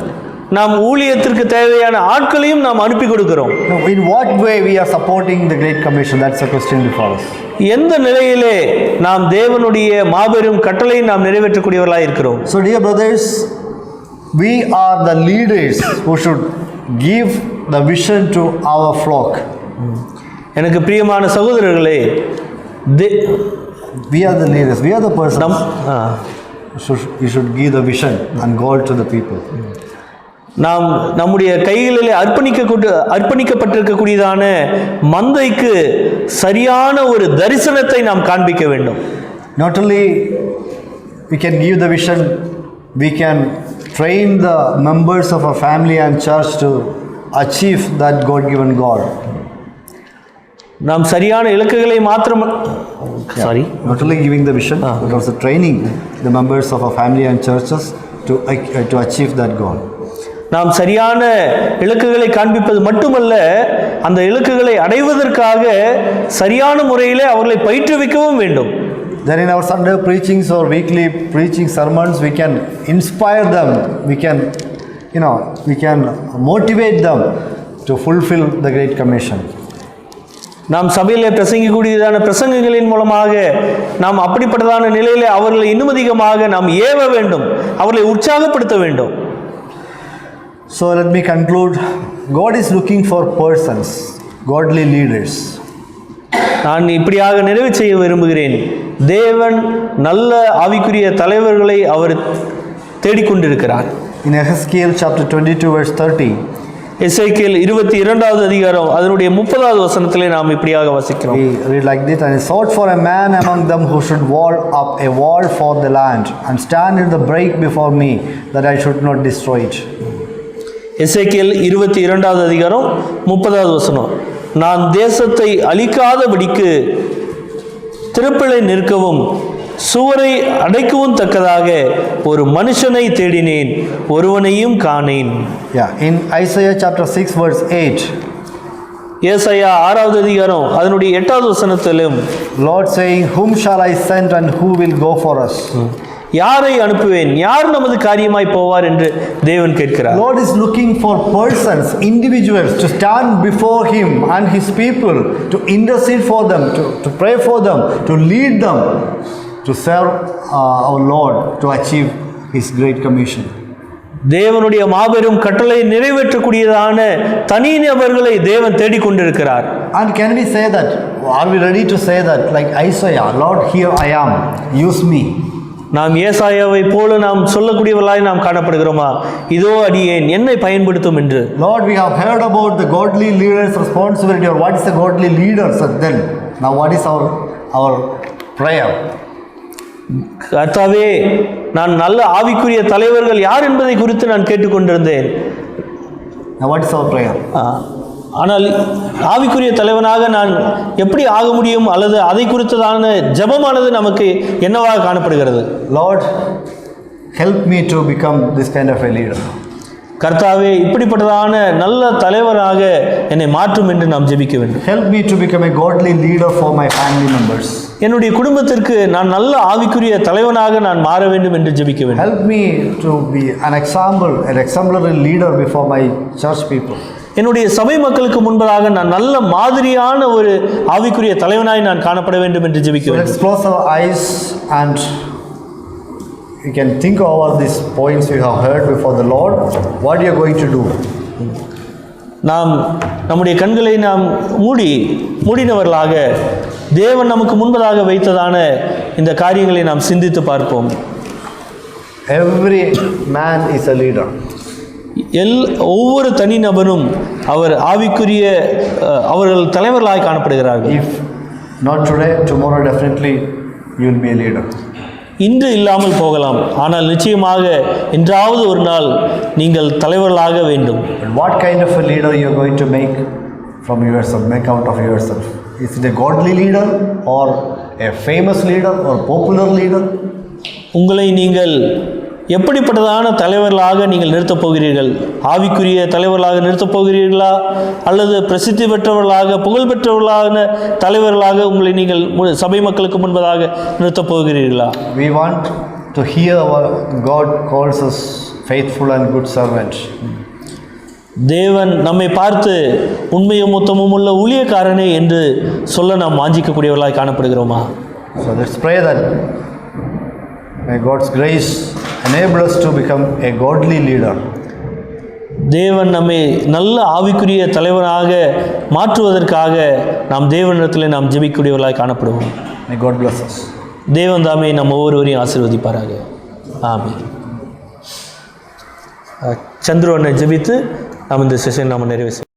நாம் ஊழியத்திற்கு தேவையான ஆட்களையும் நாம் அனுப்பி கொடுக்கிறோம். In what way we are supporting the Great Commission? That's a question before us. எந்த நிலையிலே நாம் தேவனுடைய மாபெரும் கட்டளையை நாம் நிறைவேற்றக்கூடியவர்களாக இருக்கிறோம்? So dear brothers, we are the leaders who should give the vision to our flock. எனக்கு பிரியமான சகோதரர்களே, we are the leaders. We are the person. You should give the vision and goal to the people. நாம் நம்முடைய கைகளிலே அர்ப்பணிக்கப்பட்டிருக்கக்கூடியதான மந்தைக்கு சரியான ஒரு தரிசனத்தை நாம் காண்பிக்க வேண்டும். Not only we can give the vision, we can train the members of our family and church to achieve that God-given goal. நாம் சரியான இலக்குகளை மாத்திரம் not only giving the vision, but also training the members of our family and churches to achieve that goal. நாம் சரியான இலக்குகளை காண்பிப்பது மட்டுமல்ல, அந்த இலக்குகளை அடைவதற்காக சரியான முறையிலே அவர்களை பயிற்றுவிக்கவும் வேண்டும். Then in our Sunday preachings or weekly preaching sermons, we can inspire them, we can motivate them to fulfill the Great Commission. நாம் சபையிலே பிரசங்கிக்கூடியதான பிரசங்கங்களின் மூலமாக நாம் அப்படிப்பட்டதான நிலையிலே அவர்களை இன்னும் அதிகமாக நாம் ஏவ வேண்டும், அவர்களை உற்சாகப்படுத்த வேண்டும். So let me conclude. God is looking for persons, godly leaders. நான் இப்படியாக நிறைவு செய்ய விரும்புகிறேன். தேவன் நல்ல ஆவிக்குரிய தலைவர்களை அவர் தேடிக்கொண்டிருக்கிறார். In Ezekiel chapter 22 verse 30, எசேக்கியேல் 22வது அதிகாரம் அதனுடைய 30வது வசனத்திலே நாம் இப்படியாக வாசிக்கிறோம். we read like this: and I sought for a man among them who should wall up a wall for the land and stand in the break before me, that I should not destroy it. எசேக்கியேல் 22வது அதிகாரம் 30வது வசனம். நான் தேசத்தை அழிக்காதபடிக்கு திறப்பிலை நிற்கவும் சுவரை அடைக்கவும் தக்கதாக ஒரு மனுஷனை தேடினேன், ஒருவனையும் காணேன். In Isaiah chapter 6 verse 8, ஏசாயா 6வது அதிகாரம் அதனுடைய 8வது வசனத்திலும் Lord saying, whom shall I send and who will go for us? யாரை அனுப்புவேன், யார் நமது காரியமாய் போவார் என்று தேவன் கேட்கிறார். Lord is looking for persons, individuals to stand before him and his people, to intercede for them, to pray for them, to lead them, to serve our Lord, to achieve his great commission. தேவனுடைய மாபெரும் கட்டளை நிறைவேற்றக்கூடியதான தனி நபர்களை தேவன் தேடிக்கொண்டிருக்கிறார். And can we say that? Are we ready to say that like Isaiah, Lord, here I am, use me? நாம் ஏசாயாவை போல நாம் சொல்லக்கூடியவர்களாய் நாம் காணப்படுகிறோமா? இதோ அடியேன், என்னை பயன்படுத்தும் என்று. Lord, we have heard about the godly leader's responsibility, or what is the godly leader? So then, now what is our prayer? கர்த்தாவே, நான் நல்ல ஆவிக்குரிய தலைவர்கள் யார் என்பதை குறித்து நான் கேட்டுக்கொண்டிருந்தேன். Now what is our prayer? ஆனால் ஆவிக்குரிய தலைவனாக நான் எப்படி ஆக முடியும், அல்லது அதை குறித்ததான ஜெபமானது நமக்கு என்னவாக காணப்படுகிறது? Lord, help me to become this kind of a leader. கர்த்தாவே, இப்படிப்பட்டதான நல்ல தலைவராக என்னை மாற்றும் என்று நாம் ஜெபிக்க வேண்டும். Help me to become a godly leader for my family members. என்னுடைய குடும்பத்திற்கு நான் நல்ல ஆவிக்குரிய தலைவனாக நான் மாற வேண்டும் என்று ஜெபிக்க வேண்டும். Help me to be an exemplary leader before my church people. என்னுடைய சபை மக்களுக்கு முன்பதாக நான் நல்ல மாதிரியான ஒரு ஆவிக்குரிய தலைவனாய் நான் காணப்பட வேண்டும் என்று ஜெபிக்க வேண்டும். Let's close our eyes and you can think over these points you have heard before the Lord. What you are going to do? நாம் நம்முடைய கண்களை நாம் மூடினவர்களாக தேவன் நமக்கு முன்பதாக வைத்ததான இந்த காரியங்களை நாம் சிந்தித்து பார்ப்போம். Every man is a leader. ஒவ்வொரு தனிநபரும் அவர் ஆவிக்குரிய அவர்கள் தலைவர்களாக காணப்படுகிறார்கள். If not today, tomorrow definitely you will be a leader. இன்று இல்லாமல் போகலாம், ஆனால் நிச்சயமாக என்றாவது ஒரு நாள் நீங்கள் தலைவர்களாக வேண்டும். And what kind of a leader you are going to make from yourself, make out of yourself? Is it a godly leader or a famous leader or popular leader? உங்களை நீங்கள் எப்படிப்பட்டதான தலைவர்களாக நீங்கள் நிறுத்தப் போகிறீர்கள்? ஆவிக்குரிய தலைவர்களாக நிறுத்தப் போகிறீர்களா, அல்லது பிரசித்தி பெற்றவர்களாக புகழ்பெற்றவர்களான தலைவர்களாக உங்களை நீங்கள் சபை மக்களுக்கு முன்பதாக நிறுத்தப் போகிறீர்களா? We want to hear our God calls us faithful and good servant. தேவன் நம்மை பார்த்து உண்மையும் உத்தமும் உள்ள ஊழியக்காரனே என்று சொல்ல நாம் வாஞ்சிக்கக்கூடியவர்களாக காணப்படுகிறோமா? So let's pray that may God's grace enable us to become a godly leader. தேவன் நம்மை நல்ல ஆவிக்குரிய தலைவராக மாற்றுவதற்காக நாம் தேவனிடத்தில் நாம் ஜெபிக்கக்கூடியவர்களாக காணப்படுவோம். May God bless us. தேவன் தாமே நம்ம ஒவ்வொருவரையும் ஆசீர்வதிப்பாராக. ஆமென். சந்துரு அண்ணன் ஜெபித்து நாம் இந்த செஷன் நாம் நிறைவு செய்வோம்.